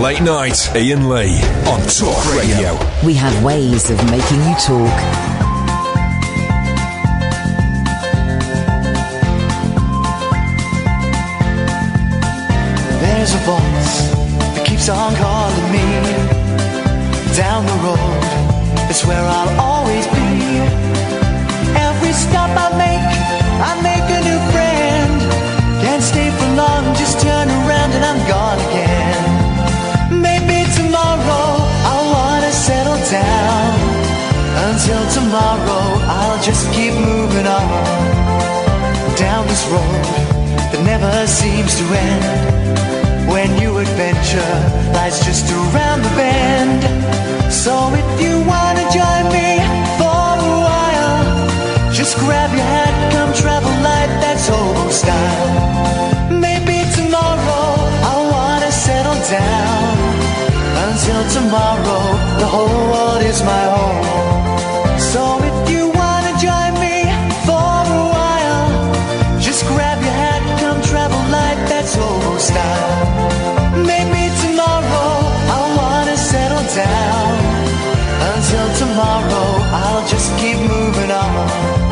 Late Night, Iain Lee on Talk Radio. We have ways of making you talk. There's a voice that keeps on calling me. Down the road, it's where I'll always be. Every stop I make a new friend. Can't stay for long, just turn around and I'm gone again. Maybe tomorrow I'll wanna settle down. Until tomorrow I'll just keep moving on. Down this road that never seems to end. When new adventure lies just around the bend. So if you wanna join me for a while, just grab your hat, come travel light, that's old style. Maybe tomorrow I'll wanna settle down. Until tomorrow, the whole world is my home. So if you wanna join me for a while, just grab your hat, come travel light, that's old style. Maybe tomorrow I'll wanna settle down. Until tomorrow, I'll just keep moving on.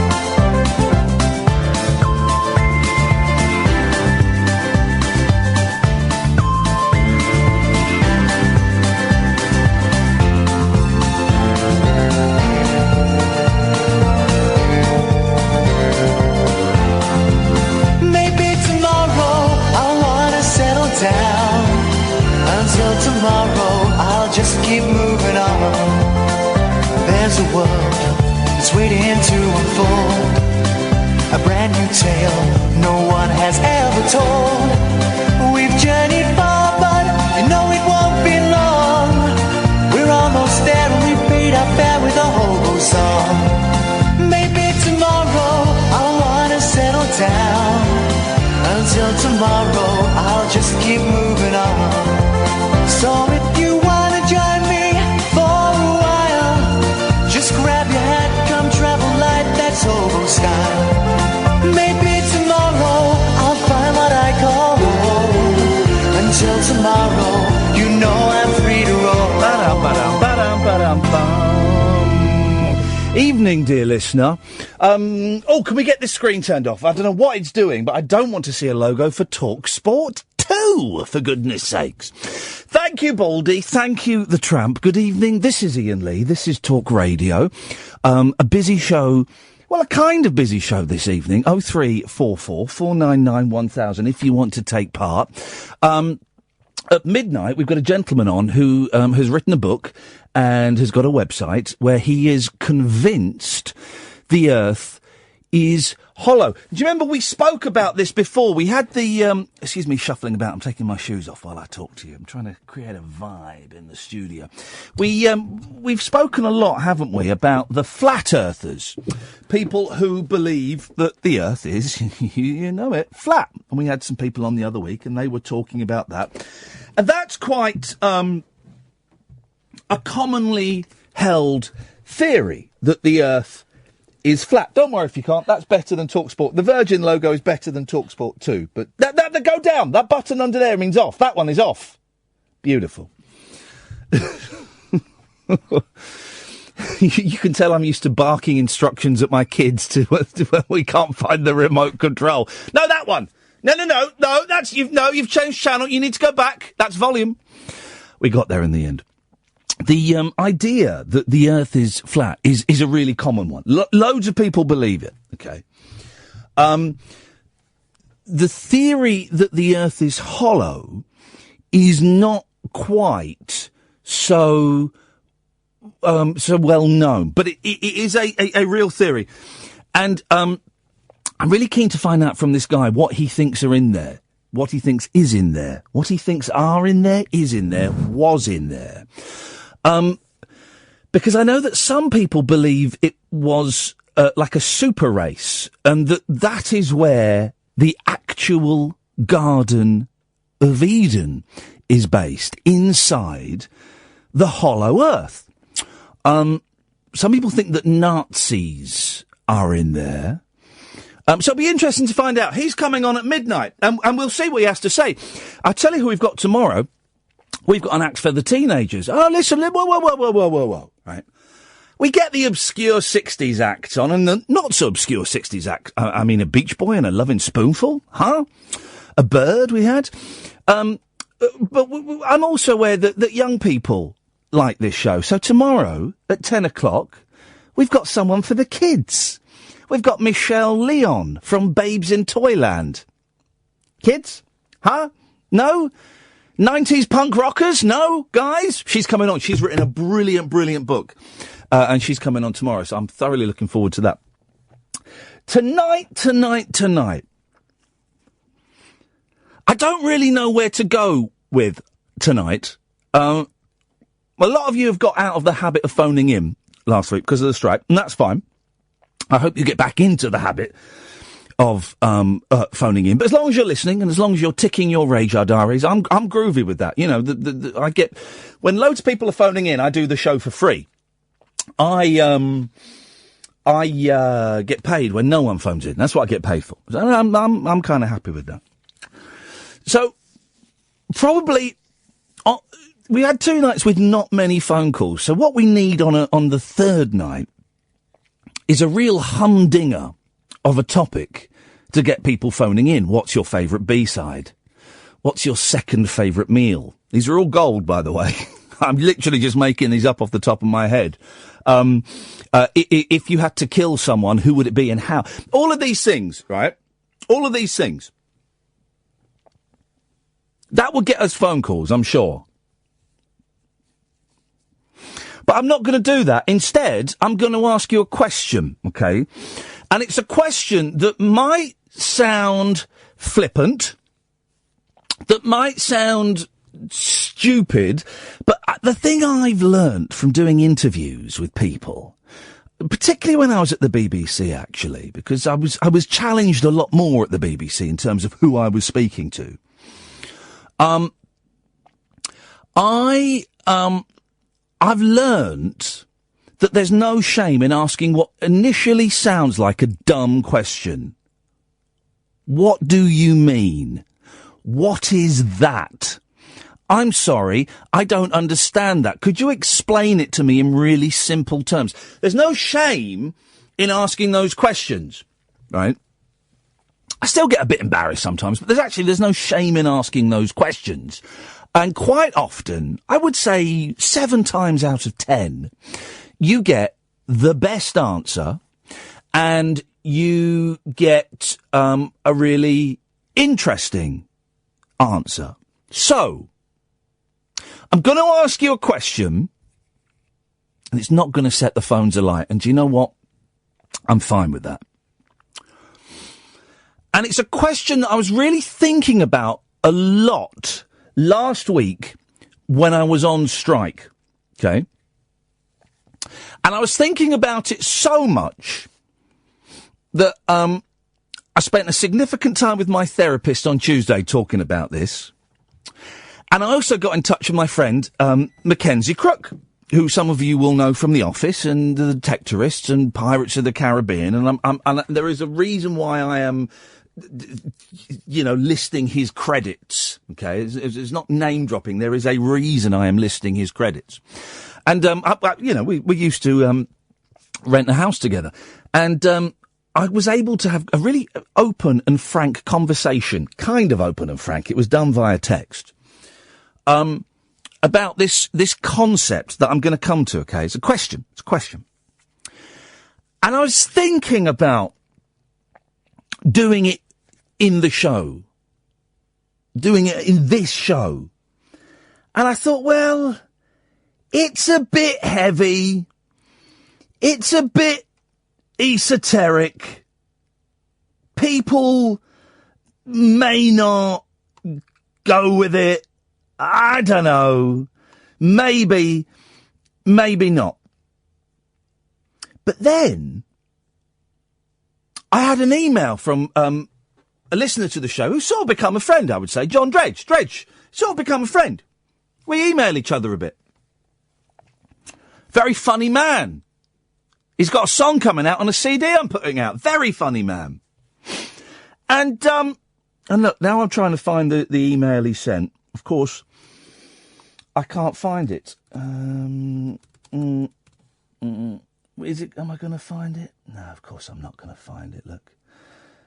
Down. Until tomorrow, I'll just keep moving on. There's a world that's waiting to unfold, a brand new tale no one has ever told. We've journeyed far, but you know it won't be long. We're almost there and we paid our fare with a hobo song. Maybe tomorrow I'll wanna settle down. Until tomorrow, I'll just keep moving on. So if you wanna join me for a while, just grab your hat, come travel light, that's hobo style. Maybe tomorrow, I'll find what I call home. Until tomorrow, you know I'm free to roll. Ba-dum, ba-dum, ba-dum, ba-dum. Evening, dear listener. Can we get this screen turned off? I don't know what it's doing, but I don't want to see a logo for Talk Sport 2, for goodness sakes. Thank you, Baldy. Thank you, The Tramp. Good evening. This is Iain Lee. This is Talk Radio. A busy show. Well, a kind of busy show this evening. 0344 499 1000 if you want to take part. At midnight, we've got a gentleman on who has written a book and has got a website where he is convinced the Earth is hollow. Do you remember we spoke about this before? We had the... excuse me, shuffling about. I'm taking my shoes off while I talk to you. I'm trying to create a vibe in the studio. We've spoken a lot, haven't we, about the flat earthers. People who believe that the Earth is, you know it, flat. And we had some people on the other week and they were talking about that. And that's quite a commonly held theory, that the Earth is flat. Don't worry if you can't. That's better than TalkSport. The Virgin logo is better than TalkSport too. But that go down. That button under there means off. That one is off. Beautiful. You can tell I'm used to barking instructions at my kids to when we can't find the remote control. No, that one. No. That's you've changed channel. You need to go back. That's volume. We got there in the end. The idea that the Earth is flat is a really common one. Loads of people believe it. Okay. The theory that the Earth is hollow is not quite so well known, but it is a real theory, and I'm really keen to find out from this guy what he thinks are in there, what he thinks is in there, what he thinks are in there, is in there, was in there. Because I know that some people believe it was like a super race, and that is where the actual Garden of Eden is based, inside the hollow Earth. Some people think that Nazis are in there. So it'll be interesting to find out. He's coming on at midnight, and we'll see what he has to say. I'll tell you who we've got tomorrow. we've got an act for the teenagers. Oh, listen, whoa, right? We get the obscure 60s acts on and the not-so-obscure 60s act. I mean, a Beach Boy and a Lovin' Spoonful, huh? A Bird we had. But I'm also aware that young people like this show. So tomorrow at 10 o'clock, we've got someone for the kids. We've got Michelle Leon from Babes in Toyland. Kids? Huh? No? 90s punk rockers? No? Guys? She's coming on. She's written a brilliant, brilliant book. And she's coming on tomorrow, so I'm thoroughly looking forward to that. Tonight. I don't really know where to go with tonight. A lot of you have got out of the habit of phoning in last week because of the strike, and that's fine. I hope you get back into the habit of phoning in. But as long as you're listening and as long as you're ticking your radar diaries, I'm groovy with that. You know, I get when loads of people are phoning in, I do the show for free. I get paid when no one phones in. That's what I get paid for. So I'm kind of happy with that. So probably we had 2 nights with not many phone calls. So what we need on the third night is a real humdinger of a topic to get people phoning in. What's your favourite B-side? What's your second favourite meal? These are all gold, by the way. I'm literally just making these up off the top of my head. If you had to kill someone, who would it be and how? All of these things, right? All of these things. That would get us phone calls, I'm sure. But I'm not going to do that. Instead, I'm going to ask you a question, okay? And it's a question that might sound flippant, that might sound stupid, but the thing I've learnt from doing interviews with people, particularly when I was at the BBC, actually, because I was challenged a lot more at the BBC in terms of who I was speaking to. I've learnt that there's no shame in asking what initially sounds like a dumb question. What do you mean? What is that? I'm sorry, I don't understand that. Could you explain it to me in really simple terms? There's no shame in asking those questions, right? I still get a bit embarrassed sometimes, but there's no shame in asking those questions. And quite often, I would say 7 times out of 10, you get the best answer and you get a really interesting answer. So, I'm going to ask you a question, and it's not going to set the phones alight. And do you know what? I'm fine with that. And it's a question that I was really thinking about a lot last week when I was on strike, okay? And I was thinking about it so much that I spent a significant time with my therapist on Tuesday talking about this. And I also got in touch with my friend, Mackenzie Crook, who some of you will know from The Office and The Detectorists and Pirates of the Caribbean. And there is a reason why I am, listing his credits. Okay, it's not name dropping. There is a reason I am listing his credits. And we used to rent a house together, and I was able to have a really open and frank conversation. Kind of open and frank. It was done via text. About this concept that I'm going to come to. Okay, it's a question. And I was thinking about doing it in the show. Doing it in this show. And I thought, well, it's a bit heavy. It's a bit esoteric. People may not go with it. I don't know. Maybe not. But then I had an email from a listener to the show who's sort of become a friend, I would say. John Dredge, sort of become a friend. We email each other a bit. Very funny man. He's got a song coming out on a CD I'm putting out. Very funny man. And look, now I'm trying to find the email he sent. Of course, I can't find it. Is it? Am I going to find it? No, of course I'm not going to find it. Look,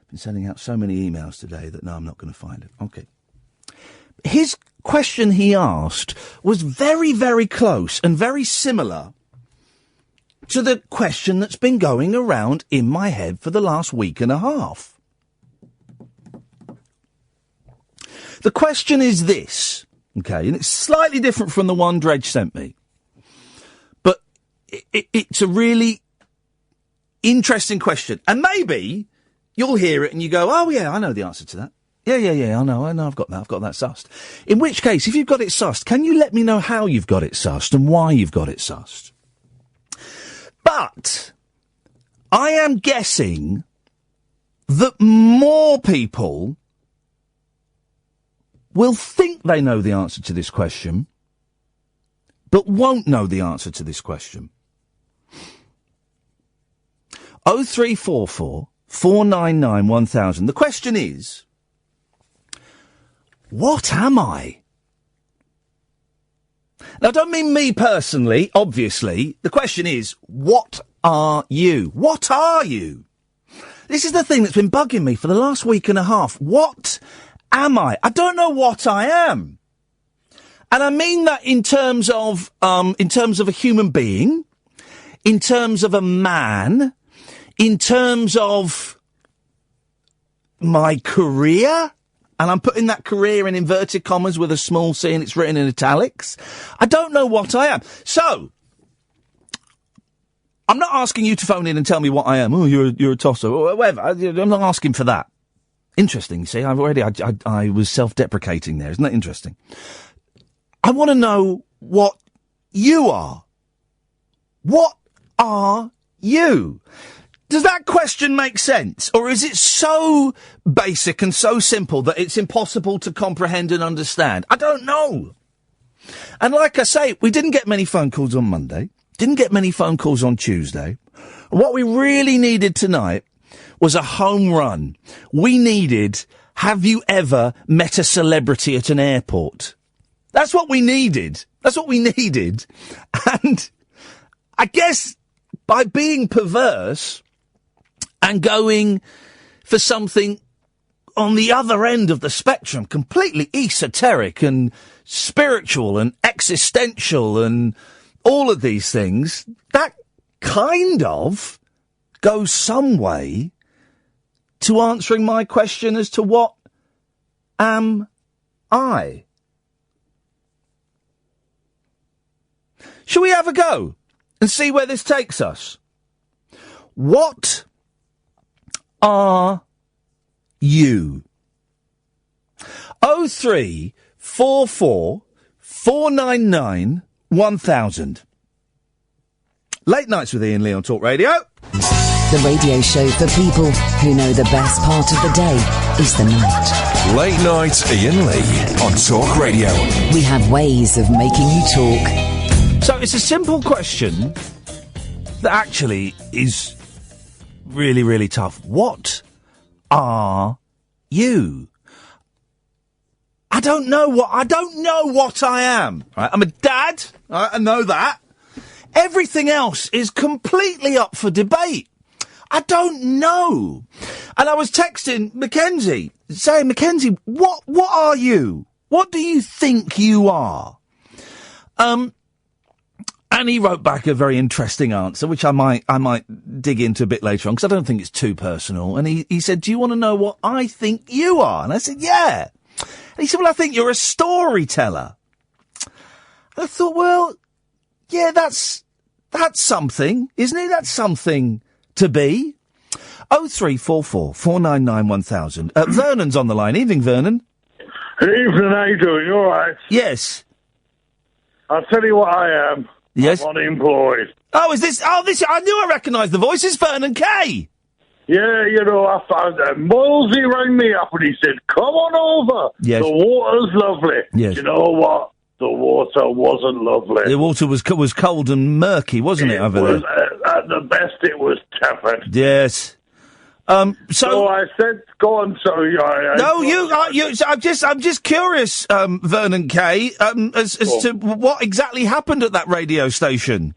I've been sending out so many emails today that no, I'm not going to find it. Okay. His question he asked was very, very close and very similar to the question that's been going around in my head for the last week and a half. The question is this, okay, and it's slightly different from the one Dredge sent me, but it's a really interesting question. And maybe you'll hear it and you go, oh, yeah, I know the answer to that. Yeah, I know, I've got that sussed. In which case, if you've got it sussed, can you let me know how you've got it sussed and why you've got it sussed? But I am guessing that more people will think they know the answer to this question, but won't know the answer to this question. 0344 499 1000. The question is, what am I? Now, I don't mean me personally, obviously. The question is, what are you? What are you? This is the thing that's been bugging me for the last week and a half. What am I? I don't know what I am. And I mean that in terms of a human being, in terms of a man, in terms of my career. And I'm putting that career in inverted commas with a small c and it's written in italics. I don't know what I am. So, I'm not asking you to phone in and tell me what I am. Oh, you're a tosser or whatever. I'm not asking for that. Interesting, you see. I was self-deprecating there. Isn't that interesting? I want to know what you are. What are you? Does that question make sense? Or is it so basic and so simple that it's impossible to comprehend and understand? I don't know. And like I say, we didn't get many phone calls on Monday. Didn't get many phone calls on Tuesday. What we really needed tonight was a home run. We needed, have you ever met a celebrity at an airport? That's what we needed. That's what we needed. And I guess by being perverse and going for something on the other end of the spectrum, completely esoteric and spiritual and existential and all of these things, that kind of goes some way to answering my question as to what am I? Shall we have a go and see where this takes us? What are you? 0344 499 1000. Late Nights with Iain Lee on Talk Radio. The radio show for people who know the best part of the day is the night. Late Night Iain Lee on Talk Radio. We have ways of making you talk. So it's a simple question that actually is really, really tough. What are you? I don't know what I am. Right? I'm a dad. Right? I know that. Everything else is completely up for debate. I don't know. And I was texting Mackenzie, saying, Mackenzie, what are you? What do you think you are? And he wrote back a very interesting answer, which I might dig into a bit later on, because I don't think it's too personal. And he said, do you want to know what I think you are? And I said, yeah. And he said, well, I think you're a storyteller. And I thought, well, yeah, that's something, isn't it? That's something to be. 0344 499 1000. Vernon's on the line. Evening, Vernon. Evening, how you doing? You all right? Yes. I'll tell you what I am. Yes. I'm unemployed. Oh, is this? Oh, this. I knew I recognised the voice. It's Vernon Kay. Yeah, you know, I found Molesy rang me up and he said, come on over. Yes. The water's lovely. Yes. You know what? The water wasn't lovely. The water was cold and murky, wasn't it, over there? At the best, it was tepid. Yes. So I said, go on, sorry. I'm just curious, Vernon Kay, as to what exactly happened at that radio station.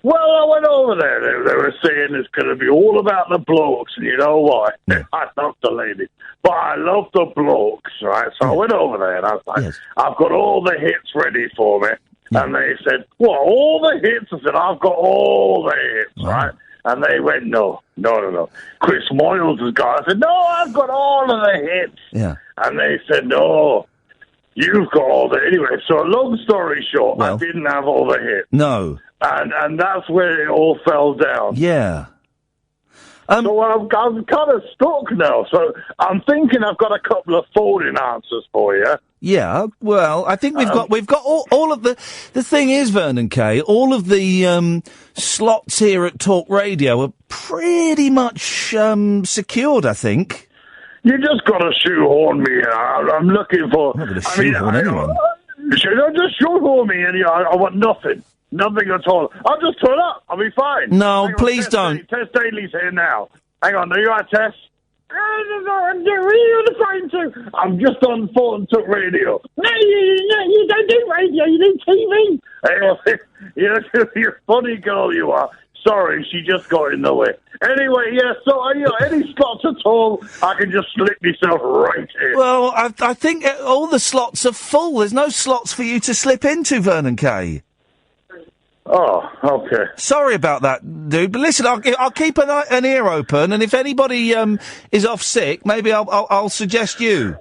Well, I went over there. They were saying it's going to be all about the blokes, and you know why? Yeah. I love the ladies, but I love the blokes, right? So I went over there, and I was like, I've got all the hits ready for me. Yeah. And they said, what, all the hits? I said, I've got all the hits, right? And they went, no. Chris Moyles has got it. I said, no, I've got all of the hits. Yeah. And they said, no, you've got all the... Anyway, so long story short, I didn't have all the hits. No. And that's where it all fell down. Yeah. So I'm kind of stuck now. So I'm thinking I've got a couple of phone-in answers for you. Yeah, well, I think we've got all of the thing is, Vernon Kay, all of the slots here at Talk Radio are pretty much secured, I think. You just got to shoehorn me. I'm looking for... I'm not going to shoehorn anyone. Just shoehorn me, and I want nothing. Nothing at all. I'll just turn up. I'll be fine. No, please don't. Tess Daly's here now. Hang on, are you right, Tess? What are you on the phone to? I'm just on phone to radio. No, you don't do radio, you do TV. You're a funny girl, you are. Sorry, she just got in the way. Anyway, yeah, so any slots at all, I can just slip myself right in. Well, I think all the slots are full. There's no slots for you to slip into, Vernon Kay. Oh, okay. Sorry about that, dude. But listen, I'll keep an ear open, and if anybody is off sick, maybe I'll suggest you.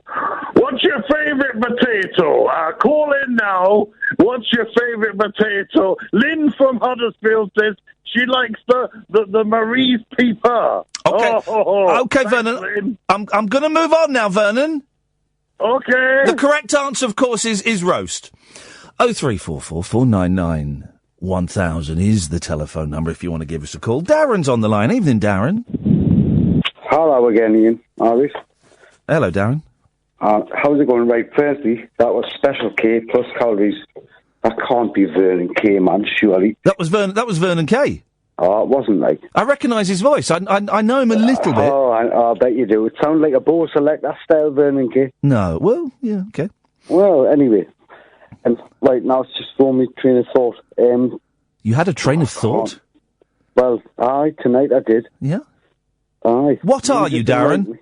What's your favourite potato? Call in now. What's your favourite potato? Lynn from Huddersfield says she likes the Marie's Peeper. Okay, okay, thanks, Vernon. Lynn. I'm going to move on now, Vernon. Okay. The correct answer, of course, is roast. 0344 499 1000 is the telephone number if you want to give us a call. Darren's on the line. Evening, Darren. Hello again, Ian. Alright. Hello, Darren. How's it going? Right, firstly, that was Special K plus calories. That can't be Vernon Kay, man, surely. That was Vernon Kay. Oh, it wasn't like. I recognise his voice. I know him a little bit. Oh, I bet you do. It sounds like a Bo Selector style Vernon Kay. No. Well, yeah, okay. Well, anyway. And right now it's just for me train of thought. You had a train of thought? Well, tonight I did. Yeah? Aye. What are you, Darren?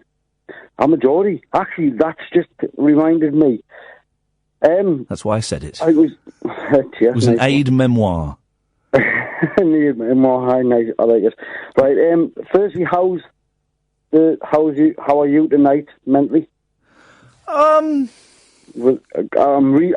I'm a Geordie. Actually, that's just reminded me. That's why I said it. It was an aid memoir. Memoir, nice. I like it. Right, firstly, how are you tonight, mentally? Well,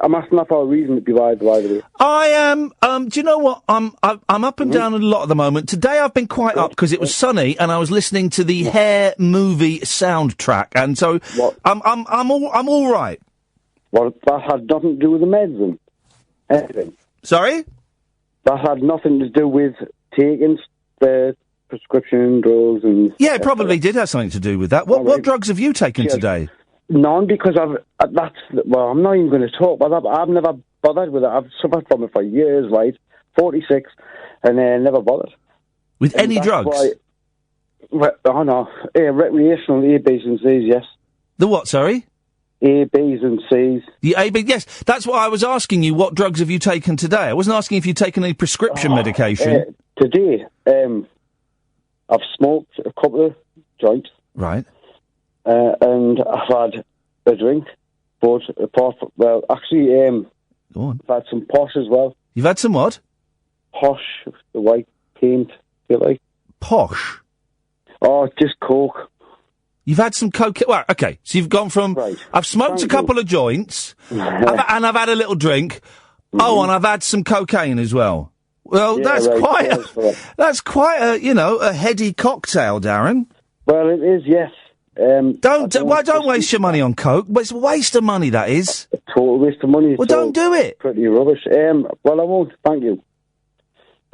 I'm asking that for a reason to be by the way. I am. Do you know what? I'm up and down a lot at the moment. Today I've been quite up because it was sunny and I was listening to the Hair movie soundtrack, and so I'm all right. Well, that had nothing to do with the meds then. Anything. Sorry? That had nothing to do with taking the prescription drugs and. Yeah, it probably did have something to do with that. What drugs have you taken today? None, because I'm not even going to talk about that, but I've never bothered with it. I've suffered from it for years, right? 46, and never bothered. With any drugs? No. Recreational A, B's and C's, yes. The what, sorry? A, B's and C's. The A, B, yes. That's why I was asking you, what drugs have you taken today? I wasn't asking if you'd taken any prescription medication. Today, I've smoked a couple of joints. Right. And I've had a drink, but go on. I've had some posh as well. You've had some what? Posh, the white paint, feel like. Posh? Oh, just Coke. You've had some coke. Well, okay, so you've gone from, right. I've smoked a couple of joints, and I've had a little drink. Mm-hmm. Oh, and I've had some cocaine as well. Well, yeah, that's quite a heady cocktail, Darren. Well, it is, yes. Don't waste your money on coke. But it's a waste of money, that is. A total waste of money. Well, don't do it. Pretty rubbish. Well, I won't. Thank you.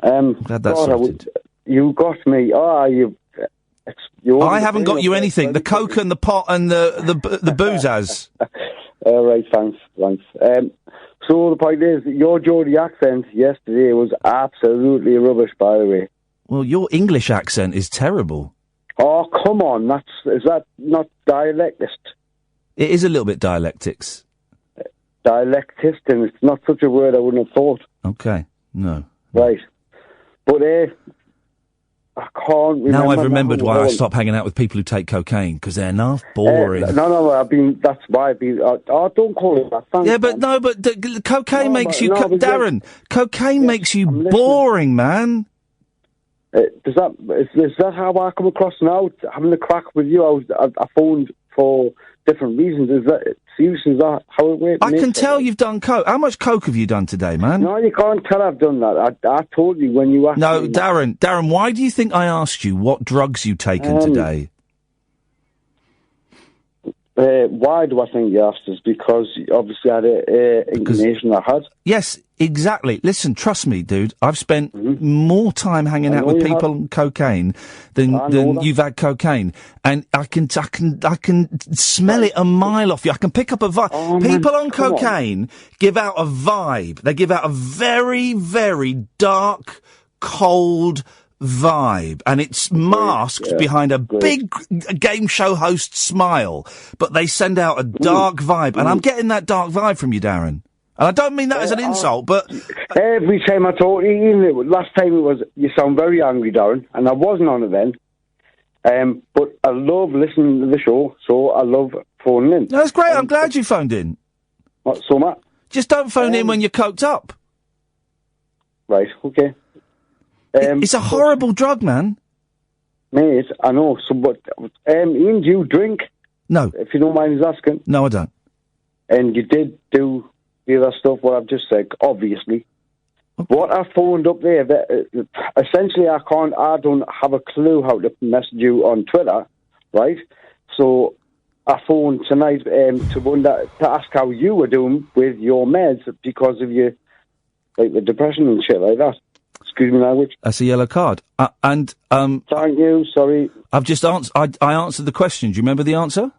Glad that's sorted. You got me. I haven't got you anything. The coke and the pot and the booze has. All right, thanks. So the point is, your Geordie accent yesterday was absolutely rubbish, by the way. Well, your English accent is terrible. Oh, come on, is that not dialectist? It is a little bit dialectics. Dialectist, and it's not such a word I wouldn't have thought. Okay, no. Right. But, I can't remember. Now I've remembered why I stopped hanging out with people who take cocaine, because they're not boring. That's why I've been, don't call it that. Thanks, yeah, but man. Cocaine makes you, Darren, cocaine yes, makes you boring, man. Is that how I come across now? Having a crack with you, I phoned for different reasons. Is that how it works? I can tell you've done coke. How much coke have you done today, man? No, you can't tell I've done that. I told you when you asked me. No, Darren, why do you think I asked you what drugs you'd taken today? Why do I think you asked us? Because obviously I had inclination I had. Yes, exactly. Listen, trust me, dude. I've spent more time hanging out with people on cocaine than you've had cocaine, and I can smell it a mile off you. I can pick up a vibe. People on cocaine give out a vibe. They give out a very, very dark, cold vibe, and it's masked behind a big game show host smile, but they send out a dark vibe, and I'm getting that dark vibe from you, Darren. And I don't mean that as an insult, but every time I talk to you, last time it was, you sound very angry, Darren, and I wasn't on it then. But I love listening to the show, so I love phoning in. No, that's great. I'm glad you phoned in. What, so much? Just don't phone in when you're coked up. Right, okay. It's a horrible drug, man. Mate, I know. So, but Iain, do you drink? No. If you don't mind us asking. No, I don't. And you did do the other stuff, what I've just said, obviously. Okay. What I phoned up there, essentially I don't have a clue how to message you on Twitter, right? So I phoned tonight to ask how you were doing with your meds because of your, like, the depression and shit like that. Excuse me, language. That's a yellow card. Thank you, sorry. I've just answered, I answered the question. Do you remember the answer?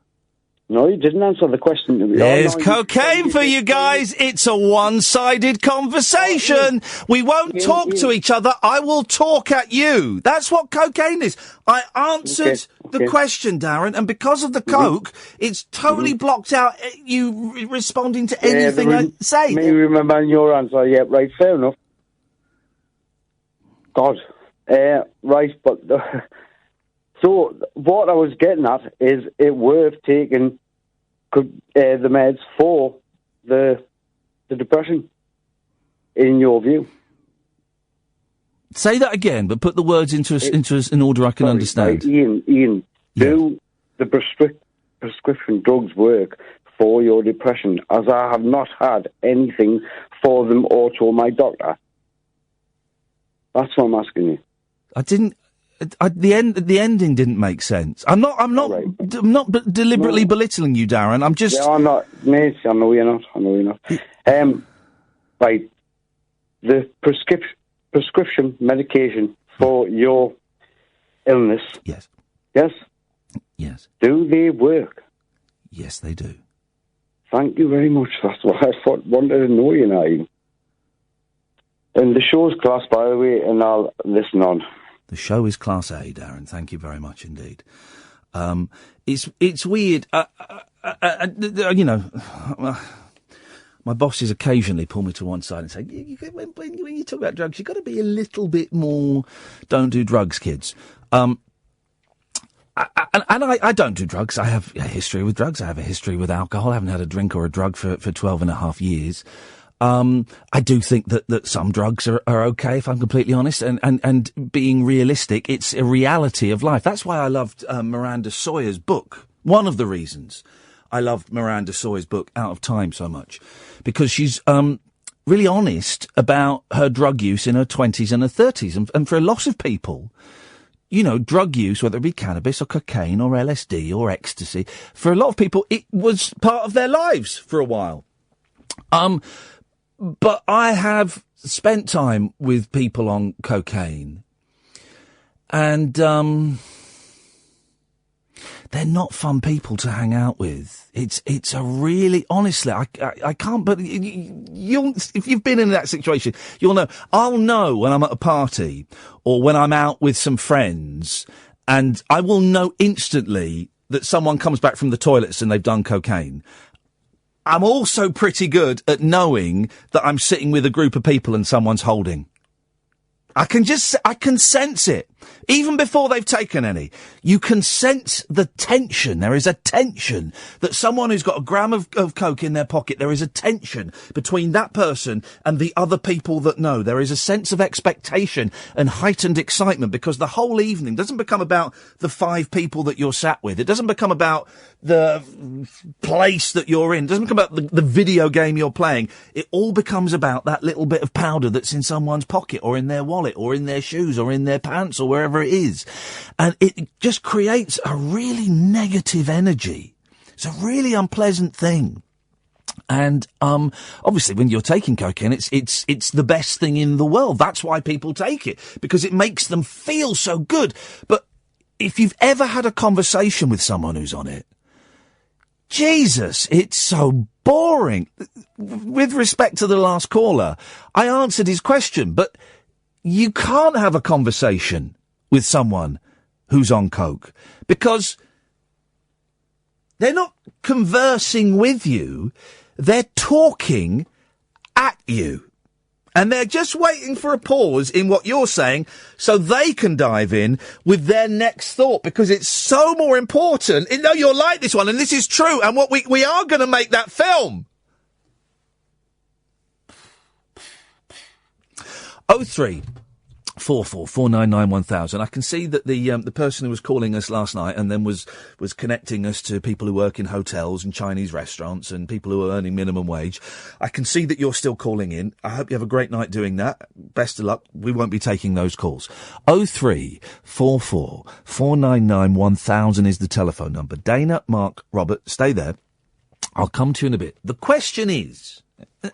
No, you didn't answer the question. There's cocaine for you guys. It's a one-sided conversation. We won't talk to each other. I will talk at you. That's what cocaine is. I answered the question, Darren, and because of the coke, it's totally blocked out you responding to anything I say. Me remembering your answer. Yeah, right, fair enough. God. Right, but... So what I was getting at is it worth taking the meds for the depression, in your view. Say that again, but put the words into an order I can understand. Iain, do the prescription drugs work for your depression? As I have not had anything for them or to my doctor. That's what I'm asking you. I didn't. The ending didn't make sense. I'm not deliberately belittling you, Darren. I'm just. Yeah, I'm not, mate. I know you're not. Right. The prescription medication for your illness. Yes. Yes. Yes. Do they work? Yes, they do. Thank you very much. That's what I wanted to know, you know. And the show's class, by the way, and I'll listen on. The show is Class A, Darren. Thank you very much indeed. It's weird. You know, my bosses occasionally pull me to one side and say, when you talk about drugs, you've got to be a little bit more, don't do drugs, kids. And I don't do drugs. I have a history with drugs. I have a history with alcohol. I haven't had a drink or a drug for 12 and a half years. I do think that some drugs are okay, if I'm completely honest, and being realistic, it's a reality of life. That's why I loved Miranda Sawyer's book. One of the reasons I loved Miranda Sawyer's book, Out of Time, so much, because she's really honest about her drug use in her 20s and her 30s. And for a lot of people, you know, drug use, whether it be cannabis or cocaine or LSD or ecstasy, for a lot of people, it was part of their lives for a while. But I have spent time with people on cocaine, and they're not fun people to hang out with. It's a really, honestly, I can't, but if you've been in that situation, you'll know. I'll know when I'm at a party or when I'm out with some friends and I will know instantly that someone comes back from the toilets and they've done cocaine. I'm also pretty good at knowing that I'm sitting with a group of people and someone's holding. I can sense it. Even before they've taken any. You can sense the tension. There is a tension that someone who's got a gram of coke in their pocket, there is a tension between that person and the other people that know. There is a sense of expectation and heightened excitement because the whole evening doesn't become about the 5 people that you're sat with. It doesn't become about the place that you're in. It doesn't become about the video game you're playing. It all becomes about that little bit of powder that's in someone's pocket or in their wallet or in their shoes or in their pants or wherever it is. And it just creates a really negative energy. It's a really unpleasant thing. And, obviously when you're taking cocaine, it's the best thing in the world. That's why people take it, because it makes them feel so good. But if you've ever had a conversation with someone who's on it, Jesus, it's so boring. With respect to the last caller, I answered his question, but you can't have a conversation with someone who's on coke because they're not conversing with you, they're talking at you. And they're just waiting for a pause in what you're saying so they can dive in with their next thought because it's so more important. No, you're like this one and this is true and what we are going to make that film. 03444991000. I can see that the person who was calling us last night and then was connecting us to people who work in hotels and Chinese restaurants and people who are earning minimum wage. I can see that you're still calling in. I hope you have a great night doing that. Best of luck. We won't be taking those calls. 03444991000 is the telephone number. Dana, Mark, Robert, stay there. I'll come to you in a bit. The question is,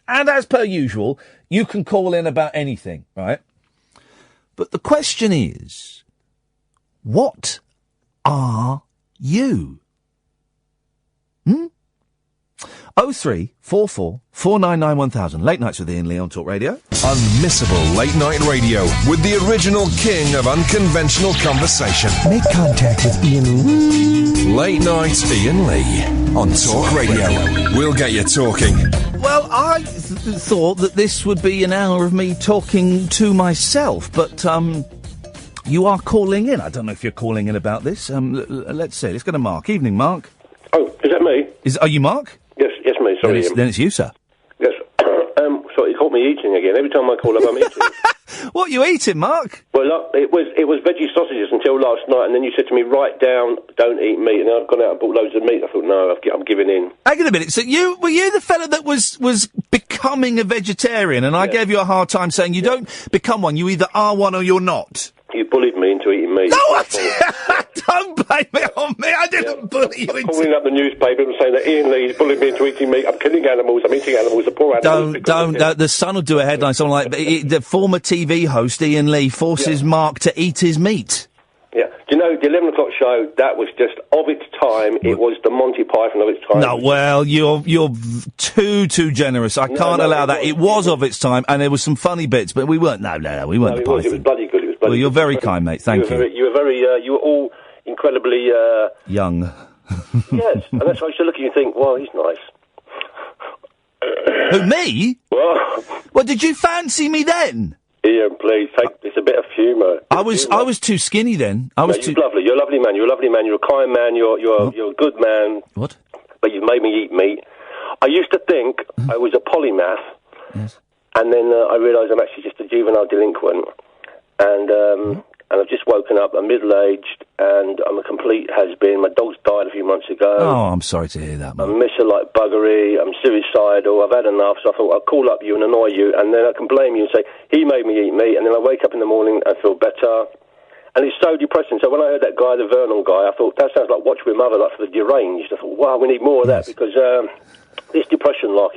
and as per usual, you can call in about anything, right? But the question is, what are you? 03444991000. Late nights with Iain Lee on Talk Radio. Unmissable late night radio with the original king of unconventional conversation. Make contact with Iain. Late night Iain Lee on Talk Radio. We'll get you talking. Well, I thought that this would be an hour of me talking to myself, but you are calling in. I don't know if you're calling in about this. Let's see. Let's go to Mark. Evening, Mark. Oh, is that me? Are you Mark? Yes, me. Sorry. Then it's you, sir. Yes. Sorry, you caught me eating again. Every time I call up, I'm eating. What are you eating, Mark? Well, look, it was veggie sausages until last night, and then you said to me, write down, don't eat meat, and then I've gone out and bought loads of meat. I thought, no, I'm giving in. Hang on a minute. So were you the fella that was becoming a vegetarian, and I gave you a hard time saying you don't become one, you either are one or you're not? You bullied me into eating meat. No, don't blame it on me. I didn't bully you into... Calling up the newspaper and saying that Iain Lee's bullied me into eating meat. I'm killing animals. I'm eating animals. The poor animals. Don't. The Sun will do a headline. Something like the former TV host Iain Lee forces Mark to eat his meat. Yeah. Do you know, the 11 o'clock show, that was just of its time. It was the Monty Python of its time. No, well, you're too generous. I can't allow that. It was of its time, and there was some funny bits, but we weren't. No, we weren't the Python. It was bloody good. Well, you're very kind, mate. Thank you. You were all incredibly... young. Yes, and that's why I used to look at you and think, well, he's nice. Who, me? Well, did you fancy me then? Iain, please, it's a bit of humour. I was too skinny then. You're lovely. You're a lovely man. You're a lovely man. You're a kind man. You're a good man. What? But you've made me eat meat. I used to think I was a polymath. Yes. And then I realised I'm actually just a juvenile delinquent. And I've just woken up. I'm middle-aged, and I'm a complete has-been. My dog's died a few months ago. Oh, I'm sorry to hear that, man. I miss her like buggery. I'm suicidal. I've had enough, so I thought I'll call up you and annoy you, and then I can blame you and say, he made me eat meat, and then I wake up in the morning and feel better. And it's so depressing. So when I heard that guy, the Vernon guy, I thought, that sounds like Watch With Mother, like for the deranged. I thought, wow, we need more of that, because this depression, like,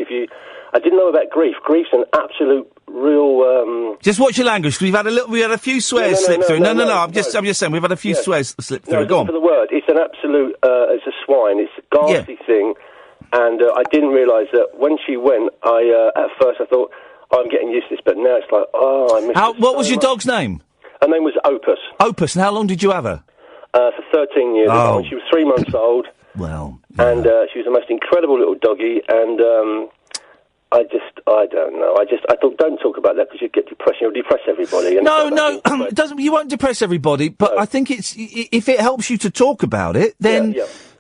I didn't know about grief. Grief's an absolute real... Just watch your language, because we had a few swears slip through. No, I'm just saying, we've had a few swears slip through. Go on. For the word, it's an absolute, it's a swine, it's a ghastly thing, and I didn't realise that when she went, at first I thought, I'm getting used to this, but now it's like, I miss her What was your dog's name? Her name was Opus. Opus, and how long did you have her? for 13 years ago, when she was 3 months old. Well... And she was the most incredible little doggy, and I don't know. I thought, don't talk about that because you get depressed. You'll depress everybody. And No, it doesn't. You won't depress everybody, but I think if it helps you to talk about it, then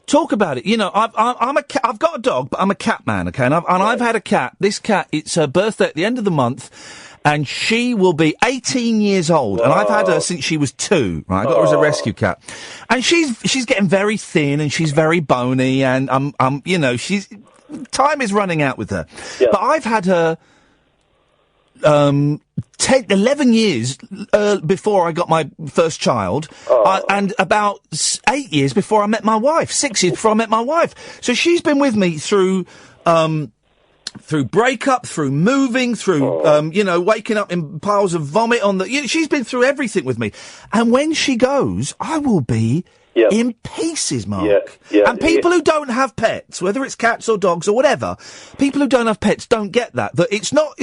talk about it. You know, I've got a dog, but I'm a cat man, okay? And I've had a cat. This cat, it's her birthday at the end of the month. And she will be 18 years old, and I've had her since she was 2. Right, I got her as a rescue cat, and she's getting very thin and she's very bony, and you know, time is running out with her. Yeah. But I've had her 11 years before I got my first child, and about 8 years before I met my wife. 6 years before I met my wife. So she's been with me through breakup, through moving, through, you know, waking up in piles of vomit on the... You know, she's been through everything with me. And when she goes, I will be in pieces, Mark. And people who don't have pets, whether it's cats or dogs or whatever, people who don't have pets don't get that. That it's not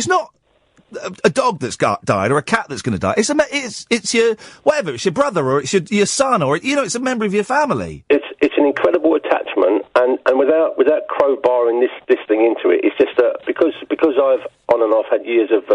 a dog that's died or a cat that's going to die. It's your... Whatever, it's your brother or it's your son or, you know, it's a member of your family. It's an incredible attachment, and without crowbarring this thing into it, it's just that because I've on and off had years of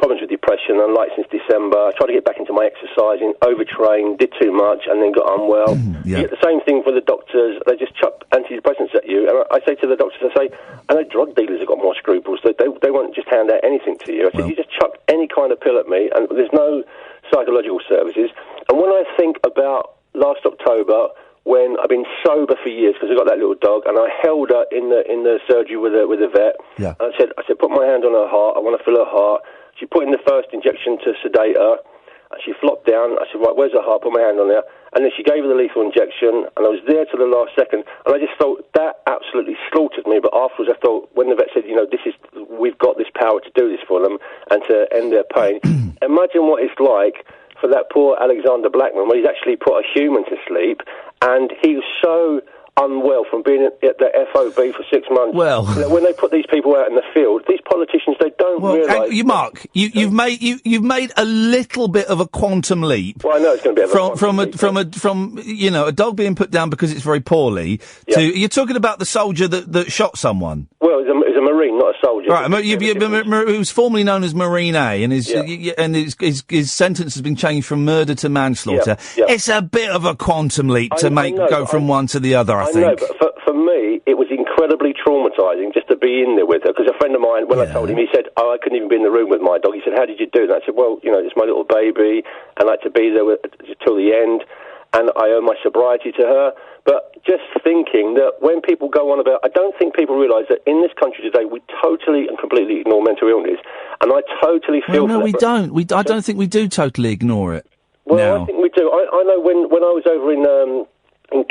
problems with depression, unlike since December, I tried to get back into my exercising, overtrained, did too much, and then got unwell. You get the same thing for the doctors. They just chuck antidepressants at you, and I say to the doctors, I know drug dealers have got more scruples. They won't just hand out anything to you. I said, you just chuck any kind of pill at me, and there's no psychological services. And when I think about last October, when I've been sober for years because I got that little dog, and I held her in the surgery with a vet. Yeah. And I said, put my hand on her heart. I want to feel her heart. She put in the first injection to sedate her. And she flopped down. I said, right, where's her heart? Put my hand on there. And then she gave her the lethal injection, and I was there till the last second. And I just thought that absolutely slaughtered me. But afterwards, I thought when the vet said, you know, we've got this power to do this for them and to end their pain. Imagine what it's like for that poor Alexander Blackman, where he's actually put a human to sleep, and he was so unwell from being at the FOB for 6 months. Well, you know, when they put these people out in the field, these politicians, they don't realise. Mark, you've made a little bit of a quantum leap. Well, I know it's going to be from you know, a dog being put down because it's very poorly. To you're talking about the soldier that shot someone. Well, it's a Marine, not a soldier. Right, he was formerly known as Marine A, and his sentence has been changed from murder to manslaughter. It's a bit of a quantum leap to go from one to the other. I think. know, but for me, it was incredibly traumatising just to be in there with her. Because a friend of mine, when I told him, he said, I couldn't even be in the room with my dog. He said, how did you do that? I said, well, you know, it's my little baby, and I like to be there till the end, and I owe my sobriety to her. But just thinking that when people go on about... I don't think people realise that in this country today, we totally and completely ignore mental illness, and I totally feel... Well, no, we don't. I don't think we do totally ignore it. Well, now. I think we do. I know when I was over in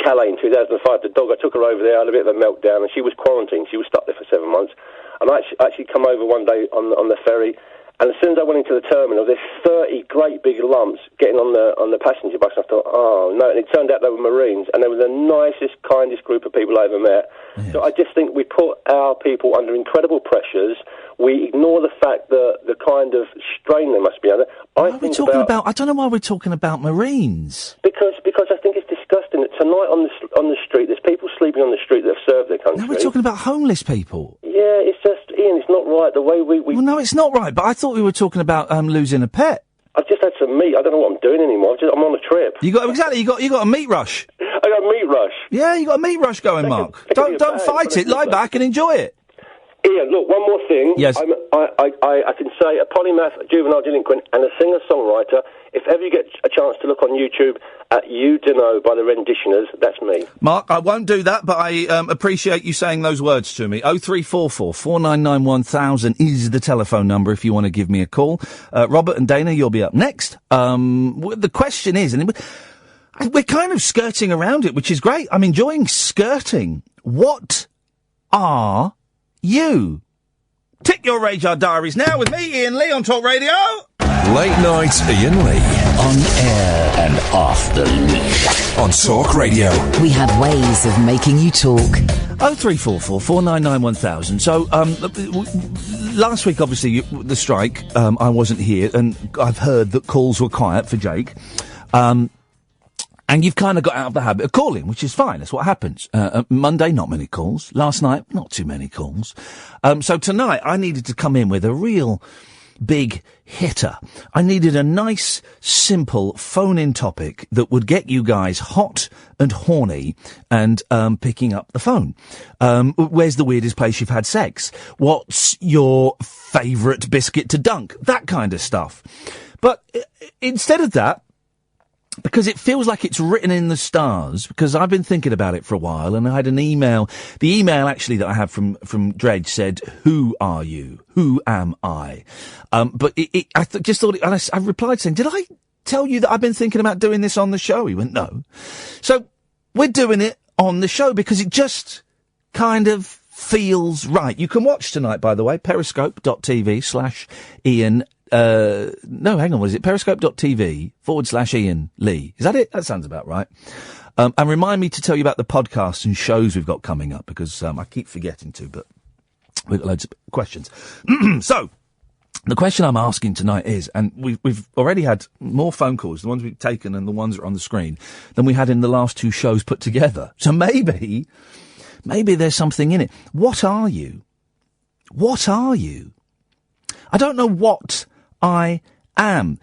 Calais in 2005, the dog, I took her over there, I had a bit of a meltdown, and she was quarantined. She was stuck there for 7 months. And I actually come over one day on the ferry, and as soon as I went into the terminal, there's 30 great big lumps getting on the passenger bus. And I thought, oh, no. And it turned out they were Marines, and they were the nicest, kindest group of people I ever met. Yes. So I just think we put our people under incredible pressures. We ignore the fact that the kind of strain they must be under. I don't know why we're talking about Marines. Because I think it's disgusting that tonight on the street, there's people sleeping on the street that have served their country. No, we're talking about homeless people. Yeah, it's just, Ian, it's not right. The way we... Well, no, it's not right, but I thought we were talking about losing a pet. I've just had some meat. I don't know what I'm doing anymore. I'm on a trip. You got a meat rush. I got a meat rush. Yeah, you got a meat rush going, Mark. Don't fight it. Lie back and enjoy it. Ian, look, one more thing. Yes. I can say a polymath, a juvenile delinquent, and a singer-songwriter. If ever you get a chance to look on YouTube at You Dunno by the Renditioners, that's me. Mark, I won't do that, but I appreciate you saying those words to me. 0344 499 1000 is the telephone number if you want to give me a call. Robert and Dana, you'll be up next. The question is, and we're kind of skirting around it, which is great. I'm enjoying skirting. What are you? Tick your radar diaries now with me, Iain Lee, on Talk Radio. Late night Iain Lee. On air and off the leash. On Talk Radio. We have ways of making you talk. 0344 499 1000. So, last week, obviously, the strike, I wasn't here, and I've heard that calls were quiet for Jake. And And you've kind of got out of the habit of calling, which is fine. That's what happens. Monday, not many calls. Last night, not too many calls. So tonight, I needed to come in with a real big hitter. I needed a nice, simple phone-in topic that would get you guys hot and horny and picking up the phone. Where's the weirdest place you've had sex? What's your favourite biscuit to dunk? That kind of stuff. But instead of that, because it feels like it's written in the stars, because I've been thinking about it for a while, and I had an email. The email, actually, that I had from Dredge said, "Who are you? Who am I?" But I just thought, and I replied saying, "Did I tell you that I've been thinking about doing this on the show?" He went, "No." So we're doing it on the show because it just kind of feels right. You can watch tonight, by the way, periscope.tv/Iain. No, hang on, what is it? Periscope.tv/Iain Lee. Is that it? That sounds about right. And remind me to tell you about the podcasts and shows we've got coming up, because I keep forgetting to, but we've got loads of questions. So, the question I'm asking tonight is, and we've already had more phone calls, the ones we've taken and the ones that are on the screen, than we had in the last two shows put together. So maybe there's something in it. What are you? What are you? I don't know what I am.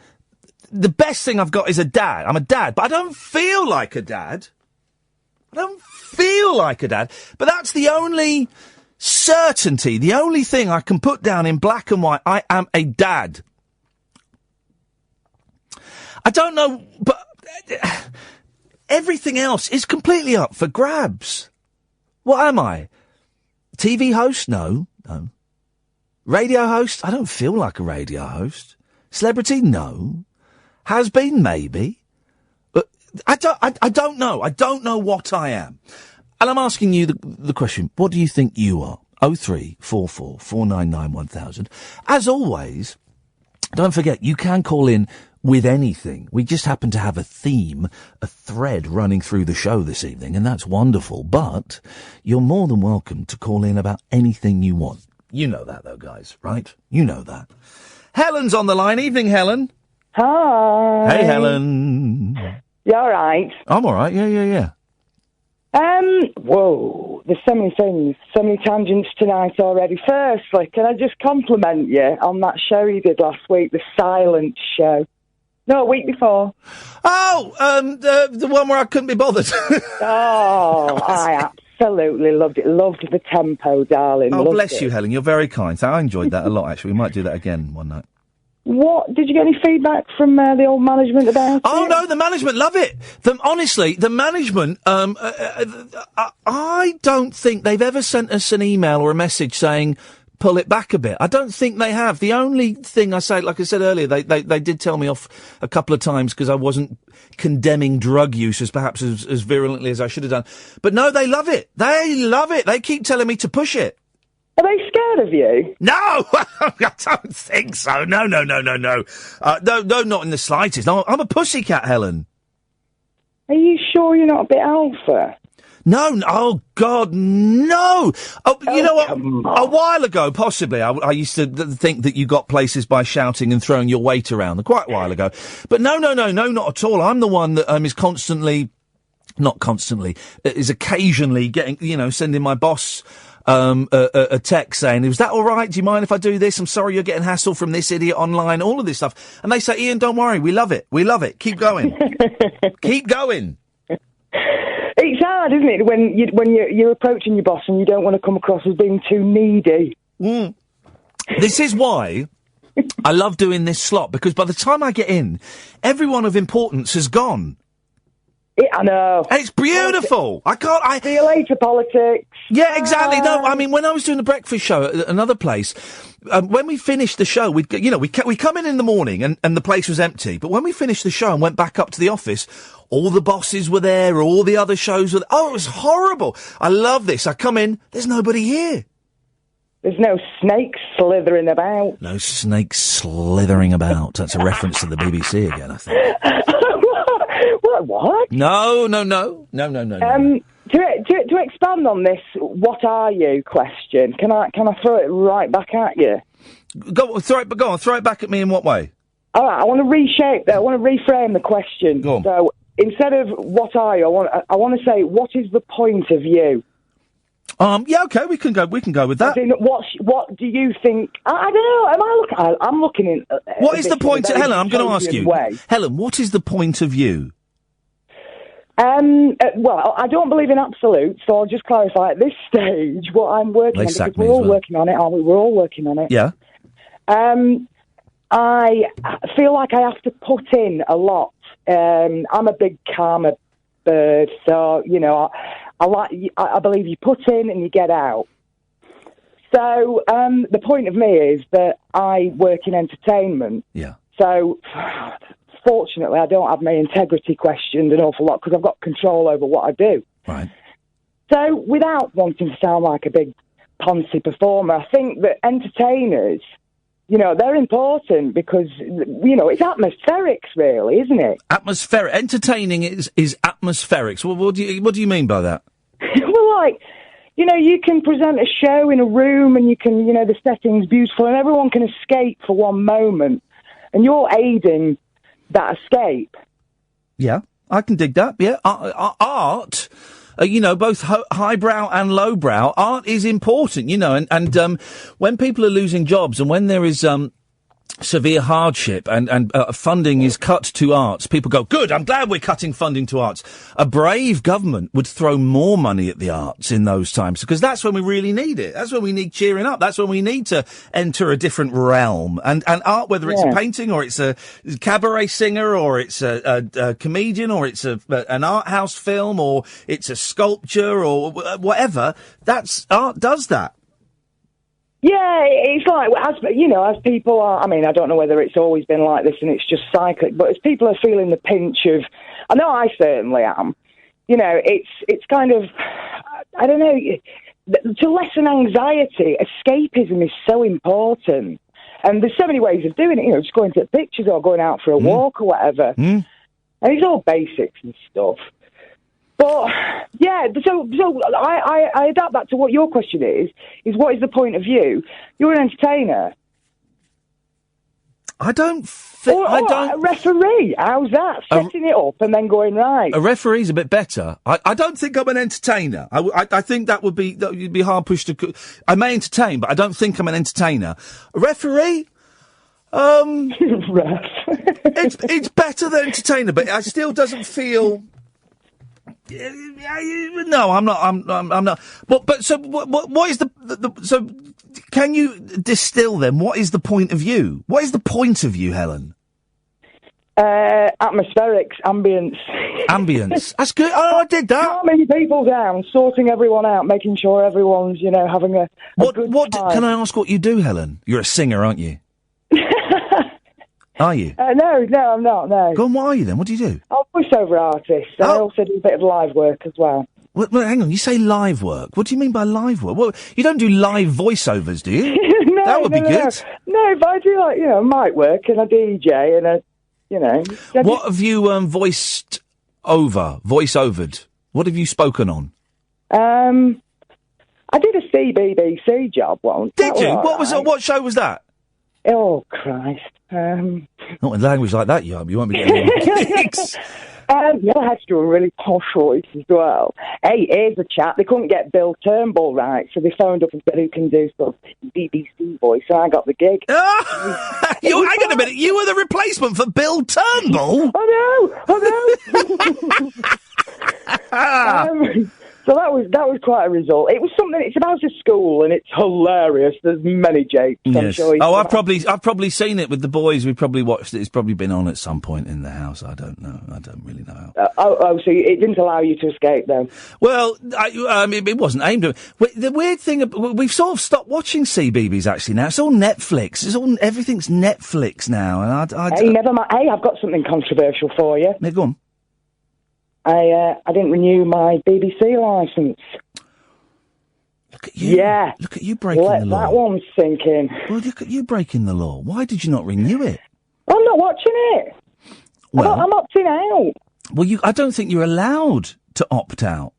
The best thing I've got is a dad. I'm a dad, but I don't feel like a dad. But that's the only certainty, the only thing I can put down in black and white. I am a dad. I don't know, but everything else is completely up for grabs. What am I? TV host? No. Radio host? I don't feel like a radio host. Celebrity? No. Has been? Maybe. But I don't know. I don't know what I am. And I'm asking you the question, what do you think you are? 0344 499 1000. As always, don't forget, you can call in with anything. We just happen to have a theme, a thread running through the show this evening, and that's wonderful. But you're more than welcome to call in about anything you want. You know that, though, guys, right? You know that. Helen's on the line. Evening, Helen. Hi. Hey, Helen. You all right? I'm all right. Yeah. Whoa, there's so many things, so many tangents tonight already. Firstly, can I just compliment you on that show you did last week, the silent show? No, a week before. Oh, the one where I couldn't be bothered. Oh, I absolutely loved it. Loved the tempo, darling. Oh, loved bless it. You, Helen. You're very kind. I enjoyed that a lot, actually. We might do that again one night. What? Did you get any feedback from the old management about it? Oh, no, the management love it. Honestly, the management, I don't think they've ever sent us an email or a message saying, pull it back a bit. I don't think they have. The only thing I say, like I said earlier, they did tell me off a couple of times because I wasn't condemning drug use as perhaps as virulently as I should have done. But no, they love it. They love it. They keep telling me to push it. Are they scared of you? No, I don't think so. No. No, not in the slightest. No, I'm a pussycat, Helen. Are you sure you're not a bit alpha? No, oh God, no! Oh, you know what? A while ago, possibly, I used to think that you got places by shouting and throwing your weight around. Quite a while ago, but no, not at all. I'm the one that is is occasionally getting, sending my boss a text saying, "Is that all right? Do you mind if I do this? I'm sorry you're getting hassle from this idiot online." All of this stuff, and they say, "Iain, don't worry, we love it. Keep going, keep going." It's hard, isn't it, when you're approaching your boss and you don't want to come across as being too needy. Mm. This is why I love doing this slot, because by the time I get in, everyone of importance has gone. I know. And it's beautiful. See you later, politics. Yeah, exactly. No, I mean, when I was doing the breakfast show at another place, when we finished the show, we come in the morning and the place was empty. But when we finished the show and went back up to the office, all the bosses were there, all the other shows were there. Oh, it was horrible. I love this. I come in, there's nobody here. There's no snakes slithering about. No snakes slithering about. That's a reference to the BBC again, I think. What? No. To expand on this, what are you question? Can I throw it right back at you? Go on, throw it back at me in what way? All right, I want to reframe the question. Go on. So, instead of what are you, I want to say, what is the point of you? Yeah, okay, we can go with that. As in, what do you think? I don't know. I'm looking in. What is the point, Helen? I'm going to ask you, Helen. What is the point of you? Well, I don't believe in absolutes, so I'll just clarify at this stage what I'm working on, because we're all working on it, aren't we? We're all working on it. Yeah. I feel like I have to put in a lot. I'm a big karma bird, so, you know, I believe you put in and you get out. So the point of me is that I work in entertainment. Yeah. So fortunately, I don't have my integrity questioned an awful lot because I've got control over what I do. Right. So without wanting to sound like a big poncy performer, I think that entertainers, you know, they're important because, you know, it's atmospherics, really, isn't it? Atmospheric. Entertaining is atmospherics. What do you mean by that? Well, like, you know, you can present a show in a room and you can, you know, the setting's beautiful and everyone can escape for one moment. And you're aiding that escape. Yeah, I can dig that. Yeah, art, you know, both highbrow and lowbrow, art is important, you know, and when people are losing jobs and when there is severe hardship and funding is cut to arts, people go, good, I'm glad we're cutting funding to arts. A brave government would throw more money at the arts in those times, because that's when we really need it. That's when we need cheering up. That's when we need to enter a different realm. And art, whether it's a painting or it's a cabaret singer or it's a comedian or it's an art house film or it's a sculpture or whatever, that's art does that. Yeah, it's like, as people are, I mean, I don't know whether it's always been like this and it's just cyclic, but as people are feeling the pinch of, I know I certainly am, you know, it's kind of, I don't know, to lessen anxiety, escapism is so important. And there's so many ways of doing it, you know, just going to the pictures or going out for a walk or whatever. And it's all basics and stuff. But, yeah, so I adapt that to what your question is what is the point of view? You're an entertainer. I don't think... A referee, how's that? Setting it up and then going, right. A referee's a bit better. I don't think I'm an entertainer. I think that would be hard pushed to... I may entertain, but I don't think I'm an entertainer. A referee... it's better than entertainer, but it still doesn't feel... No, I'm not. I'm not. But so what is the so? Can you distill then? What is the point of view? What is the point of view, Helen? Atmospherics, ambience. Ambience. That's good. Oh, I did that. Calming people down, sorting everyone out, making sure everyone's, you know, having a good time. Can I ask what you do, Helen? You're a singer, aren't you? Are you? No, I'm not, no. Go on, what are you then? What do you do? I'm a voiceover artist, and I also do a bit of live work as well. Well, hang on, you say live work. What do you mean by live work? Well, you don't do live voiceovers, do you? No, that would be good. No, but I do, like, you know, mic work and a DJ and a, you know. What have you voice-overed? What have you spoken on? I did a CBBC job once. Did you? What show was that? Oh, Christ. Not in language like that, you won't be getting any gigs. Yeah, I had to do a really posh voice as well. Hey, here's a chap. They couldn't get Bill Turnbull right, so they phoned up and said, who can do sort of BBC voice, so I got the gig. Hang on a minute, you were the replacement for Bill Turnbull? I know. So that was quite a result. It was something. It's about a school, and it's hilarious. There's many jokes. Yes. I'm sure. I've probably seen it with the boys. We've probably watched it. It's probably been on at some point in the house. I don't know. I don't really know. So it didn't allow you to escape, though. Well, it wasn't aimed at. The weird thing, we've sort of stopped watching CBeebies actually now. It's all Netflix. Everything's Netflix now, and Hey, never mind. Hey, I've got something controversial for you. Yeah, go on. I didn't renew my BBC licence. Look at you. Yeah. Look at you breaking the law. That one sink in. Well, look at you breaking the law. Why did you not renew it? I'm not watching it. Well, I'm opting out. Well, I don't think you're allowed to opt out.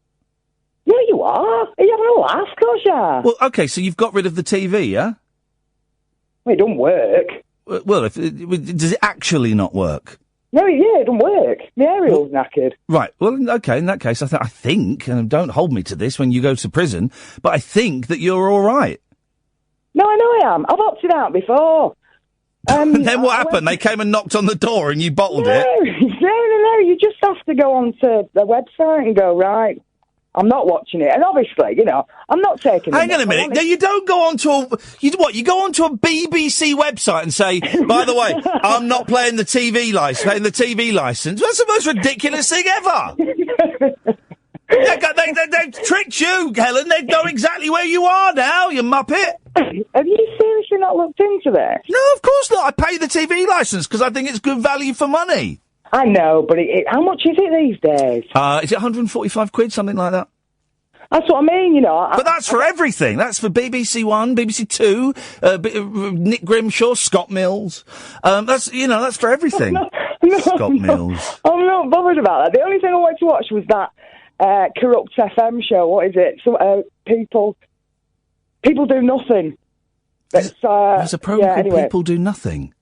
Yeah, you are. Are you having a laugh? Of course you are. Well, okay, so you've got rid of the TV, yeah? Well, it don't work. Well, does it actually not work? No, it doesn't work. The aerial's knackered. Right. Well, okay. In that case, I think, and don't hold me to this when you go to prison, but I think that you're all right. No, I know I am. I've opted out before. And then what happened? They came and knocked on the door and you bottled it? No. You just have to go onto the website and go, right, I'm not watching it. And obviously, I'm not taking it. Hang on a minute. No, you don't go onto you go onto a BBC website and say, by the way, I'm not paying the TV license. That's the most ridiculous thing ever. They've tricked you, Helen. They know exactly where you are now, you muppet. Have you seriously not looked into this? No, of course not. I pay the TV licence because I think it's good value for money. I know, but how much is it these days? Is it 145 quid, something like that? That's what I mean, But that's for everything. That's for BBC One, BBC Two, Nick Grimshaw, Scott Mills. That's for everything. Scott Mills. I'm not bothered about that. The only thing I wanted to watch was that Corrupt FM show. What is it? So, people do nothing. There's a programme called People Do Nothing.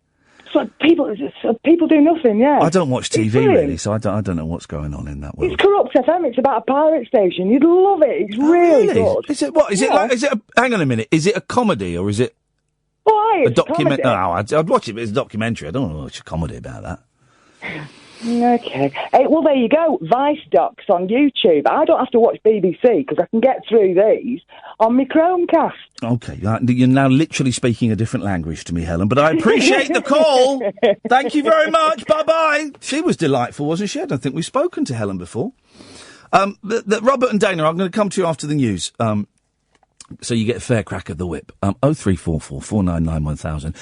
So people do nothing, yeah. I don't watch TV really, so I don't know what's going on in that world. It's Corrupt FM. It's about a pirate station. You'd love it. It's really good. Is it what? Is it like? Hang on a minute. Is it a comedy or is it a documentary? No, I'd watch it, but it's a documentary. I don't want to watch a comedy about that. Okay. Well, there you go. Vice docs on YouTube. I don't have to watch BBC because I can get through these on my Chromecast. Okay, you're now literally speaking a different language to me, Helen, but I appreciate the call. Thank you very much. Bye-bye. She was delightful, wasn't she? I don't think we've spoken to Helen before. Robert and Dana, I'm going to come to you after the news. So you get a fair crack of the whip. 0344 499 1000.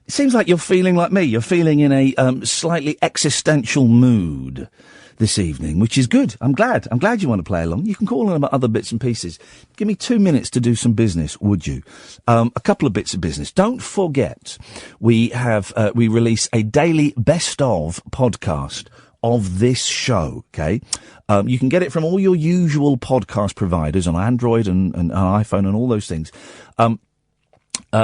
It seems like you're feeling like me. You're feeling in a slightly existential mood this evening, which is good. I'm glad you want to play along. You can call in about other bits and pieces. Give me 2 minutes to do some business, would you? A couple of bits of business. Don't forget, we release a daily best of podcast of this show, okay? You can get it from all your usual podcast providers on Android and iPhone and all those things.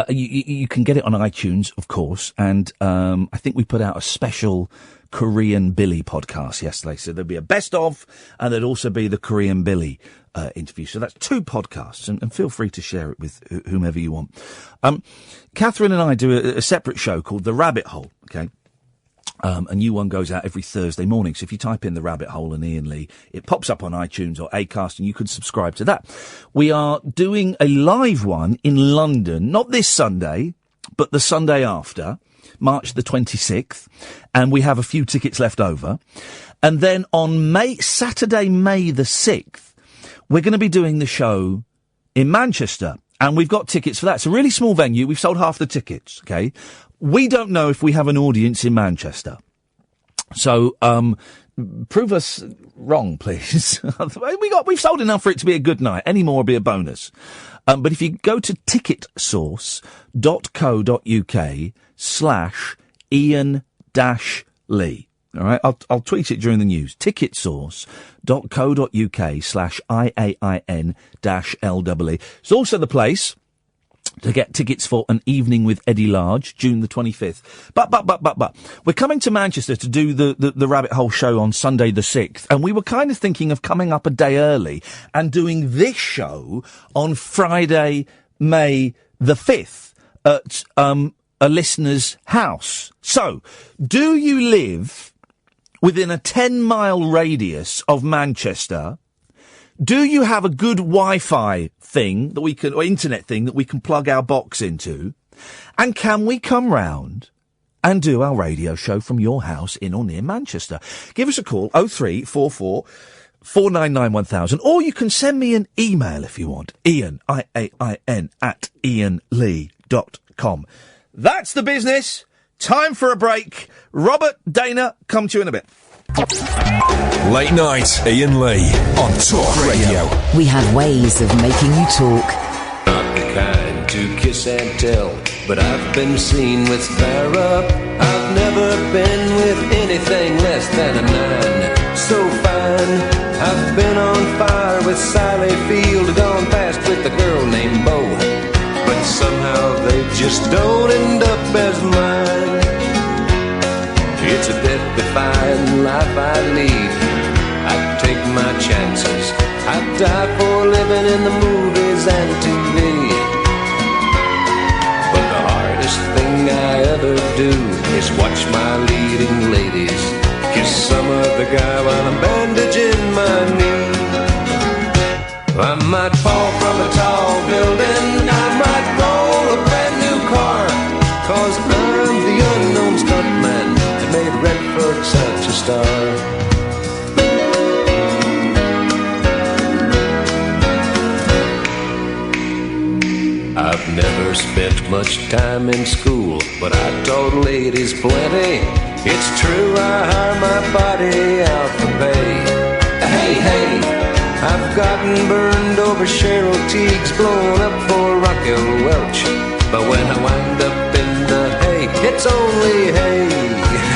You can get it on iTunes, of course, and I think we put out a special Korean Billy podcast yesterday. So there'll be a best of, and there'd also be the Korean Billy interview. So that's 2 podcasts, and feel free to share it with whomever you want. Catherine and I do a separate show called The Rabbit Hole, okay? A new one goes out every Thursday morning. So if you type in The Rabbit Hole and Iain Lee, it pops up on iTunes or Acast and you can subscribe to that. We are doing a live one in London, not this Sunday, but the Sunday after, March the 26th. And we have a few tickets left over. And then on Saturday, May the 6th, we're going to be doing the show in Manchester. And we've got tickets for that. It's a really small venue. We've sold half the tickets, okay? We don't know if we have an audience in Manchester. So, prove us wrong, please. We've sold enough for it to be a good night. Any more will be a bonus. But if you go to ticketsource.co.uk/Iain-Lee. All right. I'll tweet it during the news. ticketsource.co.uk/IAIN-LEE. It's also the place to get tickets for An Evening with Eddie Large, June the 25th. But, we're coming to Manchester to do the Rabbit Hole show on Sunday the 6th, and we were kind of thinking of coming up a day early and doing this show on Friday, May the 5th at, a listener's house. So, do you live within a 10-mile radius of Manchester? Do you have a good Wi-Fi thing that we can, or internet thing that we can plug our box into? And can we come round and do our radio show from your house in or near Manchester? Give us a call, 0344 499 1000, or you can send me an email if you want, Iain, IAIN, @iainlee.com. That's the business. Time for a break. Robert, Dana, come to you in a bit. Late night, Iain Lee on Talk Radio. We have ways of making you talk. Not the kind to kiss and tell, but I've been seen with Farrah. I've never been with anything less than a 9. So fine, I've been on fire with Sally Field, gone past with a girl named Bo, but somehow they just don't end up as mine. It's a death defying life I'd lead. I'd take my chances, I'd die for living in the movies and TV. But the hardest thing I ever do is watch my leading ladies kiss some other guy while I'm bandaging my knee. I might fall from a tall building, I might roll a brand new car, 'cause I'm the unknown stuntman that made Redford such a star. I've never spent much time in school, but I taught ladies plenty. It's true, I hire my body out for pay. Hey, hey, I've gotten burned over Cheryl Teague's, blown up for Raquel Welch. But when I wind up in the hay, it's only hay.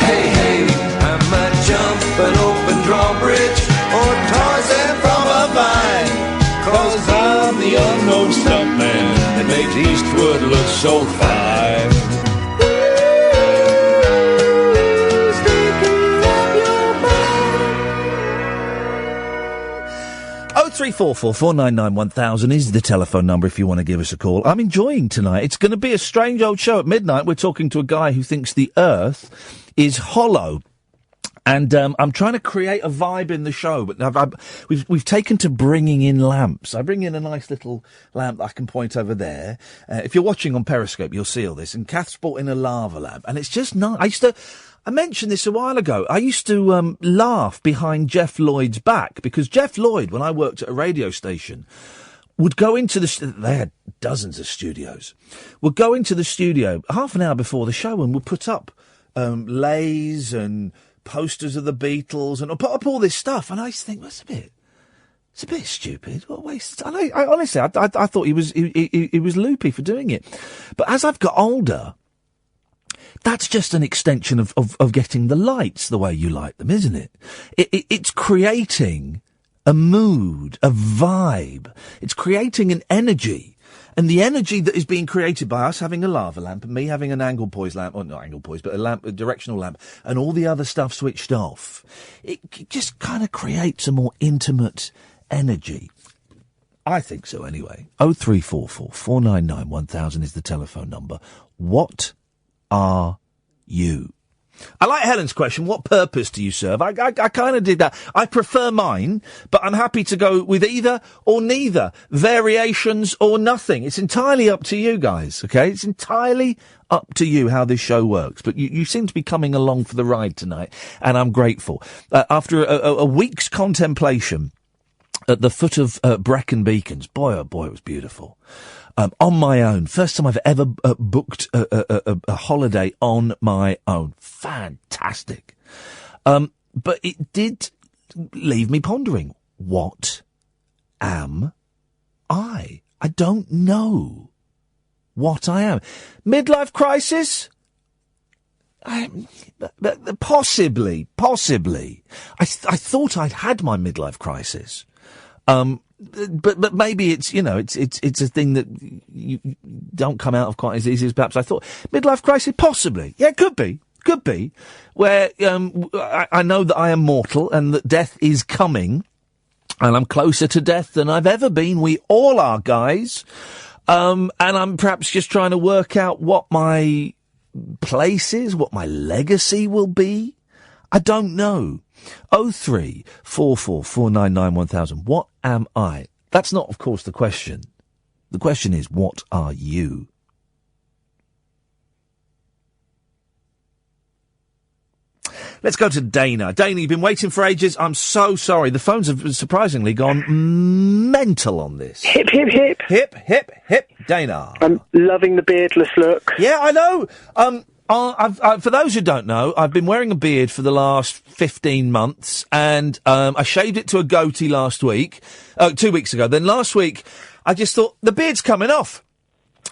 Hey, hey, I might jump an open drawbridge or Tarzan from a vine, 'cause I'm the unknown stuntman that makes Eastwood look so fine. 0344 499 1000 is the telephone number if you want to give us a call. I'm enjoying tonight. It's going to be a strange old show. At midnight, we're talking to a guy who thinks the Earth is hollow. And I'm trying to create a vibe in the show, but we've taken to bringing in lamps. I bring in a nice little lamp that I can point over there. If you're watching on Periscope, you'll see all this. And Kath's brought in a lava lamp, and it's just nice. I mentioned this a while ago. I used to laugh behind Jeff Lloyd's back, because Jeff Lloyd, when I worked at a radio station, would go into they had dozens of studios, would go into the studio half an hour before the show and would put up lays and posters of the Beatles and put up all this stuff. And I used to think, well, it's a bit stupid. What a waste. And I honestly, I thought he was loopy for doing it. But as I've got older, that's just an extension of getting the lights the way you like them, isn't it? It's creating a mood, a vibe. It's creating an energy. And the energy that is being created by us having a lava lamp and me having an angle poise lamp, or not angle poise, but a directional lamp, and all the other stuff switched off, it just kind of creates a more intimate energy. I think so anyway. 0344 499 1000 is the telephone number. What are you? I like Helen's question. What purpose do you serve? I kind of did that. I prefer mine, but I'm happy to go with either or neither. Variations or nothing. It's entirely up to you guys, okay? It's entirely up to you how this show works. But you seem to be coming along for the ride tonight, and I'm grateful. After a week's contemplation at the foot of Brecon Beacons, boy, oh boy, it was beautiful. On my own. First time I've ever booked a holiday on my own. Fantastic. But it did leave me pondering. What am I? I don't know what I am. Midlife crisis? Possibly. I thought I'd had my midlife crisis. But maybe it's, it's a thing that you don't come out of quite as easy as perhaps I thought. Midlife crisis, possibly. Yeah, could be. Where, I know that I am mortal and that death is coming, and I'm closer to death than I've ever been. We all are, guys. And I'm perhaps just trying to work out what my place is, what my legacy will be. I don't know. 0344 499 1000. What am I? That's not, of course, the question. The question is, what are you? Let's go to Dana. Dana, you've been waiting for ages. I'm so sorry. The phones have surprisingly gone mental on this. Hip, hip, hip. Hip, hip, hip. Dana. I'm loving the beardless look. Yeah, I know. For those who don't know, I've been wearing a beard for the last 15 months, and I shaved it to a goatee last week, 2 weeks ago. Then last week, I just thought, the beard's coming off.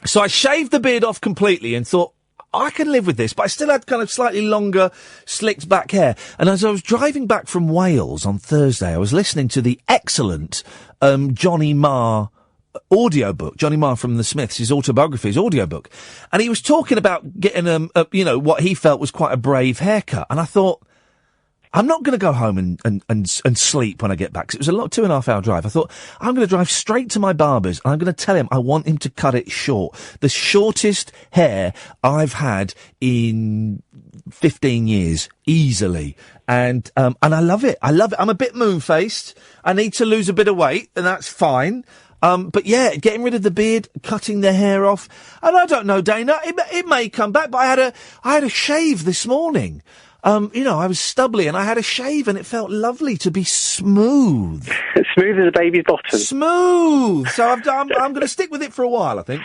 So I shaved the beard off completely and thought, I can live with this, but I still had kind of slightly longer, slicked back hair. And as I was driving back from Wales on Thursday, I was listening to the excellent Johnny Marr audiobook. Johnny Marr from the Smiths, his autobiography, his audiobook. And he was talking about getting, what he felt was quite a brave haircut. And I thought, I'm not going to go home and sleep when I get back. 'Cause it was a 2.5 hour drive. I thought, I'm going to drive straight to my barber's and I'm going to tell him I want him to cut it short. The shortest hair I've had in 15 years, easily. And I love it. I love it. I'm a bit moon-faced. I need to lose a bit of weight, and that's fine. But yeah, getting rid of the beard, cutting the hair off, and I don't know, Dana, it may come back, but I had a shave this morning. I was stubbly and I had a shave and it felt lovely to be smooth. Smooth as a baby's bottom. Smooth! So I'm going to stick with it for a while, I think.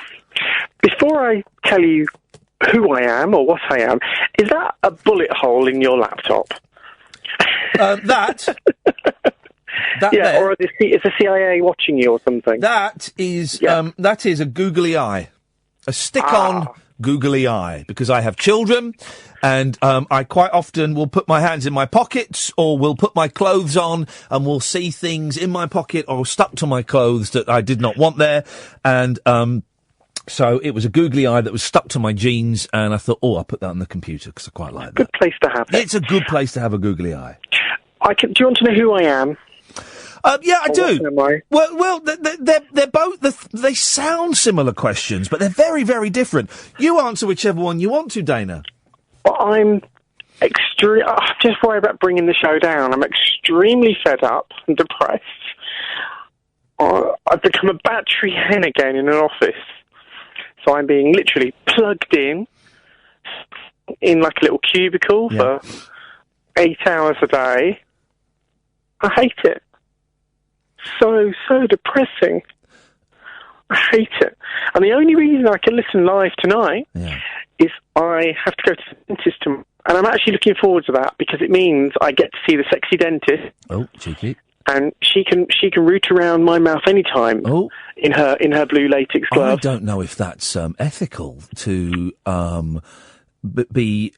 Before I tell you who I am or what I am, is that a bullet hole in your laptop? That yeah, there, or is the CIA watching you or something? That is a googly eye. A stick-on googly eye. Because I have children, and I quite often will put my hands in my pockets, or will put my clothes on, and will see things in my pocket or stuck to my clothes that I did not want there. And so it was a googly eye that was stuck to my jeans, and I thought, I'll put that on the computer, because I quite like that. Good place to have it. It's a good place to have a googly eye. Do you want to know who I am? Yeah, I do. Well, they're both. They sound similar questions, but they're very, very different. You answer whichever one you want to, Dana. Well, I'm just worried about bringing the show down. I'm extremely fed up and depressed. I've become a battery hen again in an office, so I'm being literally plugged in like a little cubicle for 8 hours a day. I hate it. So depressing. I hate it. And the only reason I can listen live tonight is I have to go to the dentist tomorrow. And I'm actually looking forward to that, because it means I get to see the sexy dentist. Oh, cheeky. And she can root around my mouth anytime in her blue latex glove. I don't know if that's ethical to be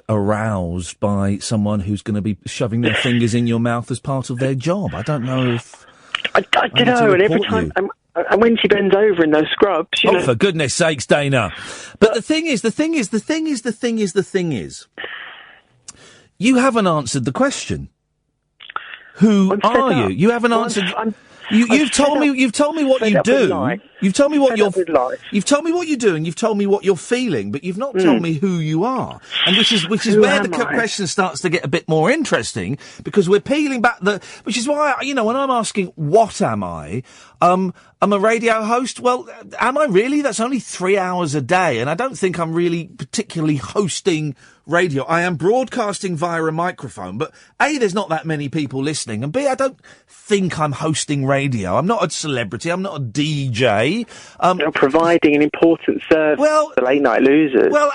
aroused by someone who's going to be shoving their fingers in your mouth as part of their job. I don't know if... I don't know, and every time... And when she bends over in those scrubs, you know... for goodness sakes, Dana. But the thing is, you haven't answered the question. Who are you? You haven't answered... You've told me what you do. You've told me what you've told me what you do, and you've told me what you're feeling, but you've not told me who you are. And which is where the question starts to get a bit more interesting, because we're peeling back which is why, when I'm asking what am I, I'm a radio host. Well, am I really? That's only 3 hours a day, and I don't think I'm really particularly hosting radio. I am broadcasting via a microphone, but A, there's not that many people listening, and B, I don't think I'm hosting radio. I'm not a celebrity. I'm not a DJ. You're providing an important service to the late night losers. Well,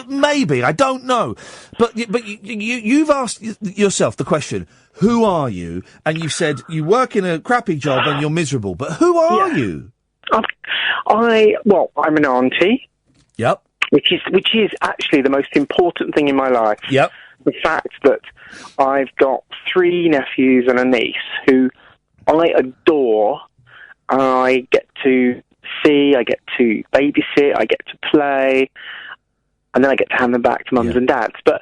maybe. I don't know. But you've asked yourself the question, who are you? And you said you work in a crappy job and you're miserable. But who are you? I'm an auntie. Yep. Which is actually the most important thing in my life. Yep. The fact that I've got 3 nephews and a niece who I adore. I get to see, I get to babysit, I get to play, and then I get to hand them back to mums and dads. But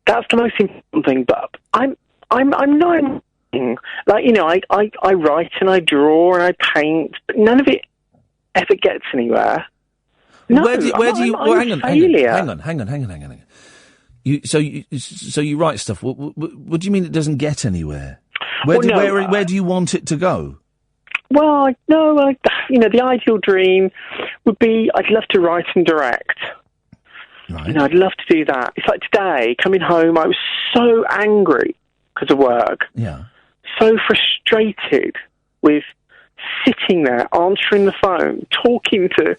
that's the most important thing. But I'm not, I write and I draw and I paint, but none of it ever gets anywhere. No, hang on. So you write stuff. What do you mean it doesn't get anywhere? Where do you want it to go? Well, the ideal dream would be I'd love to write and direct. Right. I'd love to do that. It's like today, coming home, I was so angry because of work. Yeah. So frustrated with sitting there, answering the phone, talking to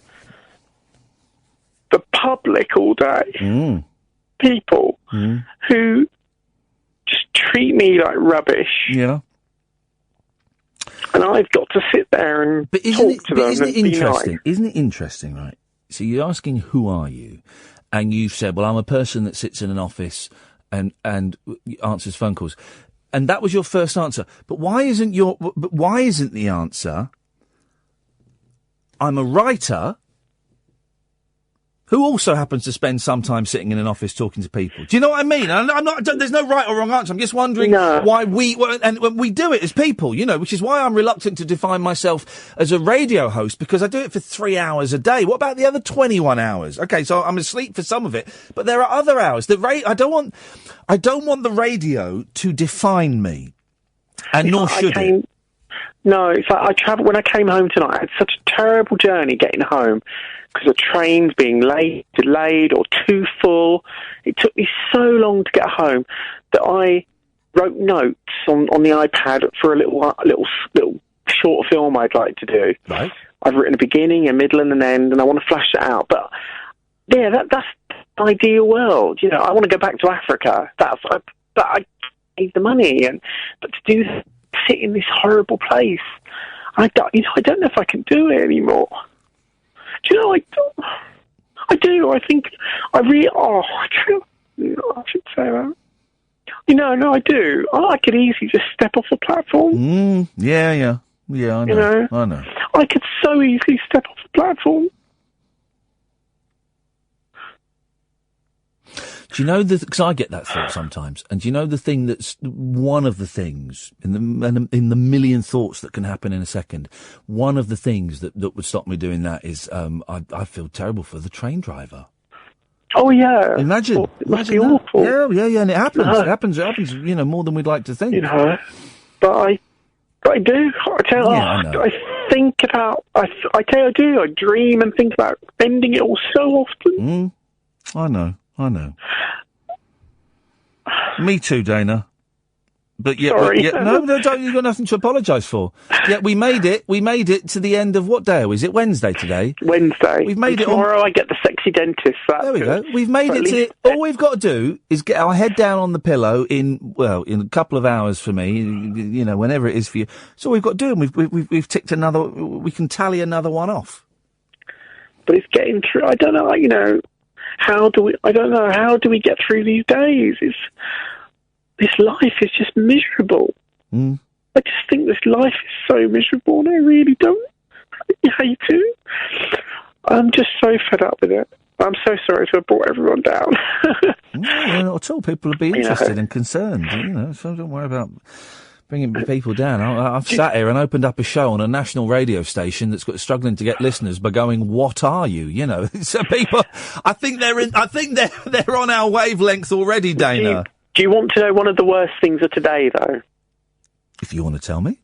the public all day. People who just treat me like rubbish. Yeah. And I've got to sit there and talk to them. Isn't it interesting? Isn't it interesting, right? So you're asking, who are you? And you've said, well, I'm a person that sits in an office and answers phone calls. And that was your first answer. But why isn't the answer, I'm a writer who also happens to spend some time sitting in an office talking to people. Do you know what I mean? I'm not. There's no right or wrong answer. I'm just wondering why we do it as people. You know, which is why I'm reluctant to define myself as a radio host, because I do it for 3 hours a day. What about the other 21 hours? Okay, so I'm asleep for some of it, but there are other hours. I don't want the radio to define me, and nor should it. No, it's like when I came home tonight, I had such a terrible journey getting home because the train's being delayed or too full. It took me so long to get home that I wrote notes on the iPad for a little short film I'd like to do. Right. I've written a beginning, a middle, and an end, and I want to flash that out. But yeah, that's the ideal world. You know, I want to go back to Africa. But I need the money, but to do that, sit in this horrible place, I don't know if I can do it anymore. Do you know, I do. I think I really. I should say that. You know, no, I do. I could easily just step off the platform. Yeah, I know. You know, I know. I could so easily step off the platform. Do you know because I get that thought sometimes, and do you know the thing that's one of the things in the million thoughts that can happen in a second? One of the things that would stop me doing that is I feel terrible for the train driver. Oh yeah, imagine it must be that. awful. Yeah, and it happens. No. It happens. You know, more than we'd like to think. You know, but I do. I think about. I tell you, I do. I dream and think about ending it all so often. I know. Me too, Dana. But yeah, sorry. No, don't. You've got nothing to apologise for. Yeah, we made it. We made it to the end of what day? Is it Wednesday today? Wednesday. We've made tomorrow I get the sexy dentist. There we go. We've made it to. All we've got to do is get our head down on the pillow in a couple of hours for me. You know, whenever it is for you. So we've got to do, and we've ticked another. We can tally another one off. But it's getting through. I don't know. You know. How do we get through these days? This life is just miserable. I just think this life is so miserable, and I really don't hate it. I'm just so fed up with it. I'm so sorry to have brought everyone down. No, not at all. People will be interested and concerned, you know, so don't worry about bringing people down. I've sat here and opened up a show on a national radio station that's struggling to get listeners by going, "What are you?" You know, so people. I think they're on our wavelength already, Dana. Do you want to know one of the worst things of today, though? If you want to tell me,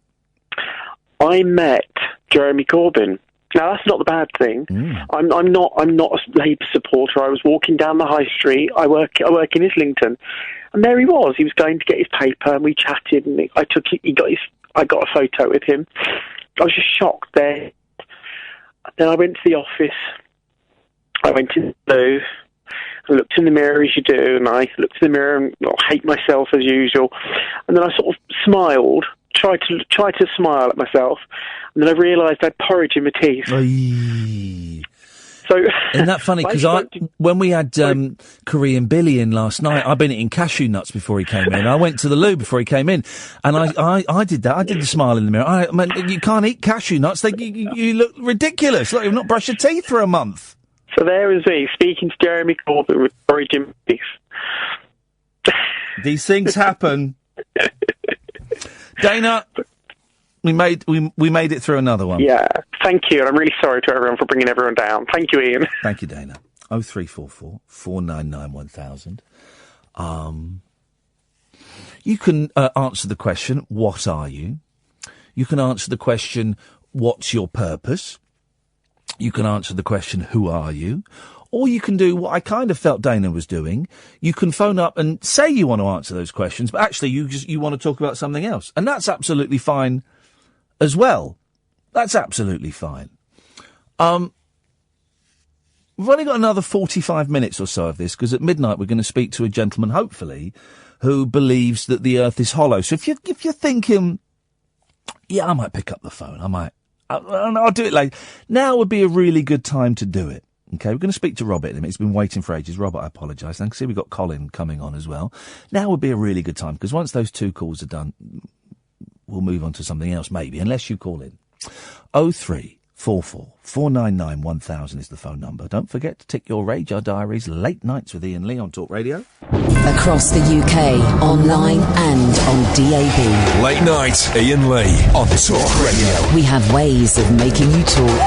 I met Jeremy Corbyn. Now that's not the bad thing. I'm not a Labour supporter. I was walking down the high street. I work in Islington. And there he was. He was going to get his paper, and we chatted. And I got a photo with him. I was just shocked there. Then I went to the office. I went in the booth. I looked in the mirror as you do, and I looked in the mirror and hate myself as usual. And then I sort of smiled, tried to smile at myself, and then I realised I had porridge in my teeth. So, isn't that funny? Because when we had Korean Billy in last night, I've been eating cashew nuts before he came in. I went to the loo before he came in, and I did that. I did the smile in the mirror. I mean, you can't eat cashew nuts. You look ridiculous. Like you've not brushed your teeth for a month. So there is me speaking to Jeremy Corbyn with porridge in my teeth. These things happen. Dana, we made it through another one. Yeah, thank you. And I'm really sorry to everyone for bringing everyone down. Thank you, Iain. Thank you, Dana. 0344 499 1000. You can answer the question, what are you? You can answer the question, what's your purpose? You can answer the question, who are you? Or you can do what I kind of felt Dana was doing. You can phone up and say you want to answer those questions, but actually you want to talk about something else. And that's absolutely fine as well. That's absolutely fine. We've only got another 45 minutes or so of this, because at midnight we're going to speak to a gentleman, hopefully, who believes that the earth is hollow. So if you're thinking, yeah, I might pick up the phone, I'll do it later. Now would be a really good time to do it. Okay, we're going to speak to Robert in a minute. He's been waiting for ages. Robert, I apologise. Thanks. See, we've got Colin coming on as well. Now would be a really good time, because once those two calls are done, we'll move on to something else, maybe, unless you call in. 03 499 1000 is the phone number. Don't forget to tick your radar diaries. Late Nights with Iain Lee on Talk Radio. Across the UK, online and on DAB. Late Night, Iain Lee on Talk Radio. We have ways of making you talk.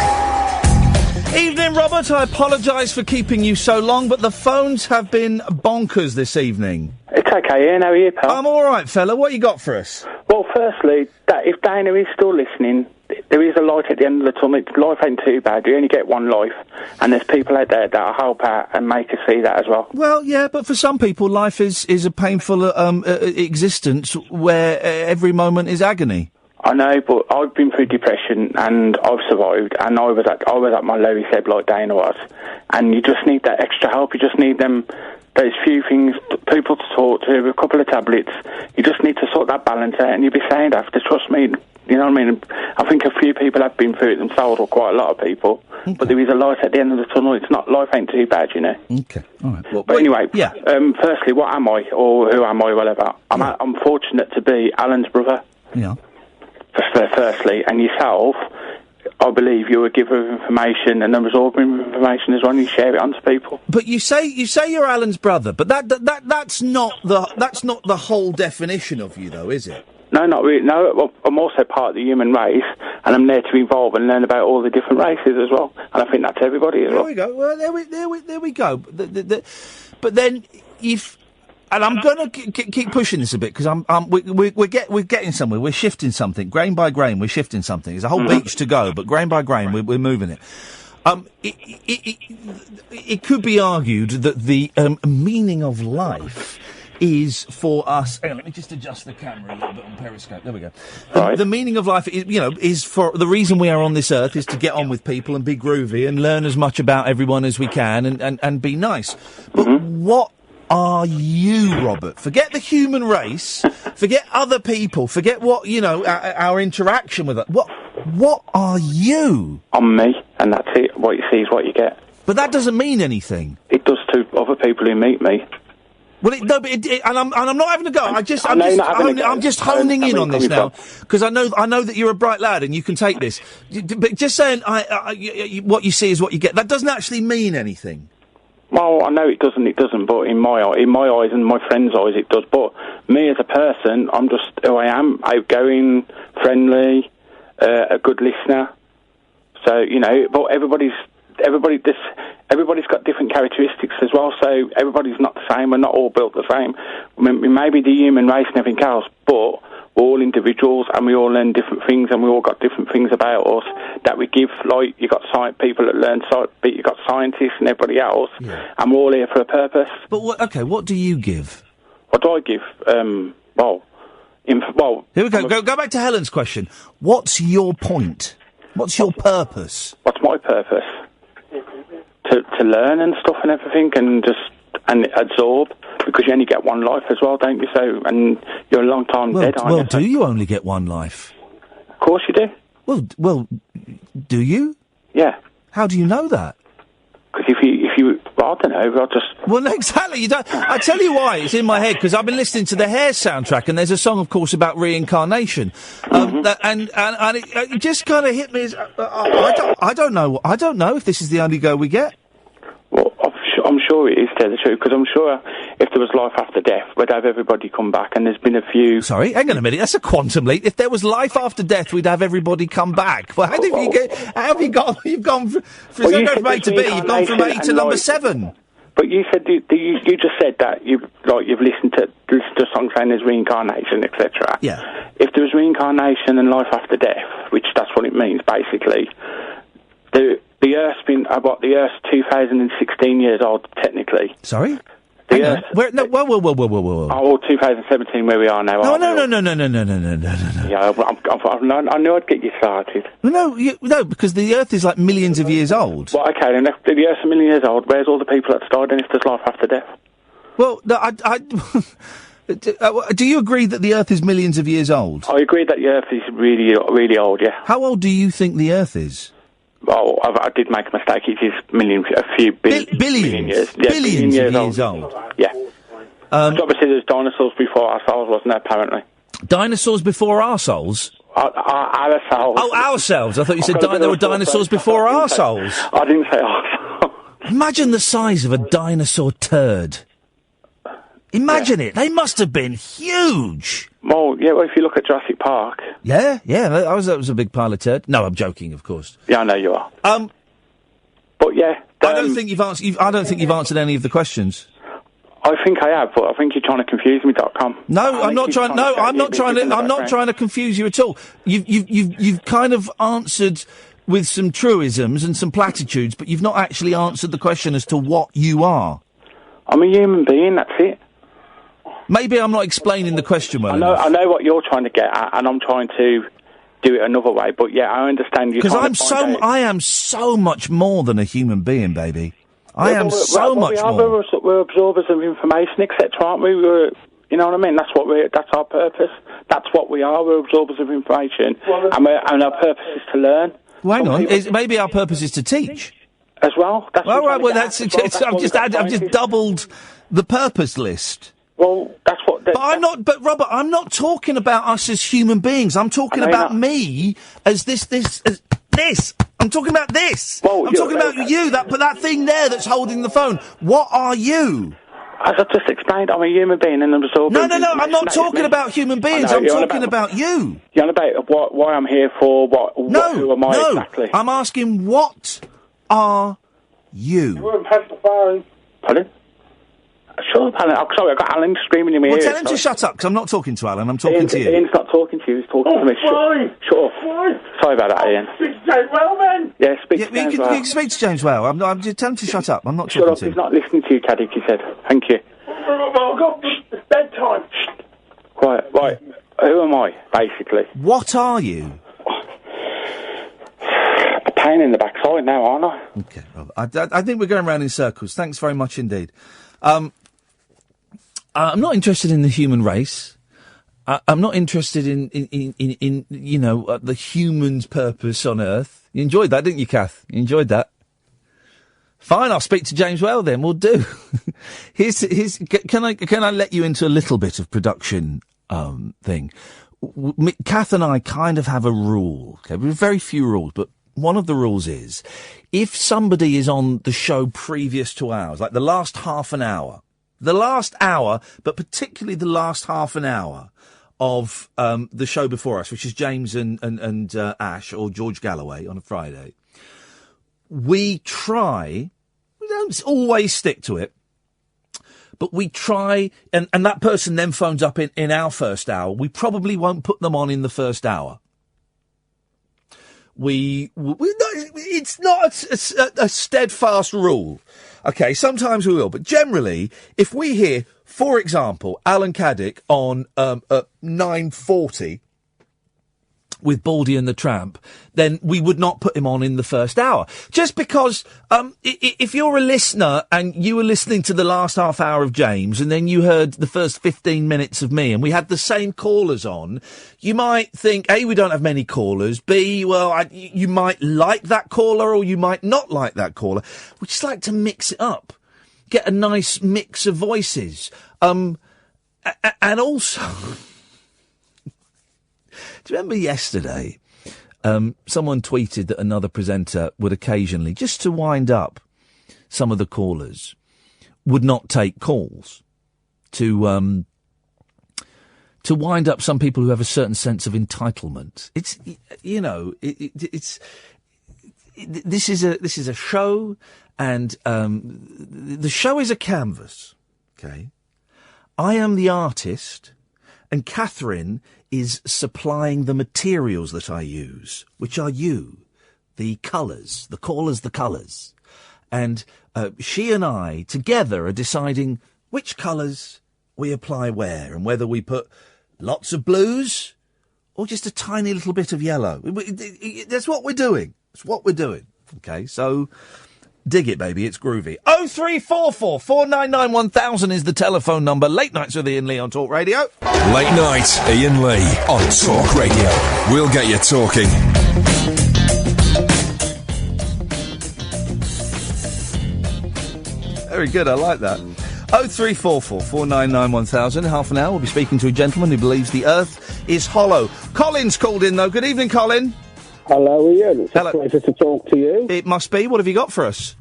Evening, Robert. I apologise for keeping you so long, but the phones have been bonkers this evening. It's okay, Ian. How are you, pal? I'm all right, fella. What you got for us? Well, firstly, if Dana is still listening, there is a light at the end of the tunnel. Life ain't too bad. You only get one life, and there's people out there that'll help out and make us see that as well. Well, yeah, but for some people, life is a painful existence where every moment is agony. I know, but I've been through depression and I've survived, and I was at my lowest ebb like Dana was, and you just need that extra help. You just need those few things, people to talk to, a couple of tablets. You just need to sort that balance out, and you'll be saying after. Trust me, you know what I mean. I think a few people have been through it themselves, or quite a lot of people. Okay. But there is a light at the end of the tunnel. It's not, life ain't too bad, you know. Okay, all right. Well, but anyway, yeah. Firstly, what am I, or who am I, whatever? I'm fortunate to be Alan's brother. Yeah. Firstly, and yourself, I believe you're a giver of information and a absorber of information as well, and you share it onto people. But you say you're Alan's brother, but that's not the whole definition of you, though, is it? No, not really. No, well, I'm also part of the human race, and I'm there to evolve and learn about all the different races as well. And I think that's everybody as well. There we go. Well, there we go. But then if. And I'm going to keep pushing this a bit because we're getting somewhere. We're shifting something, grain by grain. We're shifting something. There's a whole beach to go, but grain by grain, we're moving it. It could be argued that the meaning of life is for us. Hang on, let me just adjust the camera a little bit on Periscope. There we go. The meaning of life is for the reason we are on this earth is to get on with people and be groovy and learn as much about everyone as we can and be nice. But what are you, Robert? Forget the human race, forget other people, forget what, our interaction with it. What are you? I'm me, and that's it. What you see is what you get. But that doesn't mean anything. It does to other people who meet me. Well, and I'm not having a go. I'm just honing in on this now because I know that you're a bright lad and you can take this. But just saying, what you see is what you get. That doesn't actually mean anything. Well, I know it doesn't, but in my eyes and my friends' eyes it does. But me as a person, I'm just who I am, outgoing, friendly, a good listener. So, but everybody's got different characteristics as well, so everybody's not the same. We're not all built the same. We may be the human race and everything else, but we're all individuals and we all learn different things and we all got different things about us that we give. Like, you got people that learn science, but you got scientists and everybody else, and we're all here for a purpose. But what do you give? What do I give? Here we go. Go back to Helen's question. What's your point? What's your purpose? What's my purpose? To learn and stuff and everything, and absorb, because you only get one life as well, don't you? So, and you're a long time dead, aren't you? Well, do you only get one life? Of course you do. Well, do you? Yeah. How do you know that? Because if you, I don't know, I'll just... Well, no, exactly. You don't. I tell you why. It's in my head because I've been listening to the Hair soundtrack, and there's a song, of course, about reincarnation, and it just kind of hit me as I don't know. I don't know if this is the only go we get. Well, I'm sure it is, to tell the truth, because I'm sure if there was life after death, we'd have everybody come back, and there's been a few... Sorry, hang on a minute, that's a quantum leap. If there was life after death, we'd have everybody come back. Well, how have you gone... You've gone from A to B, you've gone from 8 to number 7. But you said you just said that you've listened to a song saying there's reincarnation, etc. Yeah. If there was reincarnation and life after death, which that's what it means, basically, the Earth's been the Earth's 2016 years old, technically. Sorry? The Earth. Whoa. Oh, 2017, where we are now. No. Yeah, I knew I'd get you started. No, because the Earth is like millions of years old. Well, okay, then if the Earth's a million years old, where's all the people that died, and if there's life after death? Well, no, do you agree that the Earth is millions of years old? I agree that the Earth is really, really old, yeah. How old do you think the Earth is? Oh, I did make a mistake. It is a few billions. Billions years. Yeah, billions of years old. Yeah. Obviously, there's dinosaurs before ourselves, wasn't there, apparently? Dinosaurs before our souls? Ourselves. Oh, ourselves. I thought you said there were dinosaurs before arseholes. I didn't say arseholes. Imagine the size of a dinosaur turd. Imagine it. They must have been huge. Well, yeah, if you look at Jurassic Park. Yeah, that was a big pile of turd. No, I'm joking, of course. Yeah, I know you are. But yeah, I don't think you've answered. I don't think you've answered any of the questions. I think I have, but I think you're trying to confuse me.com. No, I'm not trying. No, I'm not trying to. I'm not trying to confuse you at all. You've kind of answered with some truisms and some platitudes, but you've not actually answered the question as to what you are. I'm a human being. That's it. Maybe I'm not explaining the question well enough. I know what you're trying to get at, and I'm trying to do it another way. But yeah, I understand you. Because I am so much more than a human being, baby. I am so much more. We're absorbers of information, etc., aren't we? You know what I mean? That's our purpose. That's what we are. We're absorbers of information, and our purpose is to learn. Well, hang on. Maybe our purpose is to teach as well. I've just doubled the purpose list. Well, that's what. But Robert, I'm not talking about us as human beings. I'm talking about me as this. I'm talking about this. I'm talking about you. That thing there that's holding the phone. What are you? As I just explained, I'm a human being and I'm absorbing. No. I'm not talking about human beings. I'm talking about you. You're on about why I'm here for. Who am I exactly? I'm asking what are you? You wouldn't pass the phone. Pardon? Sure, Alan. Sorry, I've got Alan screaming in my ears. Well, tell him to shut up, because I'm not talking to Alan, I'm talking to you. Ian's not talking to you, he's talking to me. Shut up. Sorry about that, Ian. Speak to James Well, then. Yeah, speak to James Well. You can speak to James Well. I'm just tell him to shut up. I'm not talking to him. Shut up, he's not listening to you, Caddy, he said. Thank you. It's bedtime. Quiet. Right. Who am I, basically? What are you? A pain in the backside now, aren't I? Okay, well, I think we're going round in circles. Thanks very much indeed. I'm not interested in the human race. I'm not interested in the human's purpose on Earth. You enjoyed that, didn't you, Kath? You enjoyed that? Fine, I'll speak to James Well then. We'll do. Can I let you into a little bit of production thing? Kath and I kind of have a rule. Okay, we have very few rules, but one of the rules is if somebody is on the show previous to ours, like the last half an hour, but particularly the last half an hour of the show before us, which is James and Ash or George Galloway on a Friday, we don't always stick to it, but we try, and that person then phones up in our first hour. We probably won't put them on in the first hour. It's not a steadfast rule. Okay, sometimes we will, but generally, if we hear, for example, Alan Caddick on at 9:40 with Baldy and the Tramp, then we would not put him on in the first hour. Just because if you're a listener and you were listening to the last half hour of James and then you heard the first 15 minutes of me and we had the same callers on, you might think, A, we don't have many callers, B, you might like that caller or you might not like that caller. We just like to mix it up, get a nice mix of voices. And also... Do you remember yesterday, someone tweeted that another presenter would occasionally, just to wind up some of the callers, would not take calls to wind up some people who have a certain sense of entitlement. This is a show, and the show is a canvas. Okay, I am the artist, and Catherine is supplying the materials that I use, which are you, the colours, the callers, the colours. And she and I together are deciding which colours we apply where and whether we put lots of blues or just a tiny little bit of yellow. That's what we're doing. That's what we're doing. Okay, so... dig it, baby. It's groovy. 0344 499 1000 is the telephone number. Late nights with Iain Lee on Talk Radio. Late night, Iain Lee on Talk Radio. We'll get you talking. Very good. I like that. 0344 499 1000. Half an hour, we'll be speaking to a gentleman who believes the Earth is hollow. Colin's called in, though. Good evening, Colin. Hello, Ian. It's a pleasure to talk to you. It must be. What have you got for us?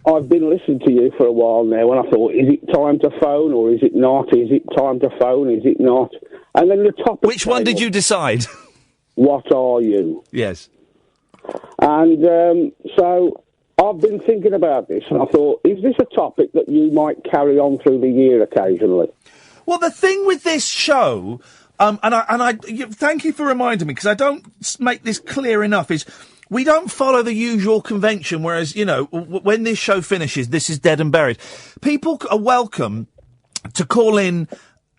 I've been listening to you for a while now, and I thought, is it time to phone or is it not? Is it time to phone? Is it not? And then the topic... Which one did you decide? What are you? Yes. And so I've been thinking about this, and I thought, is this a topic that you might carry on through the year occasionally? Well, the thing with this show... thank you for reminding me, because I don't make this clear enough, is we don't follow the usual convention, whereas, you know, when this show finishes, this is dead and buried. People are welcome to call in,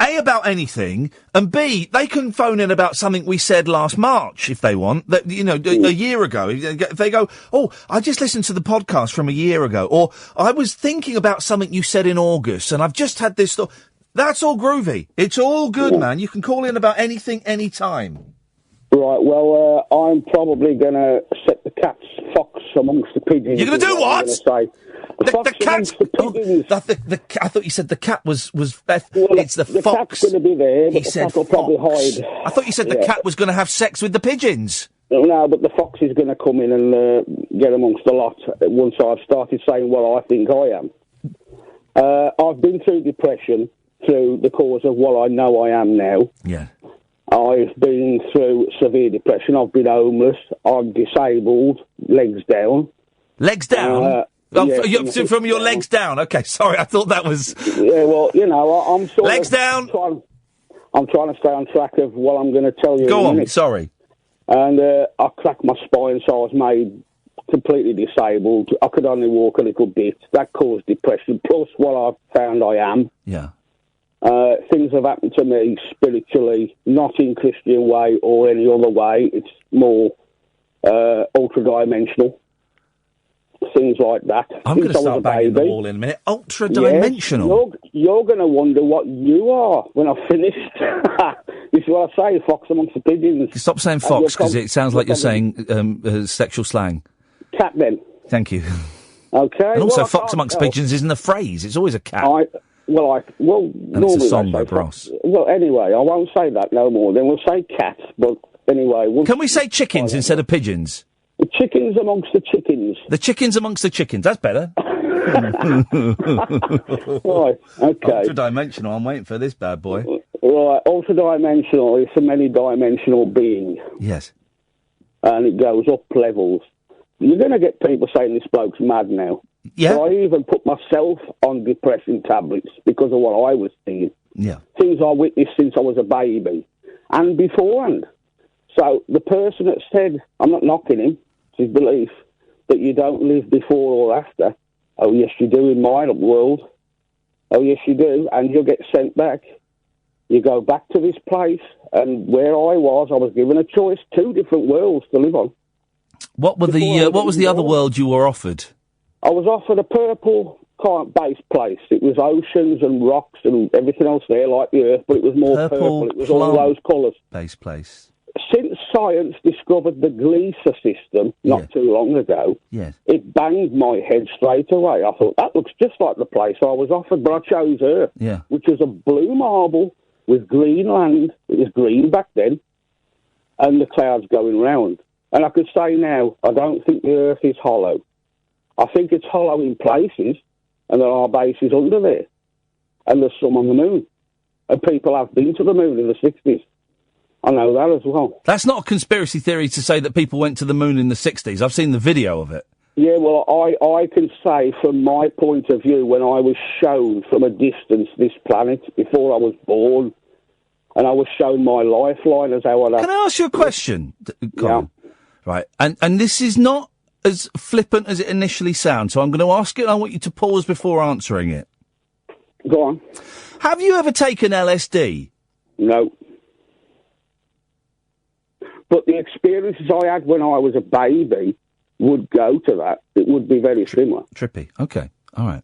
A, about anything, and B, they can phone in about something we said last March, if they want, that, you know, a year ago. If they go, oh, I just listened to the podcast from a year ago, or I was thinking about something you said in August, and I've just had this thought. That's all groovy. It's all good, man. You can call in about anything, anytime. Right, well, I'm probably going to set the cat's fox amongst the pigeons. You're going to do what? The cat's... I thought you said the cat was Beth. Well, it's the fox. The cat's going to be there, but he the said cat will probably hide. I thought you said the cat was going to have sex with the pigeons. No, but the fox is going to come in and get amongst the lot once I've started saying what I think I am. I've been through depression through the cause of what I know I am now. Yeah. I've been through severe depression. I've been homeless. I'm disabled, legs down. Legs down? From your legs down. Okay, sorry, I thought that was... Yeah, well, you know, I'm sort legs down. I'm trying to stay on track of what I'm going to tell you. Go on, sorry. And I cracked my spine, so I was made completely disabled. I could only walk a little bit. That caused depression, plus what I've found I am. Yeah. Things have happened to me spiritually, not in Christian way or any other way. It's more ultra-dimensional. Things like that. I'm going to start banging the wall in a minute. Ultra-dimensional? Yes, you're going to wonder what you are when I've finished. This is what I say, fox amongst the pigeons. Stop saying fox, because it sounds like you're saying sexual slang. Cat, then. Thank you. Okay. And also, fox amongst pigeons isn't a phrase. It's always a cat. And it's a song by Bros. Well, anyway, I won't say that no more. Then we'll say cats, but anyway... Can we say chickens instead of pigeons? The chickens amongst the chickens. The chickens amongst the chickens. That's better. Right, okay. Ultra-dimensional. I'm waiting for this bad boy. Right, ultra-dimensional is a many-dimensional being. Yes. And it goes up levels. You're going to get people saying this bloke's mad now. Yeah. So I even put myself on depression tablets because of what I was seeing. Yeah. Things I witnessed since I was a baby and beforehand. So the person that said, I'm not knocking him, it's his belief, that you don't live before or after. Oh, yes, you do in my world. Oh, yes, you do. And you'll get sent back. You go back to this place, and where I was given a choice, 2 different worlds to live on. What was the other world you were offered? I was offered a purple kind of base place. It was oceans and rocks and everything else there, like the Earth, but it was more purple. It was all those colours. Base place. Since science discovered the Gleaser system not too long ago, it banged my head straight away. I thought, that looks just like the place I was offered, but I chose Earth, which was a blue marble with green land. It was green back then, and the clouds going round. And I could say now, I don't think the Earth is hollow. I think it's hollow in places, and there are bases under there. And there's some on the moon. And people have been to the moon in the 60s. I know that as well. That's not a conspiracy theory to say that people went to the moon in the 60s. I've seen the video of it. Yeah, well, I can say from my point of view, when I was shown from a distance this planet before I was born, and I was shown my lifeline as how I... Can I ask you a question, Colin? Yeah. Right, and this is not as flippant as it initially sounds, so I'm going to ask it and I want you to pause before answering it. Go on. Have you ever taken LSD? No. But the experiences I had when I was a baby would go to that. It would be very similar. Trippy. Okay. All right.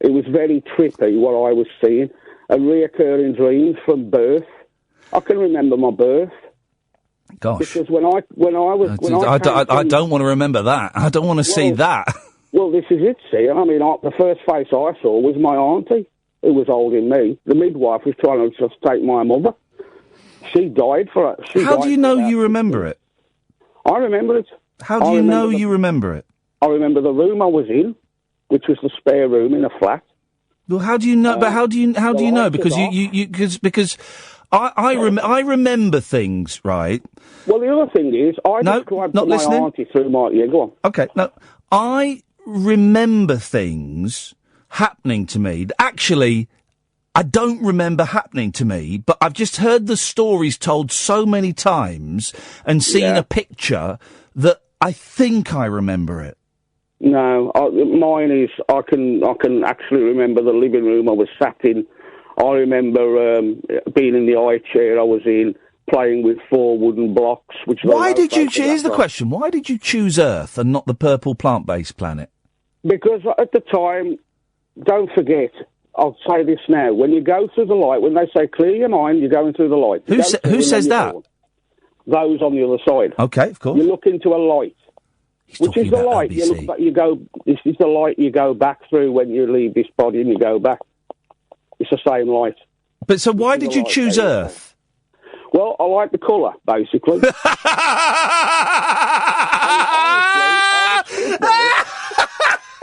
It was very trippy what I was seeing. And reoccurring dreams from birth. I can remember my birth. Gosh. Because when I don't want to remember that. I don't want to see that. Well, this is it, see. I mean, the first face I saw was my auntie. who was holding me. The midwife was trying to just take my mother. She died for it. How do you know you remember it? I remember it. How do you know you remember it? I remember the room I was in, which was the spare room in a flat. Well, how do you know? But how do you know? Because because I remember things, right? Well, the other thing is, I described to my auntie through my... Yeah, go on. Okay, no, I remember things happening to me. Actually, I don't remember happening to me, but I've just heard the stories told so many times and seen a picture that I think I remember it. No, mine is, I can actually remember the living room I was sat in. I remember being in the high chair I was in, playing with 4 wooden blocks. Why did you choose? Here's the question: why did you choose Earth and not the purple plant-based planet? Because at the time, don't forget, I'll say this now: when you go through the light, when they say clear your mind, you're going through the light. Who says that? Those on the other side. Okay, of course. You look into a light. Which is the light you look back, you go. This is the light you go back through when you leave this body and you go back. It's the same light. But so why did you choose Earth? Well, I like the colour, basically.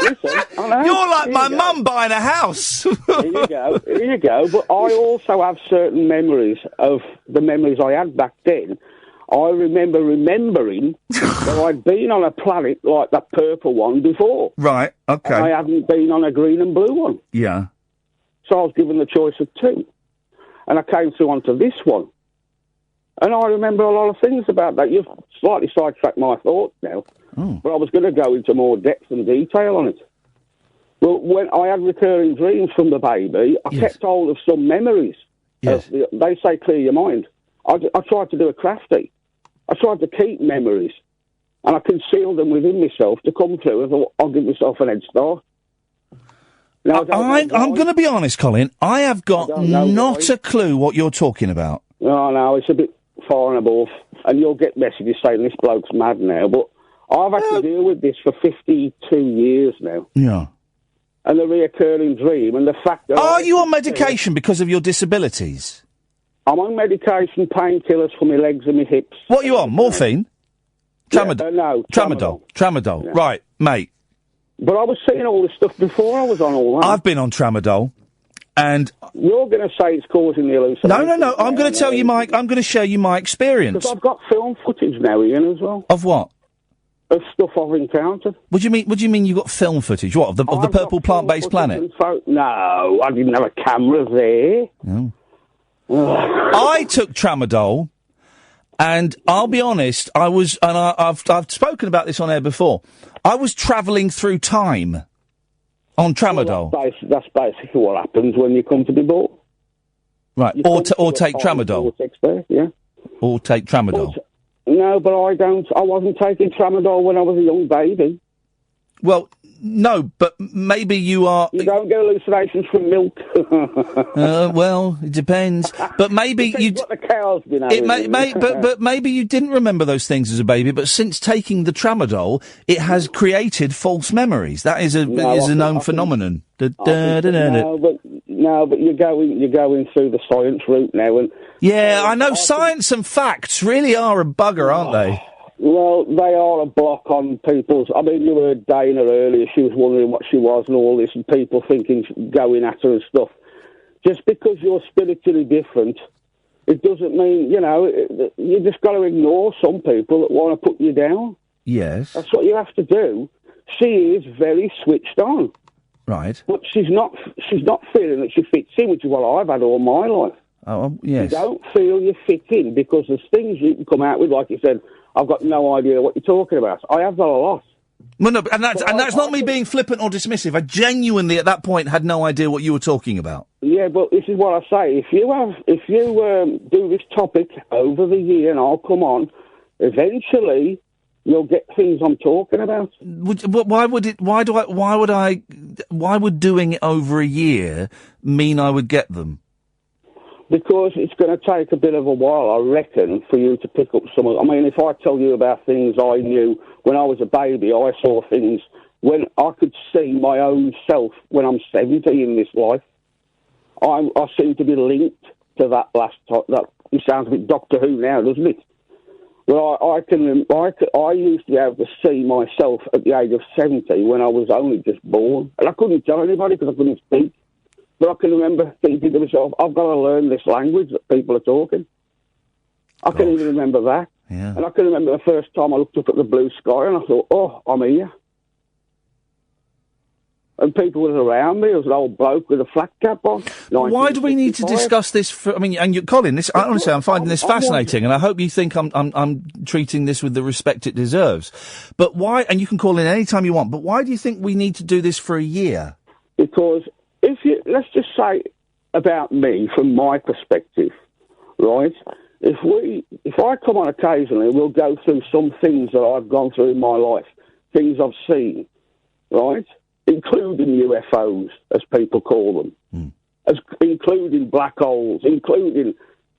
Listen, you're like my mum buying a house. Here you go. But I also have certain memories of the memories I had back then. I remember remembering that I'd been on a planet like that purple one before. Right, okay. And I hadn't been on a green and blue one. Yeah. So I was given the choice of 2. And I came through onto this one. And I remember a lot of things about that. You've slightly sidetracked my thoughts now. Oh. But I was going to go into more depth and detail on it. Well, when I had recurring dreams from the baby, I kept hold of some memories. Yes. They say clear your mind. I tried to do a crafty. I tried to keep memories, and I concealed them within myself to come through. I thought, I'll give myself an head start. Now, I'm going to be honest, Colin. I have got not a clue what you're talking about. No, it's a bit far and above, and you'll get messages saying this bloke's mad now, but I've had to deal with this for 52 years now. Yeah. And the reoccurring dream, and the fact that... Are you on medication because of your disabilities? I'm on medication, painkillers for my legs and my hips. What are you on? Morphine? Tramadol? No, Tramadol. Yeah. Right, mate. But I was seeing all this stuff before I was on all that. I've been on Tramadol, and... You're going to say it's causing the hallucination. No. I'm going to tell you I'm going to share you my experience. Because I've got film footage now, Ian, as well. Of what? Of stuff I've encountered. What do you mean you got film footage? What, of the purple plant-based planet? No, I didn't have a camera there. No. I took Tramadol, and I'll be honest, I've spoken about this on air before. I was travelling through time on Tramadol. Well, that's basically what happens when you come to be bought. Right, or take Tramadol. Yeah. Or take Tramadol. No, but I wasn't taking Tramadol when I was a young baby. Well, no, but maybe you are... You don't get hallucinations from milk. Well, it depends. But maybe you... what the cow's been having. But maybe you didn't remember those things as a baby, but since taking the Tramadol, it has created false memories. That is a known phenomenon. No, but you're going through the science route now. And yeah, I know science and facts really are a bugger, aren't they? Well, they are a block on people's... I mean, you heard Dana earlier, she was wondering what she was and all this, and people thinking, going at her and stuff. Just because you're spiritually different, it doesn't mean, you just got to ignore some people that want to put you down. Yes. That's what you have to do. She is very switched on. Right. But she's not feeling that she fits in, which is what I've had all my life. Oh, yes. You don't feel you fit in because there's things you can come out with, like you said, I've got no idea what you're talking about. I have that a lot. Well, no, and that's not me being flippant or dismissive. I genuinely, at that point, had no idea what you were talking about. Yeah, but this is what I say. If you do this topic over the year, and I'll come on, eventually you'll get things I'm talking about. Why would doing it over a year mean I would get them? Because it's going to take a bit of a while, I reckon, for you to pick up some of... I mean, if I tell you about things I knew when I was a baby, I saw things when I could see my own self when I'm 70 in this life. I seem to be linked to that last time. That it sounds a bit Doctor Who now, doesn't it? Well, I used to be able to see myself at the age of 70 when I was only just born, and I couldn't tell anybody because I couldn't speak. But I can remember thinking to myself, I've got to learn this language that people are talking. I can even remember that. Yeah. And I can remember the first time I looked up at the blue sky and I thought, oh, I'm here. And people were around me. There was an old bloke with a flat cap on. Why do we need to discuss this? Colin, honestly, I'm finding this fascinating, and I hope you think I'm treating this with the respect it deserves. But why? And you can call in any time you want. But why do you think we need to do this for a year? Because let's just say about me, from my perspective, right? If I come on occasionally, we'll go through some things that I've gone through in my life, things I've seen, right? Including UFOs, as people call them, including black holes, including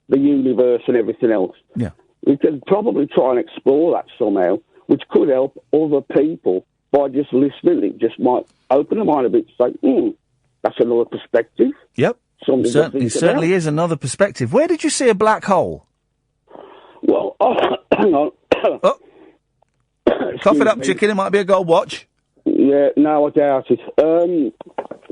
the universe and everything else. Yeah. We could probably try and explore that somehow, which could help other people by just listening. It just might open their mind a bit to say, that's another perspective. Yep. It certainly is another perspective. Where did you see a black hole? Well, hang on. Cough it up, chicken. It might be a gold watch. Yeah, no, I doubt it.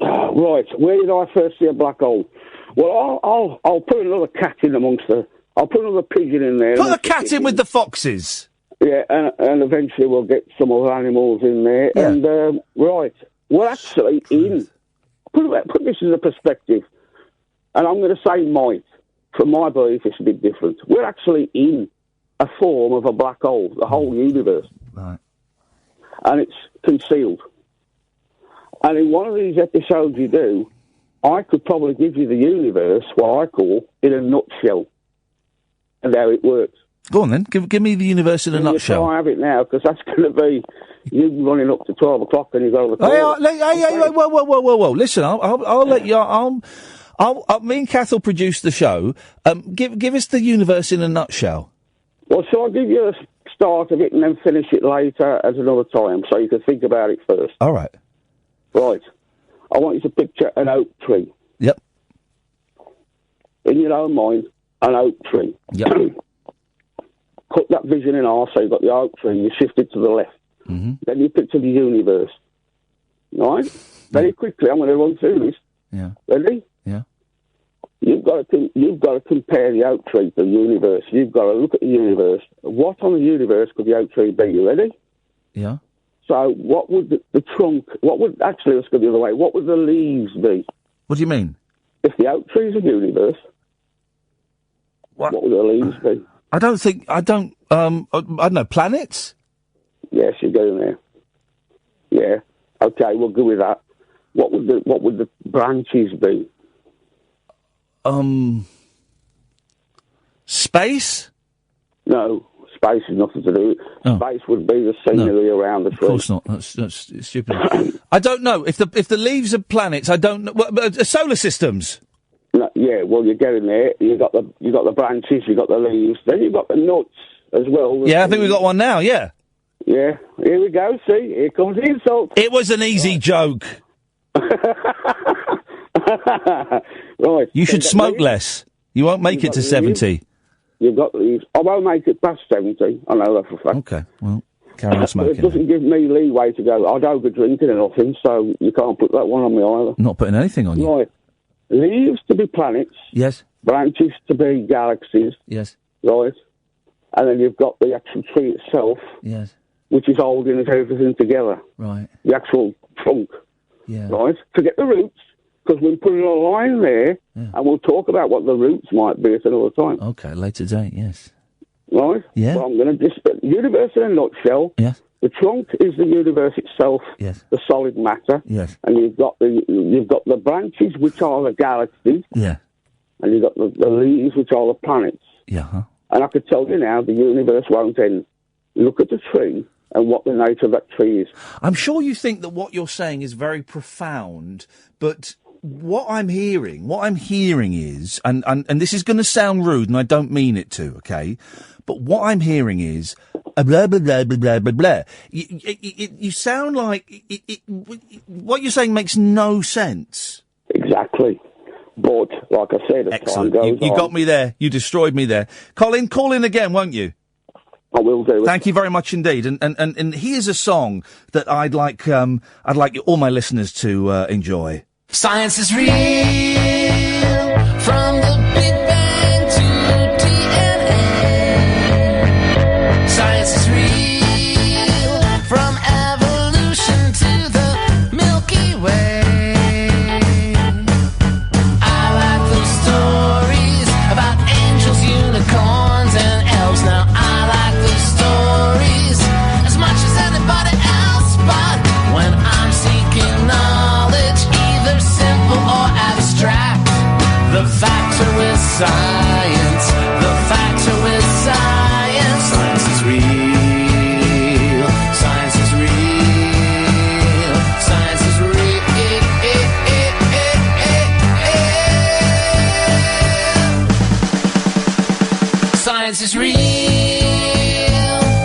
Right, where did I first see a black hole? Well, I'll put another cat in I'll put another pigeon in there. Put the cat in with the foxes. Yeah, and eventually we'll get some other animals in there. Yeah. And, right, we're actually in... Put this in a perspective, and I'm going to say might. From my belief, it's a bit different. We're actually in a form of a black hole, the whole universe. Right. And it's concealed. And in one of these episodes you do, I could probably give you the universe, what I call, in a nutshell, and how it works. Go on then, give me the universe in a nutshell. I have it now, because that's going to be you running up to 12 o'clock and you go to the Hey, whoa. Listen, I'll let you... me and Kath will produce the show. Give us the universe in a nutshell. Well, shall I give you a start of it and then finish it later at another time, so you can think about it first? All right. Right. I want you to picture an oak tree. Yep. In your own mind, an oak tree. Yep. Cut that vision in half, so you've got the oak tree, you shift it to the left. Mm-hmm. Then you picture the universe. Right? Very quickly, I'm going to run through this. Yeah. Ready? Yeah. You've got to compare the oak tree to the universe. You've got to look at the universe. What on the universe could the oak tree be? You ready? Yeah. So what would the trunk... Actually, let's go the other way. What would the leaves be? What do you mean? If the oak tree is a universe, what would the leaves be? I don't know, planets? Yes, you're going there. Yeah. Okay, we'll go with that. What would the branches be? Space? No, space has nothing to do with it. Oh. Space would be the scenery around the tree. Of course not. That's stupid. I don't know. If the leaves are planets, I don't know. Solar systems? No, yeah, well, you're getting there. You got the branches, you got the leaves, then you've got the nuts as well. Yeah, I think we've got one now, yeah. Yeah, here we go, see, here comes the insult. It was an easy joke. Right. You should smoke less. You won't make it to 70. You've got leaves. I won't make it past 70. I know that for a fact. Okay, well, carry on smoking. It doesn't give me leeway to go, I don't go drinking or nothing, so you can't put that one on me either. Not putting anything on you. Right. Leaves to be planets. Yes. Branches to be galaxies. Yes. Right. And then you've got the actual tree itself. Yes. Which is holding everything together. Right. The actual trunk. Yeah. Right. Forget the roots, because we're putting a line there, and we'll talk about what the roots might be at another time. Okay, later date, yes. Right? Yeah. So I'm going to just... Universe in a nutshell. Yes. The trunk is the universe itself. Yes. The solid matter. Yes. And you've got the branches, which are the galaxies. Yeah. And you've got the leaves, which are the planets. Yeah. Huh? And I could tell you now, the universe won't end. Look at the tree and what the nature of that tree is. I'm sure you think that what you're saying is very profound, but what I'm hearing is, and this is going to sound rude, and I don't mean it to, okay? But what I'm hearing is blah, blah, blah, blah, blah, blah, blah. You sound like... what you're saying makes no sense. Exactly. But, like I said, as time goes You got me there. You destroyed me there. Colin, call in again, won't you? I will do. Thank you very much indeed. And here's a song that I'd like all my listeners to enjoy. Science is real from the Big Bang to DNA. Science is real from evolution to the Milky Way. I like those stories about angels, unicorns, and elves. Now I like those stories as much as anybody else, but when I'm seeking knowledge, either simple or abstract, the factor is science. The factor is science. Science is real. Science is real. Science is real. Science is real.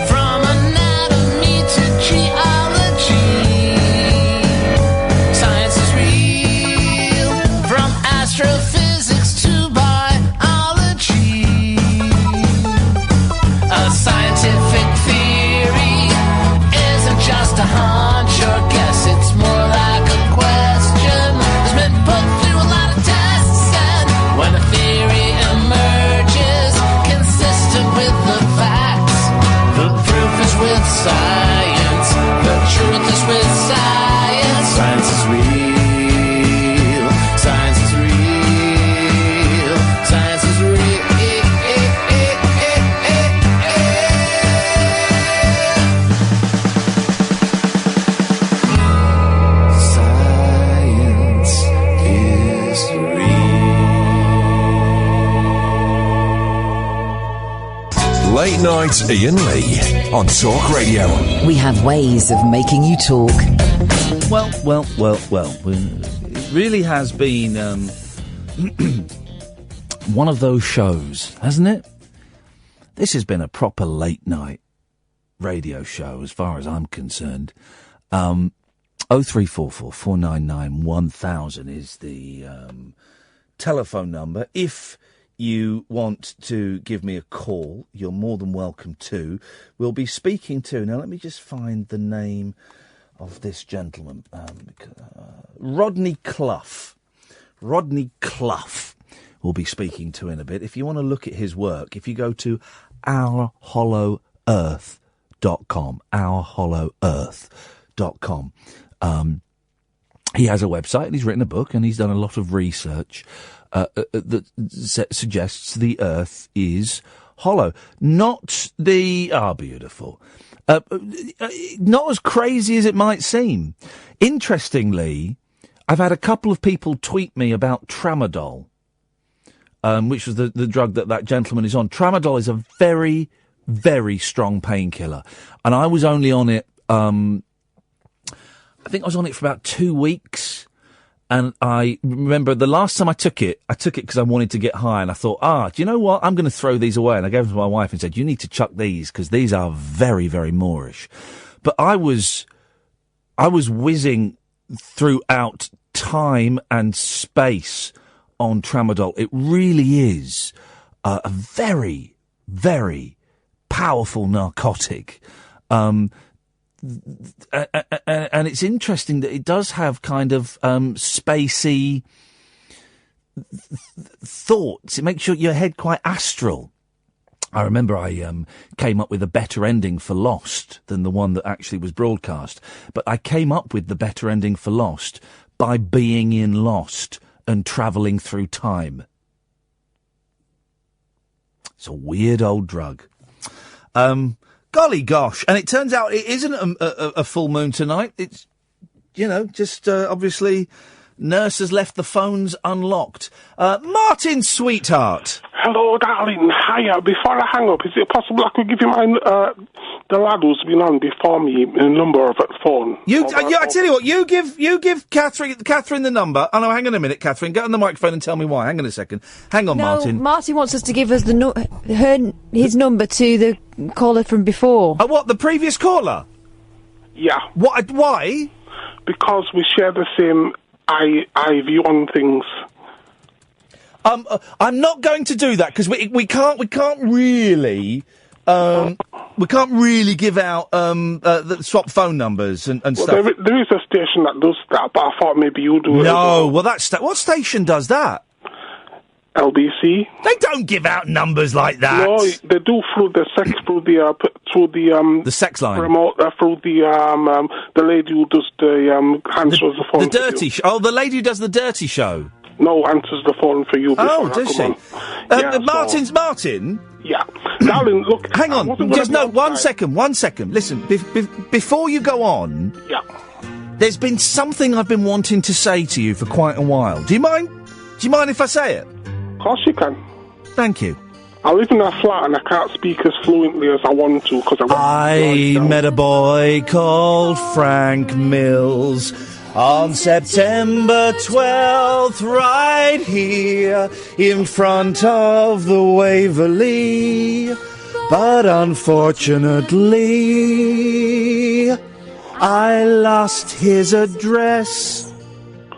From anatomy to geology. Science is real. From astrophysics to biology. A scientific theory isn't just a hunch or guess. It's more like a question that's been put through a lot of tests. And when a theory emerges consistent with the facts, the proof is with science. The truth is with science. Science is real. Science is real. Science is real. Science is Late Night Iain Lee on Talk Radio. We have ways of making you talk. Well. It really has been one of those shows, hasn't it? This has been a proper late night radio show, as far as I'm concerned. 0344 499 1000 is the telephone number. If you want to give me a call, you're more than welcome to. We'll be speaking to... Now, let me just find the name of this gentleman. Rodney Clough. Rodney Clough we'll be speaking to in a bit. If you want to look at his work, if you go to ourhollowearth.com, ourhollowearth.com, he has a website and he's written a book and he's done a lot of research that suggests the Earth is hollow. Not the... beautiful. Not as crazy as it might seem. Interestingly, I've had a couple of people tweet me about tramadol, which was the drug that gentleman is on. Tramadol is a very, very strong painkiller. And I was only on it, I think I was on it for about 2 weeks. And I remember the last time I took it because I wanted to get high. And I thought, do you know what? I'm going to throw these away. And I gave them to my wife and said, you need to chuck these because these are very, very Moorish. But I was whizzing throughout time and space on tramadol. It really is a very, very powerful narcotic. And it's interesting that it does have kind of spacey thoughts. It makes your head quite astral. I remember I came up with a better ending for Lost than the one that actually was broadcast. But I came up with the better ending for Lost by being in Lost and travelling through time. It's a weird old drug. Golly gosh. And it turns out it isn't a full moon tonight. It's, just obviously nurse has left the phones unlocked. Martin, sweetheart. Hello, darling. Hiya. Before I hang up, is it possible I could give you the lad who's been on before me a number of phone? I tell you what, you give Catherine the number. Oh, no, hang on a minute, Catherine. Get on the microphone and tell me why. Hang on a second. Hang on, Martin. Martin wants us to give us his number to the caller from before. What, the previous caller? Yeah. What? Why? Because we share the same eye view on things. I'm not going to do that because we can't really give out swap phone numbers and Well, stuff. there is a station that does that, but I thought maybe you do it. No, well, what station does that? LBC. They don't give out numbers like that. No, they do through the sex, through the sex line. Remote, through the lady who does the answers the phone. The dirty show. Oh, the lady who does the dirty show. No, answers the phone for you. Oh, does she? Martin. Yeah, darling, look. Hang on, just no. 1 second. 1 second. Listen, before you go on. Yeah. There's been something I've been wanting to say to you for quite a while. Do you mind? Do you mind if I say it? Of course you can. Thank you. I live in a flat and I can't speak as fluently as I want to because I met a boy called Frank Mills on September 12th, right here in front of the Waverley. But unfortunately, I lost his address.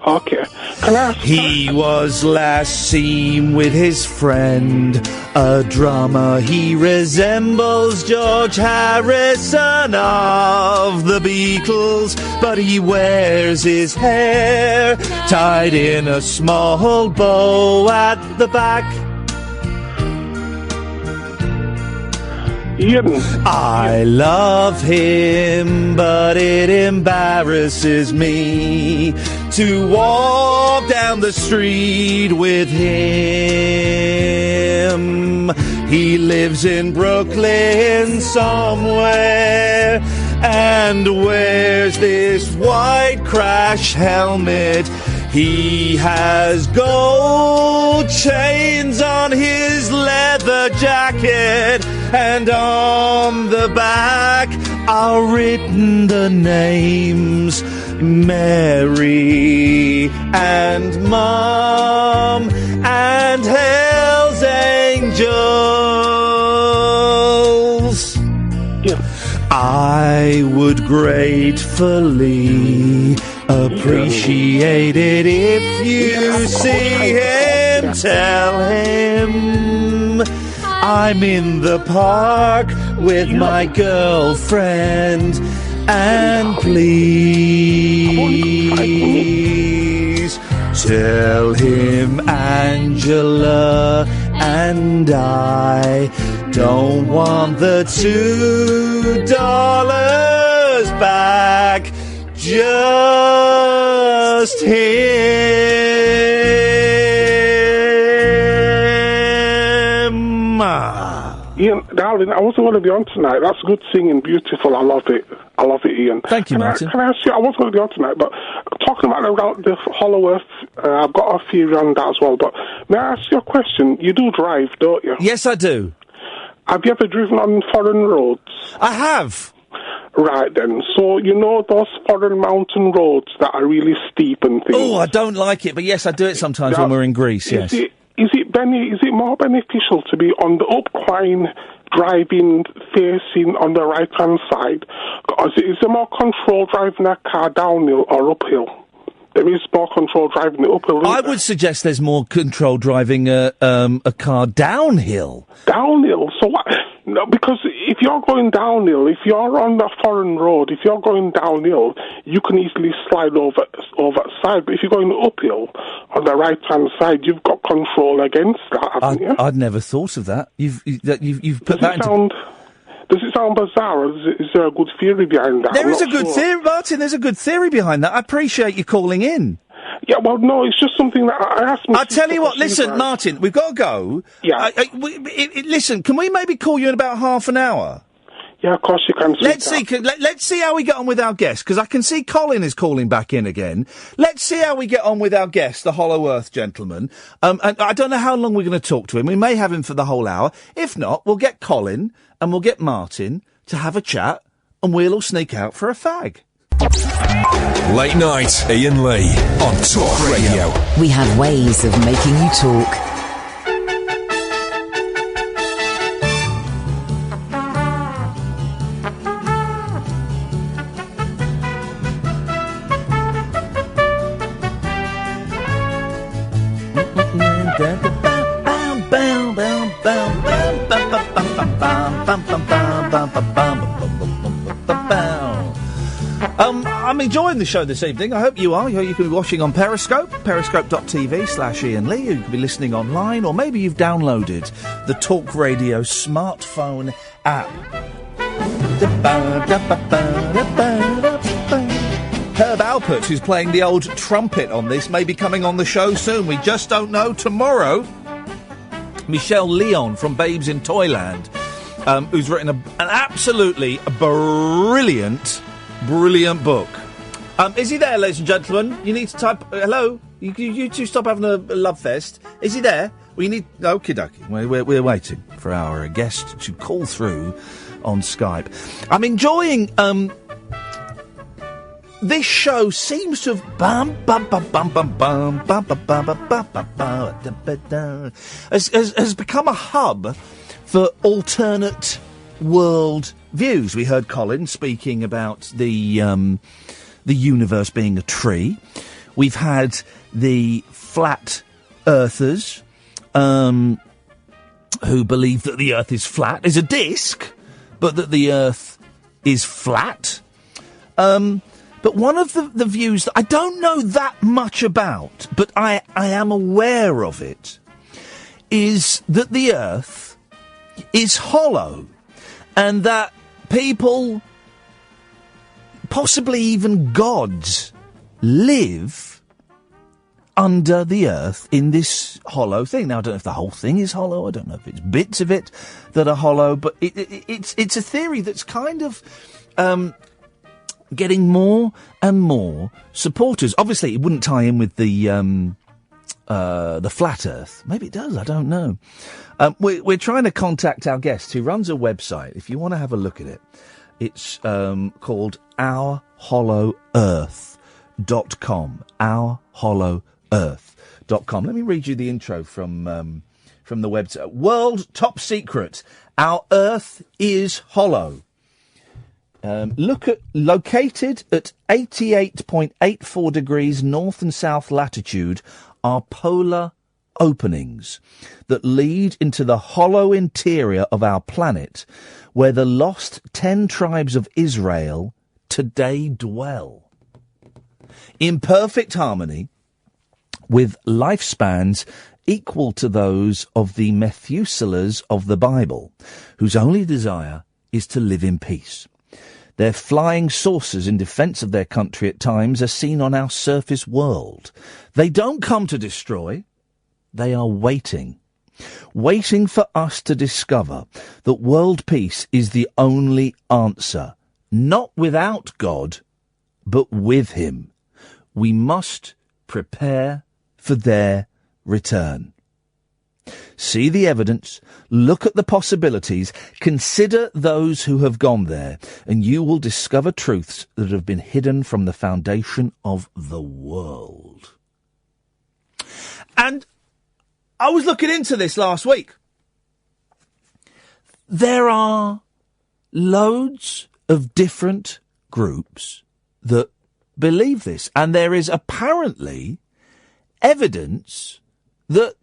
Okay. Can I ask? He was last seen with his friend, a drummer. He resembles George Harrison of the Beatles, but he wears his hair tied in a small bow at the back. Iain. I love him, but it embarrasses me to walk down the street with him. He lives in Brooklyn somewhere and wears this white crash helmet. He has gold chains on his leather jacket, and on the back are written the names Mary and Mom and Hell's Angels. Yeah. I would gratefully appreciate it if you see him. Tell him I'm in the park with my girlfriend, and please tell him Angela and I don't want the $2 back. Just him. Iain, darling, I wasn't going to be on tonight. That's good singing, beautiful. I love it. I love it, Iain. Thank you, Martin. Can I ask you, I wasn't going to be on tonight, but talking about the Hollow Earth, I've got a theory on that as well, but may I ask you a question? You do drive, don't you? Yes, I do. Have you ever driven on foreign roads? I have. Right then, so you know those foreign mountain roads that are really steep and things? Oh, I don't like it, but yes, I do it sometimes when we're in Greece, yes. Is it more beneficial to be on the upcline driving facing on the right-hand side? Or is it more control driving a car downhill or uphill? There is more control driving it uphill. I would suggest there's more control driving a car downhill. Downhill? So what? No, because if you're going downhill, if you're on a foreign road, if you're going downhill, you can easily slide over the side. But if you're going uphill on the right-hand side, you've got control against that, haven't you? I'd never thought of that. You've put that into... Does it sound bizarre, or is there a good theory behind that? There is a good theory, Martin. There's a good theory behind that. I appreciate you calling in. Yeah, well, no, it's just something that I asked me. I'll tell you what, listen, Martin, we've got to go. Yeah. Listen, can we maybe call you in about half an hour? Yeah, of course you can. Let's see how we get on with our guest, because I can see Colin is calling back in again. Let's see how we get on with our guest, the Hollow Earth gentleman. And I don't know how long we're going to talk to him. We may have him for the whole hour. If not, we'll get Colin and we'll get Martin to have a chat, and we'll all sneak out for a fag. Late night, Iain Lee on Talk Radio. We have ways of making you talk. I'm enjoying the show this evening. I hope you are. You can be watching on Periscope, periscope.tv/Iain Lee. You can be listening online, or maybe you've downloaded the Talk Radio smartphone app. Herb Alpert, who's playing the old trumpet on this, may be coming on the show soon. We just don't know. Tomorrow, Michelle Leon from Babes in Toyland, who's written an absolutely brilliant book. Is he there, ladies and gentlemen? You need to type... hello? You two stop having a love fest. Is he there? We need... Okie dokie. We're waiting for our guest to call through on Skype. I'm enjoying... this show seems to have has become a hub for alternate world views. We heard Colin speaking about the universe being a tree. We've had the flat earthers who believe that the earth is flat, is a disc, but that the earth is flat. But one of the views that I don't know that much about, but I am aware of it, is that the earth is hollow, and that people, possibly even gods, live under the earth in this hollow thing. Now, I don't know if the whole thing is hollow. I don't know if it's bits of it that are hollow, but it's a theory that's kind of getting more and more supporters. Obviously, it wouldn't tie in with the flat Earth. Maybe it does. I don't know. We're trying to contact our guest who runs a website. If you want to have a look at it, it's called OurHollowEarth.com. OurHollowEarth.com. Let me read you the intro from the website. World top secret. Our Earth is hollow. Located at 88.84 degrees north and south latitude are polar openings that lead into the hollow interior of our planet, where the lost 10 tribes of Israel today dwell. In perfect harmony with lifespans equal to those of the Methuselahs of the Bible, whose only desire is to live in peace. Their flying saucers in defence of their country at times are seen on our surface world. They don't come to destroy. They are waiting for us to discover that world peace is the only answer. Not without God, but with him. We must prepare for their return. See the evidence, look at the possibilities, consider those who have gone there, and you will discover truths that have been hidden from the foundation of the world. And I was looking into this last week. There are loads of different groups that believe this, and there is apparently evidence that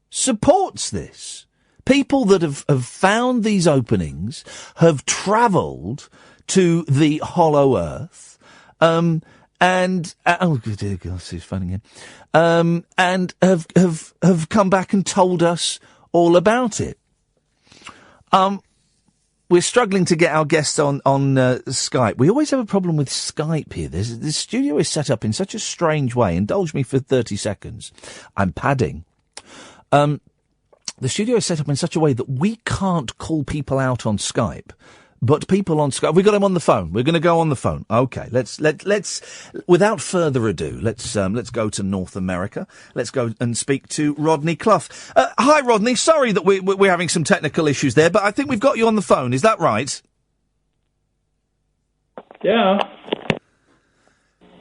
supports this. People that have found these openings have travelled to the hollow earth, and oh dear God, she's phoning in, and have come back and told us all about it. We're struggling to get our guests on Skype. We always have a problem with Skype here. This studio is set up in such a strange way. Indulge me for 30 seconds. I'm padding. The studio is set up in such a way that we can't call people out on Skype, but people on Skype, we got him on the phone. We're going to go on the phone. Okay, let's without further ado, let's go to North America. Let's go and speak to Rodney Clough. Hi, Rodney. Sorry that we're having some technical issues there, but I think we've got you on the phone. Is that right? Yeah.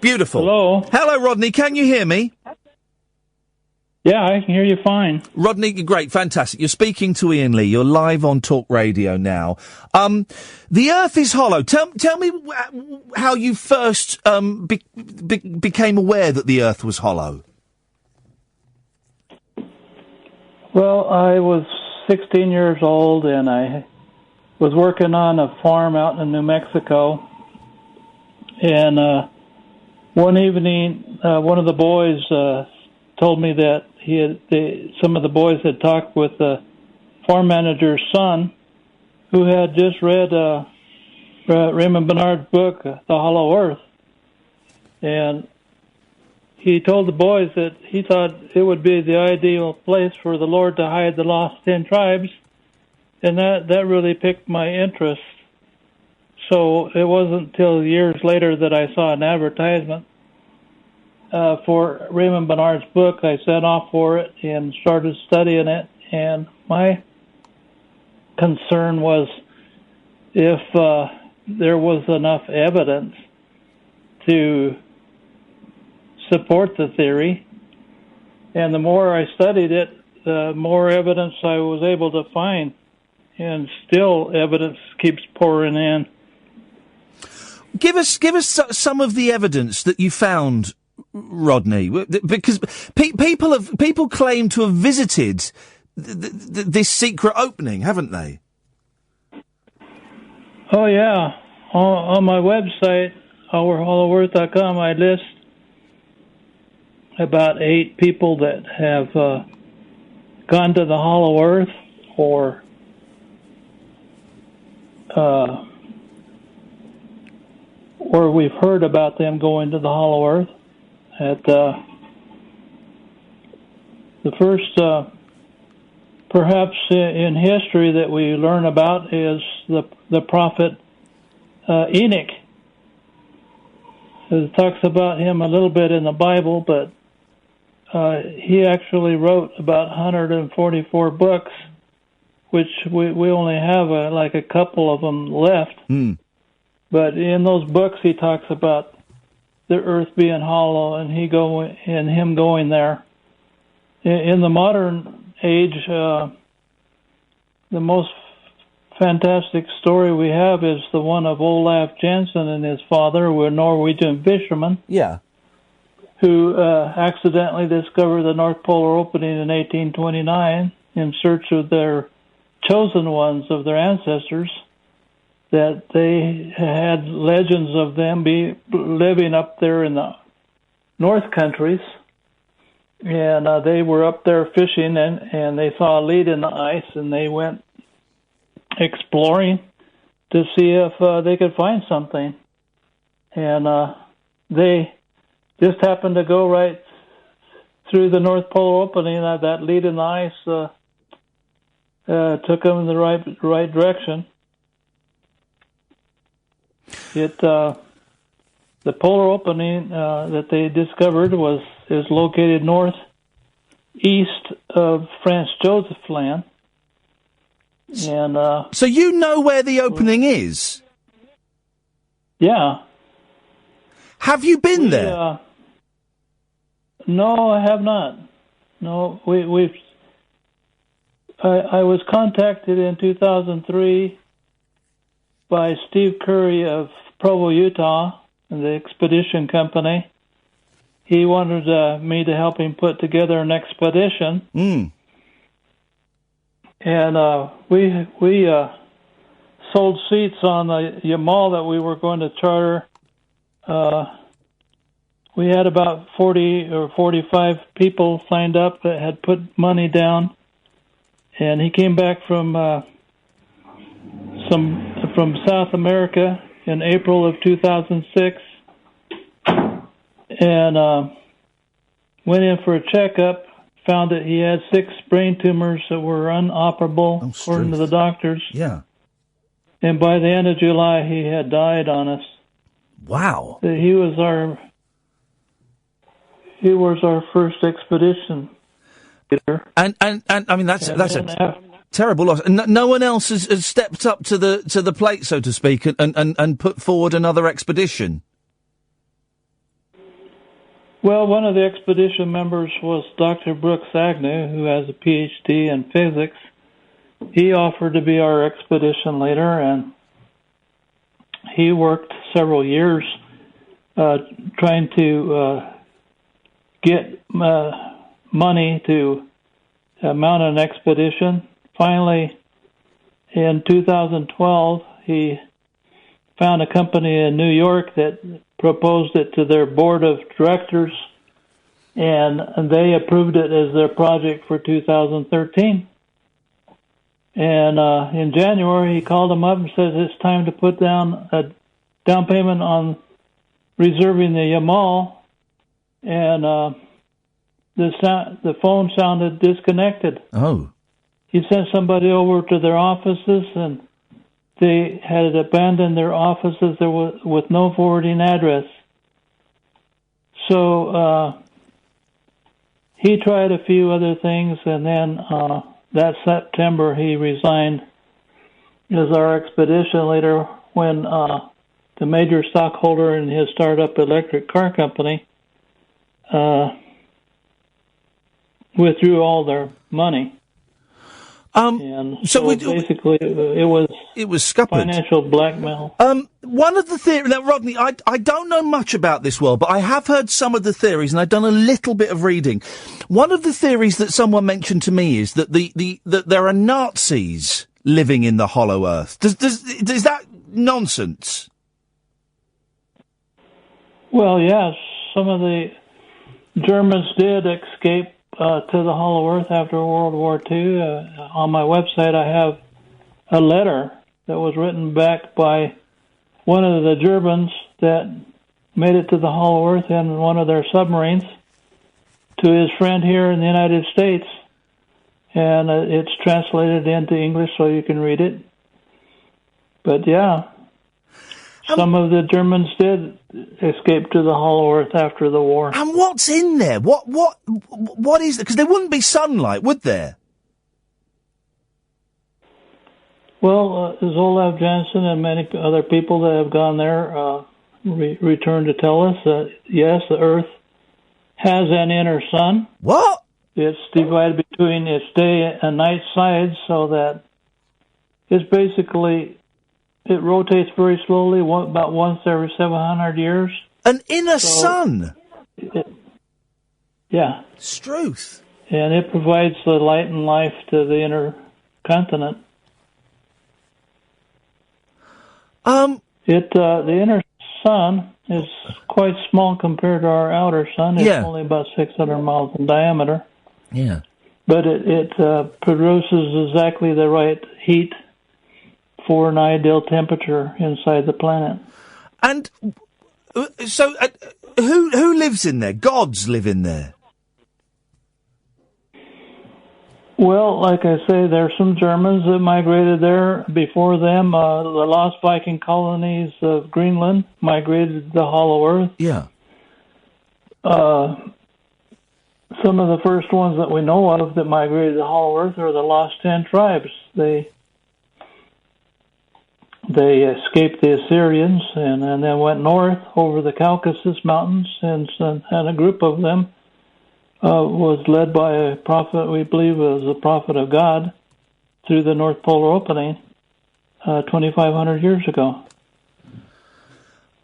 Beautiful. Hello, Rodney. Can you hear me? Yeah, I can hear you fine. Rodney, great, fantastic. You're speaking to Iain Lee. You're live on Talk Radio now. The Earth is hollow. Tell me how you first became aware that the Earth was hollow. Well, I was 16 years old, and I was working on a farm out in New Mexico, and one evening, one of the boys told me that some of the boys had talked with the farm manager's son, who had just read Raymond Bernard's book, The Hollow Earth, and he told the boys that he thought it would be the ideal place for the Lord to hide the lost 10 tribes, and that really piqued my interest. So it wasn't until years later that I saw an advertisement for Raymond Bernard's book. I set off for it and started studying it, and my concern was if there was enough evidence to support the theory. And the more I studied it, the more evidence I was able to find. And still evidence keeps pouring in. Give us some of the evidence that you found, Rodney, because people claim to have visited this secret opening, haven't they? Oh yeah, on my website, OurHollowEarth.com, I list about 8 people that have gone to the Hollow Earth, or we've heard about them going to the Hollow Earth. At the first, perhaps in history that we learn about is the prophet Enoch. It talks about him a little bit in the Bible, but he actually wrote about 144 books, which we only have like a couple of them left. But in those books, he talks about the earth being hollow and him going there. In the modern age, the most fantastic story we have is the one of Olaf Jensen and his father, who were Norwegian fishermen. Yeah. Who accidentally discovered the North Polar opening in 1829 in search of their chosen ones, of their ancestors, that they had legends of them living up there in the North Countries. And they were up there fishing, and they saw a lead in the ice, and they went exploring to see if they could find something. And they just happened to go right through the North Polar opening. That lead in the ice took them in the right direction. The polar opening that they discovered is located northeast of Franz Joseph Land. And so you know where the opening is? Yeah. Have you been there? No, I have not. No, I was contacted in 2003 by Steve Curry of Provo, Utah, the expedition company. He wanted me to help him put together an expedition. And we sold seats on the Yamal that we were going to charter. We had about 40 or 45 people signed up that had put money down. And he came back from South America in April of 2006 and went in for a checkup, found that he had 6 brain tumors that were unoperable, according to the doctors. Yeah. And by the end of July, he had died on us. Wow. He was our first expedition. And I mean that's a terrible loss. No one else has stepped up to the plate, so to speak, and put forward another expedition. Well, one of the expedition members was Dr. Brooks Agnew, who has a PhD in physics. He offered to be our expedition leader, and he worked several years trying to get money to mount an expedition. Finally, in 2012, he found a company in New York that proposed it to their board of directors, and they approved it as their project for 2013. And in January, he called them up and says it's time to put down a down payment on reserving the Yamal, and the phone sounded disconnected. Oh. He sent somebody over to their offices, and they had abandoned their offices with no forwarding address. So he tried a few other things, and then that September he resigned as our expedition leader when the major stockholder in his startup electric car company withdrew all their money. And so basically, it was scuppered. Financial blackmail. One of the theories, now Rodney, I don't know much about this world, but I have heard some of the theories, and I've done a little bit of reading. One of the theories that someone mentioned to me is that that there are Nazis living in the Hollow Earth. Is that nonsense? Well, yes, some of the Germans did escape to the Hollow Earth after World War II. On my website, I have a letter that was written back by one of the Germans that made it to the Hollow Earth in one of their submarines to his friend here in the United States. And it's translated into English so you can read it. But yeah, some of the Germans did escape to the Hollow Earth after the war. And what's in there? What is there? Because there wouldn't be sunlight, would there? Well, Olaf Janssen and many other people that have gone there returned to tell us that, yes, the Earth has an inner sun. What? It's divided between its day and night sides so that it's basically... It rotates very slowly, about once every 700 years. An inner sun? Yeah. Struth. And it provides the light and life to the inner continent. The inner sun is quite small compared to our outer sun. It's only about 600 miles in diameter. Yeah. But it produces exactly the right heat for an ideal temperature inside the planet. And so who lives in there? Gods live in there? Well, like I say, there's some Germans that migrated there before them. The lost Viking colonies of Greenland migrated to the Hollow Earth. Yeah. Some of the first ones that we know of that migrated to the Hollow Earth are the Lost 10 Tribes. They escaped the Assyrians and then went north over the Caucasus Mountains, and a group of them was led by a prophet, we believe was a prophet of God, through the North Polar opening 2,500 years ago.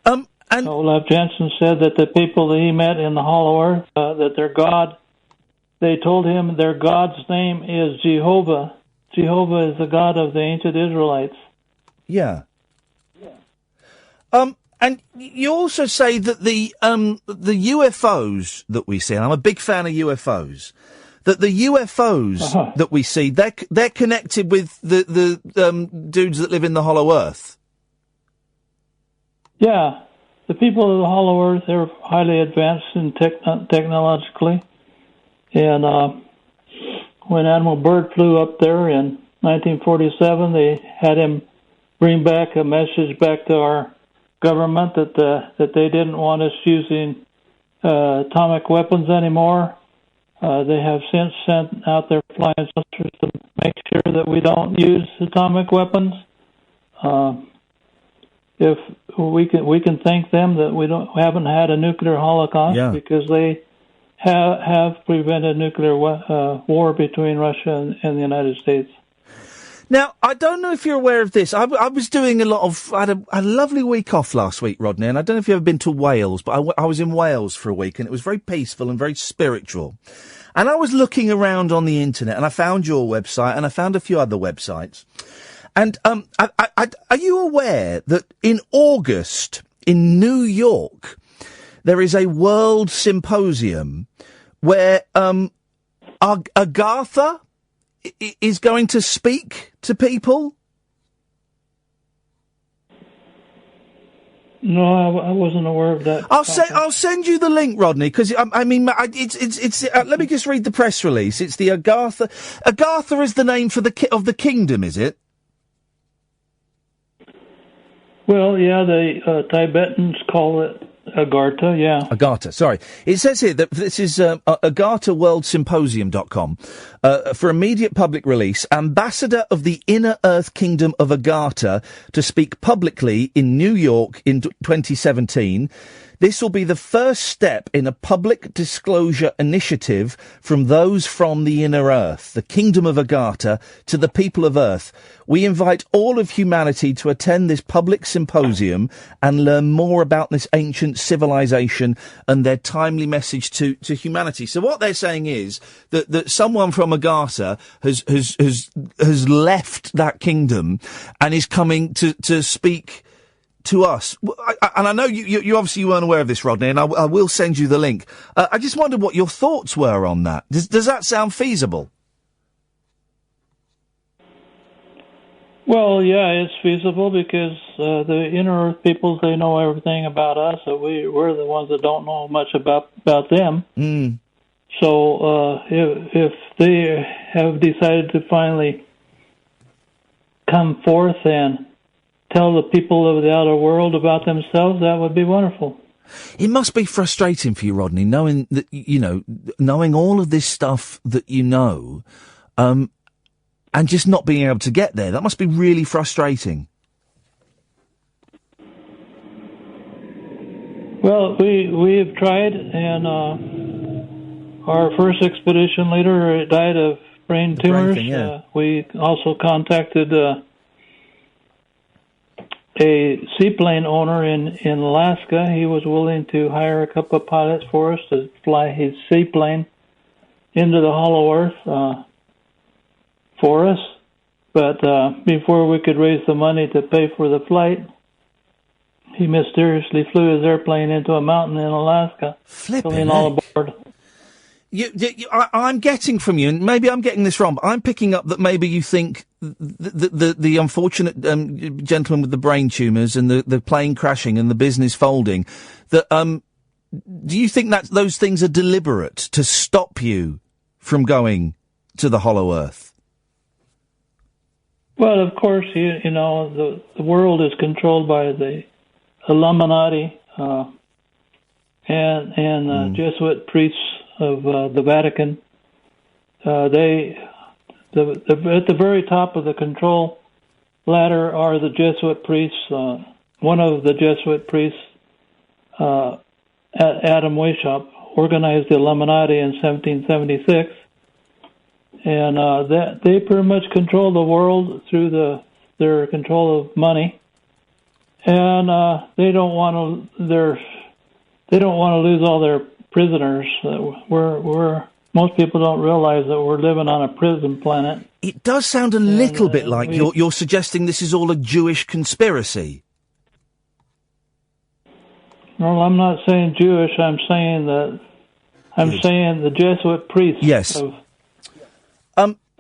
And Olaf Janssen said that the people that he met in the Hollow Earth, that their God, they told him their God's name is Jehovah. Jehovah is the God of the ancient Israelites. Yeah. And you also say that the UFOs that we see, and I'm a big fan of UFOs, that the UFOs that we see, they're connected with the dudes that live in the Hollow Earth. Yeah. The people of the Hollow Earth, they're highly advanced technologically. And when Admiral Byrd flew up there in 1947, they had him bring back a message back to our government that they didn't want us using atomic weapons anymore. They have since sent out their flying saucers to make sure that we don't use atomic weapons. If we can thank them that we haven't had a nuclear holocaust, because they have prevented nuclear war between Russia and the United States. Now, I don't know if you're aware of this. I was doing I had a lovely week off last week, Rodney, and I don't know if you've ever been to Wales, but I was in Wales for a week, and it was very peaceful and very spiritual. And I was looking around on the internet, and I found your website, and I found a few other websites. And are you aware that in August in New York there is a world symposium where Agatha is going to speak to people? No, I wasn't aware of that. I'll send you the link, Rodney, because let me just read the press release. It's the Agatha. Agatha is the name for of the kingdom, is it? Well, yeah, the Tibetans call it Agartha, yeah. Agartha, sorry. It says here that this is AgarthaWorldSymposium.com. For immediate public release, ambassador of the Inner Earth Kingdom of Agartha to speak publicly in New York in 2017. This will be the first step in a public disclosure initiative from those from the Inner Earth, the Kingdom of Agartha, to the people of Earth. We invite all of humanity to attend this public symposium and learn more about this ancient civilization and their timely message to humanity. So what they're saying is that someone from Agartha has left that kingdom and is coming to speak to us. And I know you obviously weren't aware of this, Rodney, and I will send you the link. I just wondered what your thoughts were on that. Does that sound feasible? Well, yeah, it's feasible because the Inner Earth peoples, they know everything about us, so we're the ones that don't know much about them. Mm. So if they have decided to finally come forth and tell the people of the outer world about themselves, that would be wonderful. It must be frustrating for you, Rodney, knowing that, knowing all of this stuff that you know, and just not being able to get there. That must be really frustrating. Well, we have tried, and our first expedition leader died of brain tumors. We also contacted a seaplane owner in Alaska. He was willing to hire a couple of pilots for us to fly his seaplane into the Hollow Earth for us. But before we could raise the money to pay for the flight, he mysteriously flew his airplane into a mountain in Alaska, killing all aboard. I'm getting from you, and maybe I'm getting this wrong, but I'm picking up that maybe you think the unfortunate gentleman with the brain tumours and the plane crashing and the business folding, that do you think that those things are deliberate to stop you from going to the Hollow Earth? Well, of course, the world is controlled by the Illuminati and Jesuit priests of the Vatican. At the very top of the control ladder are the Jesuit priests. One of the Jesuit priests, Adam Weishaupt, organized the Illuminati in 1776, and that they pretty much control the world through their control of money, and they don't want to lose all their prisoners. Most people don't realize that we're living on a prison planet. It does sound a little bit like you're suggesting this is all a Jewish conspiracy. Well, I'm not saying Jewish. I'm saying saying the Jesuit priests. Yes.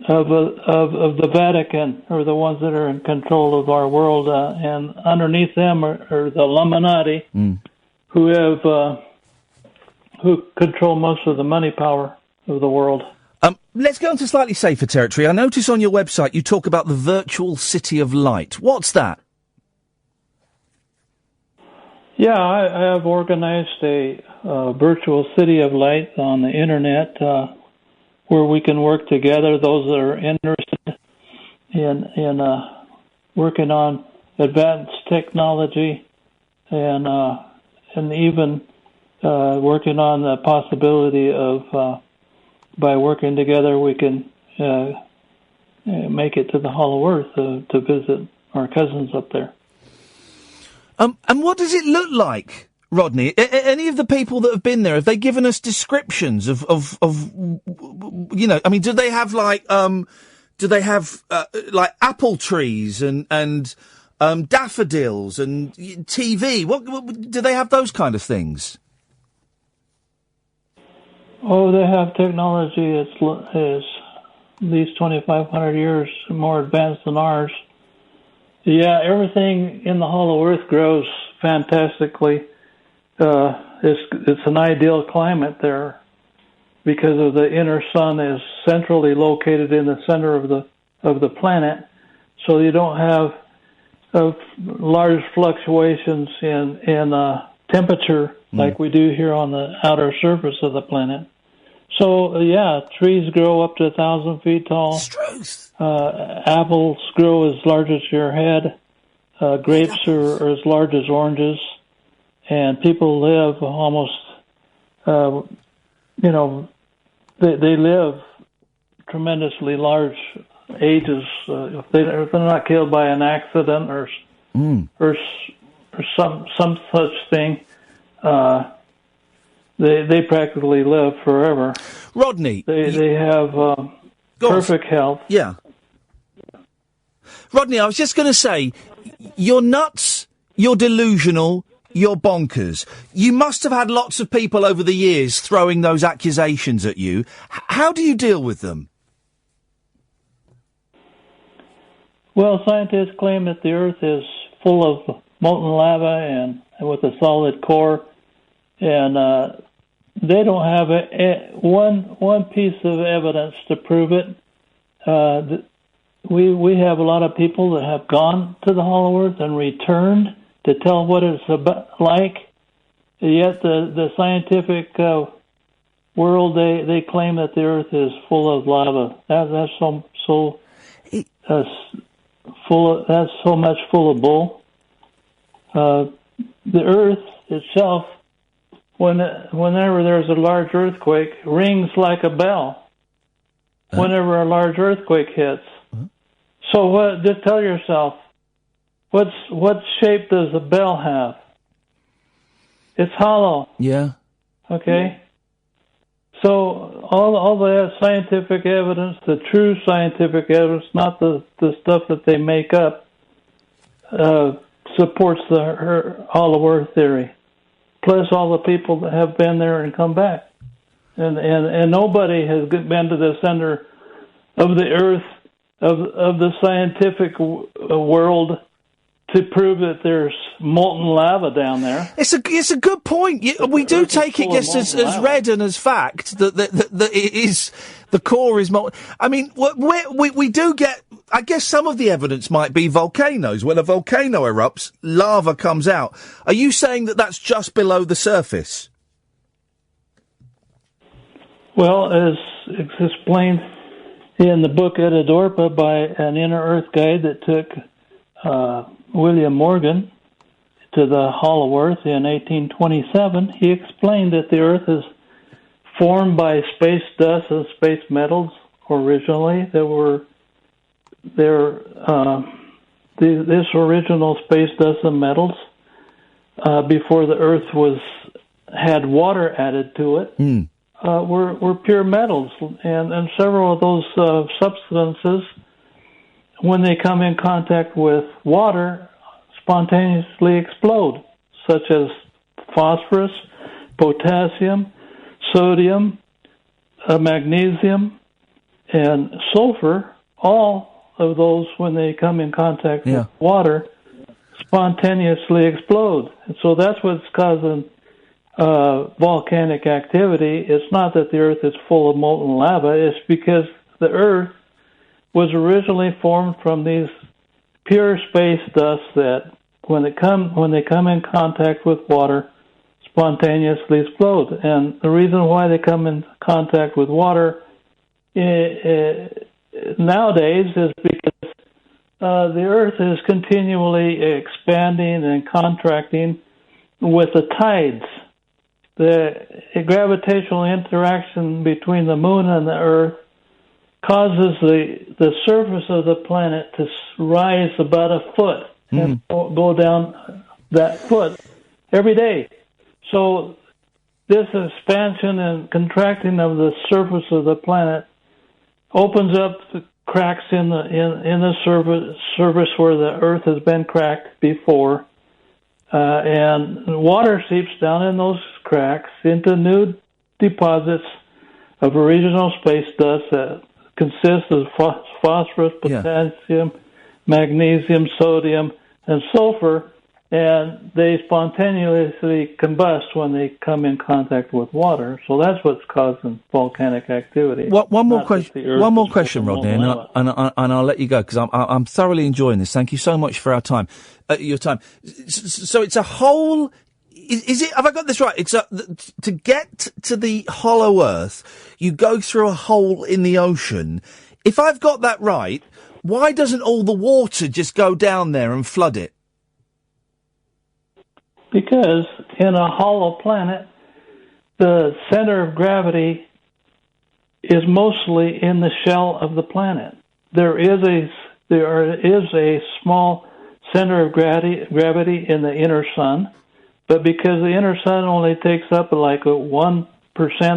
Of the Vatican are the ones that are in control of our world, and underneath them are the Illuminati, who control most of the money power of the world. Let's go on to slightly safer territory. I notice on your website you talk about the virtual city of light. What's that? Yeah, I have organized a virtual city of light on the internet where we can work together, those that are interested in working on advanced technology and even working on the possibility of by working together we can make it to the Hollow Earth to visit our cousins up there. And what does it look like, Rodney? Any of the people that have been there, have they given us descriptions of do they have do they have like apple trees and daffodils and TV? What do they have? Those kind of things? Oh, they have technology is at least 2,500 years more advanced than ours. Yeah, everything in the Hollow Earth grows fantastically. It's an ideal climate there because of the inner sun is centrally located in the center of the planet, so you don't have large fluctuations in temperature like we do here on the outer surface of the planet. So, yeah, trees grow up to 1,000 feet tall. Apples grow as large as your head. Grapes are as large as oranges. And people live almost, they live tremendously large ages. If they're not killed by an accident or some such thing, they practically live forever. Rodney, they have perfect health. Yeah. Rodney, I was just going to say, you're nuts, you're delusional, you're bonkers. You must have had lots of people over the years throwing those accusations at you. How do you deal with them? Well, scientists claim that the Earth is full of molten lava and with a solid core, and they don't have one piece of evidence to prove it. We have a lot of people that have gone to the Hollow Earth and returned to tell what it's like. Yet the scientific world, they claim that the Earth is full of lava. That's so much full of bull. The Earth itself, whenever there's a large earthquake, rings like a bell. Whenever a large earthquake hits. So just tell yourself, what shape does a bell have? It's hollow. Yeah. Okay. So all the scientific evidence, the true scientific evidence, not the stuff that they make up, supports the Hollow Earth theory. Plus all the people that have been there and come back. And nobody has been to the center of the Earth, of the scientific world, to prove that there's molten lava down there. It's a good point. We do take it just as read and as fact that it is, the core is molten. I mean, we do get, I guess some of the evidence might be volcanoes. When a volcano erupts, lava comes out. Are you saying that that's just below the surface? Well, as explained in the book Edidorpa by an inner Earth guide that took William Morgan to the Hollow Earth in 1827, he explained that the Earth is formed by space dust and space metals originally. This original space dust and metals before the Earth had water added to it. Were pure metals, and several of those substances, when they come in contact with water, spontaneously explode, such as phosphorus, potassium, sodium, magnesium, and sulfur. All of those, when they come in contact with water, spontaneously explode. And so that's what's causing volcanic activity. It's not that the Earth is full of molten lava. It's because the Earth was originally formed from these pure space dust that, when they come in contact with water, spontaneously explode. And the reason why they come in contact with water nowadays is because the Earth is continually expanding and contracting with the tides. The gravitational interaction between the moon and the Earth causes the surface of the planet to rise about a foot and go down that foot every day. So this expansion and contracting of the surface of the planet opens up the cracks in the surface where the Earth has been cracked before, and water seeps down in those cracks into new deposits of original space dust that consists of phosphorus, potassium, magnesium, sodium, and sulfur, and they spontaneously combust when they come in contact with water. So that's what's causing volcanic activity. One more question, Rodney, and I'll let you go, because I'm thoroughly enjoying this. Thank you so much for your time. So it's a hole. Is it? Have I got this right? It's to get to the hollow Earth, you go through a hole in the ocean. If I've got that right, why doesn't all the water just go down there and flood it? Because in a hollow planet, the center of gravity is mostly in the shell of the planet. There is a small center of gravity in the inner sun, but because the inner sun only takes up like 1%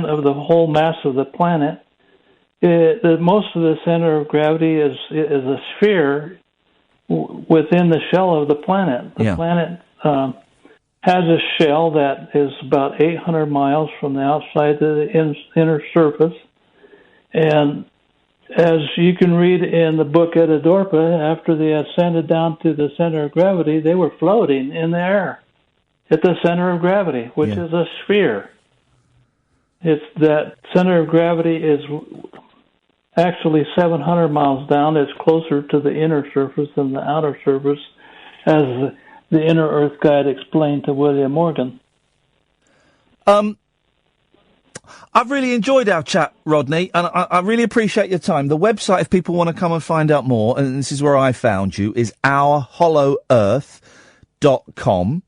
of the whole mass of the planet, most of the center of gravity is a sphere within the shell of the planet. The planet has a shell that is about 800 miles from the outside to the inner surface. And as you can read in the book Edidorpa, after they ascended down to the center of gravity, they were floating in the air at the center of gravity, which is a sphere. It's that center of gravity is actually 700 miles down. It's closer to the inner surface than the outer surface, as the Inner Earth Guide explained to William Morgan. I've really enjoyed our chat, Rodney, and I really appreciate your time. The website, if people want to come and find out more, and this is where I found you, is ourhollowearth.com.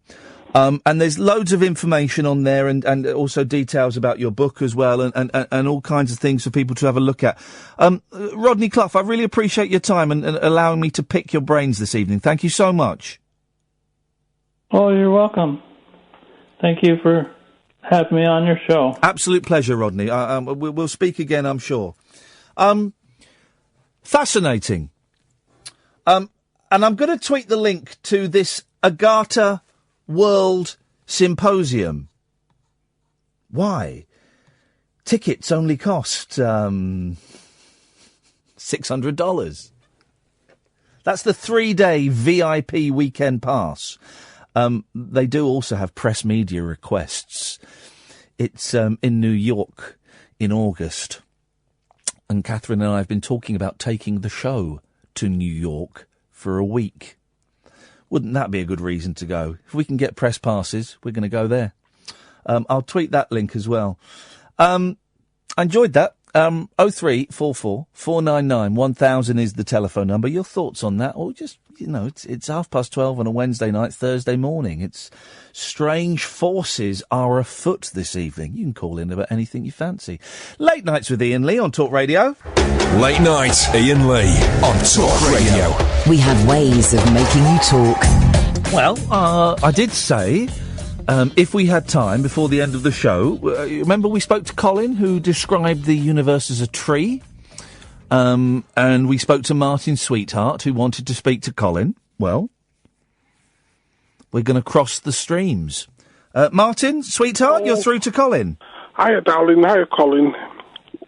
And there's loads of information on there, and also details about your book as well, and all kinds of things for people to have a look at. Rodney Clough, I really appreciate your time and allowing me to pick your brains this evening. Thank you so much. Oh, you're welcome. Thank you for having me on your show. Absolute pleasure, Rodney. We'll speak again, I'm sure. Fascinating. And I'm going to tweet the link to this Agartha World Symposium. Why? Tickets only cost $600. That's the 3-day VIP weekend pass. They do also have press media requests. It's in New York in August. And Catherine and I have been talking about taking the show to New York for a week. Wouldn't that be a good reason to go? If we can get press passes, we're going to go there. I'll tweet that link as well. I enjoyed that. 0344 499 1000 is the telephone number. Your thoughts on that? Or just, it's 12:30 on a Wednesday night, Thursday morning. It's strange forces are afoot this evening. You can call in about anything you fancy. Late Nights with Iain Lee on Talk Radio. Late Night, Iain Lee on Talk Radio. We have ways of making you talk. Well, I did say, if we had time before the end of the show, remember we spoke to Colin, who described the universe as a tree, and we spoke to Martin Sweetheart, who wanted to speak to Colin. Well, we're going to cross the streams. Martin Sweetheart, you're through to Colin. Hiya, darling. Hiya, Colin.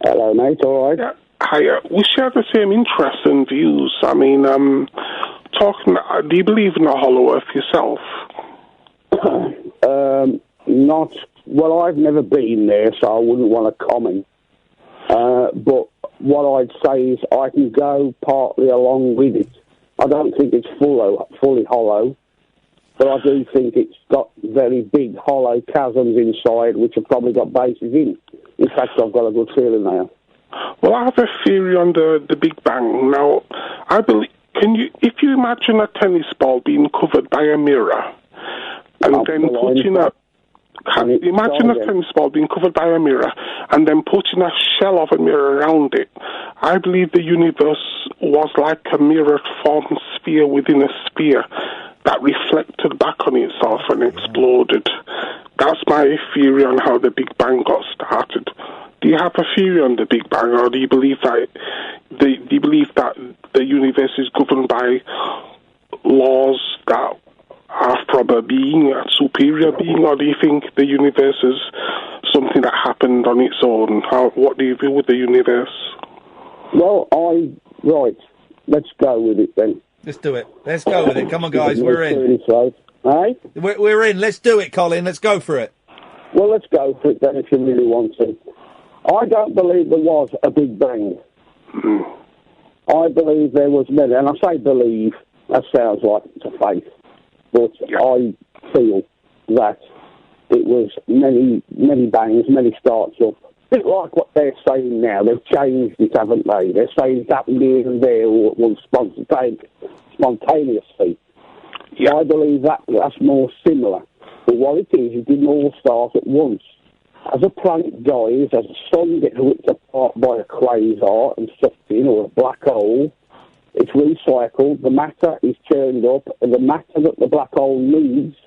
Hello, mate. All right. Yeah. Hiya. We share the same interests and views. I mean, do you believe in a hollow earth yourself? Not, well, I've never been there, so I wouldn't want to comment. But what I'd say is I can go partly along with it. I don't think it's fully hollow, but I do think it's got very big hollow chasms inside, which have probably got bases in. In fact, I've got a good feeling there. Well, I have a theory on the Big Bang. Now, I believe, if you imagine a tennis ball being covered by a mirror, and then putting imagine a tennis ball being covered by a mirror, and then putting a shell of a mirror around it. I believe the universe was like a mirror-formed sphere within a sphere, that reflected back on itself and exploded. That's my theory on how the Big Bang got started. Do you have a theory on the Big Bang, or do you believe that the universe is governed by laws that are from a being, a superior being, or do you think the universe is something that happened on its own? What do you feel with the universe? Well, right, let's go with it then. Let's do it. Let's go with it. Come on, guys, we're in. Hey? We're in. Let's do it, Colin. Let's go for it. Well, let's go for it then if you really want to. I don't believe there was a Big Bang. I believe there was many, and I say believe, that sounds like it's a faith, but I feel that it was many, many bangs, many starts up. A bit like what they're saying now. They've changed it, haven't they? They're saying it happened here and there, or it was spontaneously. Yeah. I believe that's more similar. But what it is, it didn't all start at once. As a planet dies, as a sun gets ripped apart by a quasar and sucked in, or a black hole, it's recycled, the matter is churned up, and the matter that the black hole needs,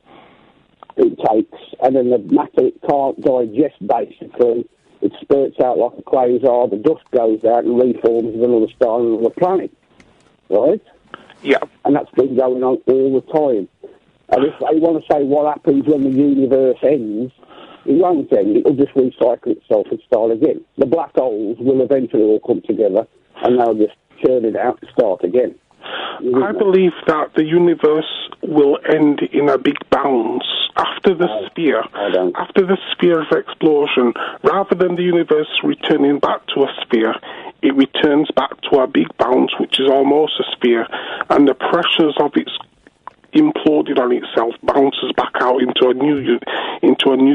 it takes, and then the matter it can't digest, basically, it spurts out like a quasar, the dust goes out and reforms as another star and another planet. Right? Yeah. And that's been going on all the time. And if they want to say what happens when the universe ends, it won't end. It'll just recycle itself and start again. The black holes will eventually all come together, and they'll just churn it out and start again. I believe that the universe will end in a big bounce after the sphere. After the sphere's explosion, rather than the universe returning back to a sphere, it returns back to a big bounce, which is almost a sphere, and the pressures of its imploded on itself bounces back out into a new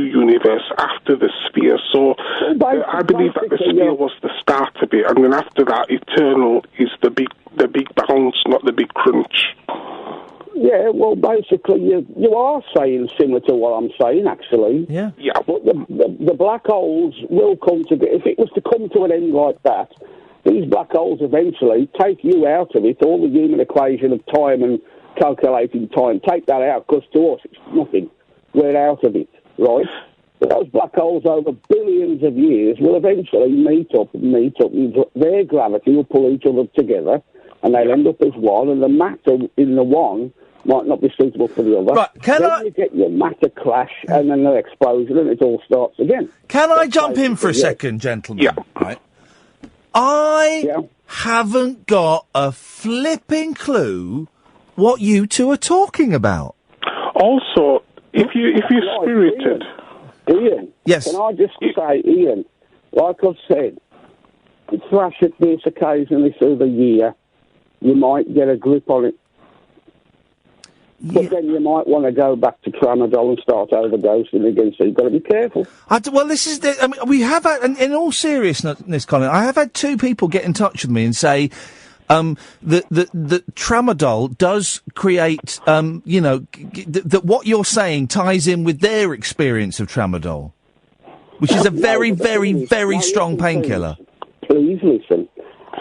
universe after the sphere. So I believe that the sphere was the start of it, and then after that, eternal is the big bounce, not the big crunch. Yeah, well, basically, you are saying similar to what I'm saying, actually. Yeah. Yeah. But the black holes will come to... If it was to come to an end like that, these black holes eventually take you out of it, all the human equation of time and calculating time, take that out, because to us it's nothing. We're out of it, right? But those black holes over billions of years will eventually meet up, and their gravity will pull each other together, and they'll end up as one, and the matter in the one might not be suitable for the other. Right, you get your matter clash, and then the explosion, and it all starts again. Can I jump in for a second, gentlemen? Yeah. Right. I haven't got a flipping clue what you two are talking about. Also, if you're spirited... Ian, yes. Can I just say, Ian, like I've said, you thrash at this occasionally through the year, you might get a grip on it. But then you might want to go back to tramadol and start overdosing again, so you've got to be careful. Well, this is I mean, we have had, and in all seriousness, Colin, I have had two people get in touch with me and say that tramadol does create, that what you're saying ties in with their experience of tramadol, which is a very, very, very strong painkiller. Please listen.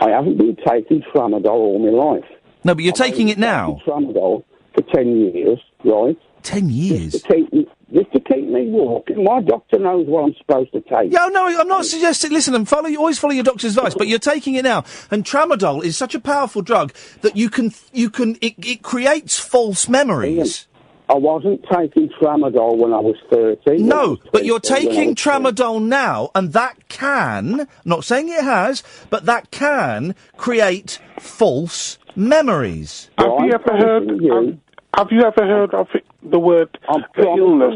I haven't been taking tramadol all my life. No, but you're taking it now. Tramadol for 10 years, right? 10 years? Just to keep me walking. My doctor knows what I'm supposed to take. Yeah, no, I'm not suggesting... Listen, always follow your doctor's advice, but you're taking it now. And tramadol is such a powerful drug that it creates false memories. I wasn't taking tramadol when I was 13. No, but you're taking tramadol now, and that can, not saying it has, but that can create false memories. Have you ever heard of the word illness?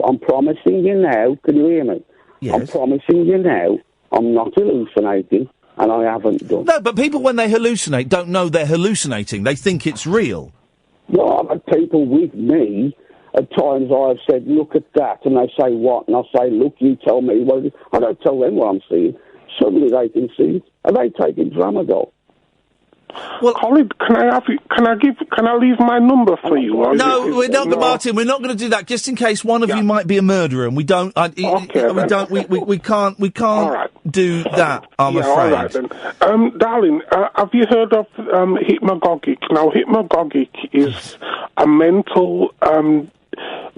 I'm promising you now, can you hear me? Yes. I'm promising you now, I'm not hallucinating, and I haven't done. No, but people, when they hallucinate, don't know they're hallucinating. They think it's real. Well, I've had people with me. At times I've said, look at that, and they say, what? And I'll say, look, you tell me what it is. I don't tell them what I'm seeing. Suddenly they can see it. Are they taking tramadol? Well, Colin, can I leave my number for you? No, we're not, Martin. We're not going to do that. Just in case one of you might be a murderer, and we don't. We can't do that. I'm afraid. All right then. Darling, have you heard of hypnagogic? Now, hypnagogic is a mental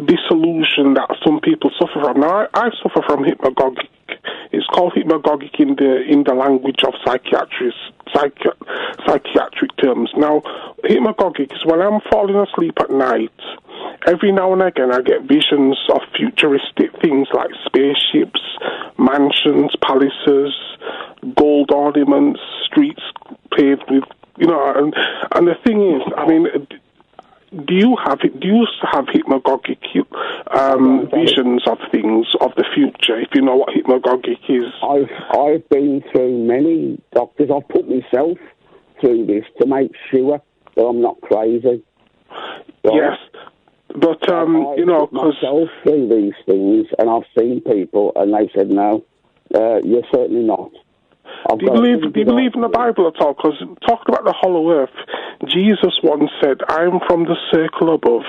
disillusion that some people suffer from. Now, I suffer from hypnagogic. It's called hypnagogic in the language of psychiatric terms. Now, hypnagogic is when I'm falling asleep at night. Every now and again, I get visions of futuristic things like spaceships, mansions, palaces, gold ornaments, streets paved with, and the thing is, I mean, do you have hypnagogic visions of things of the future? If you know what hypnagogic is, I've been through many doctors. I've put myself through this to make sure that I'm not crazy. Right? Yes, but put myself through these things, and I've seen people, and they said, "No, you're certainly not." Do you believe in the Bible at all? Because talking about the hollow earth, Jesus once said, "I am from the circle above,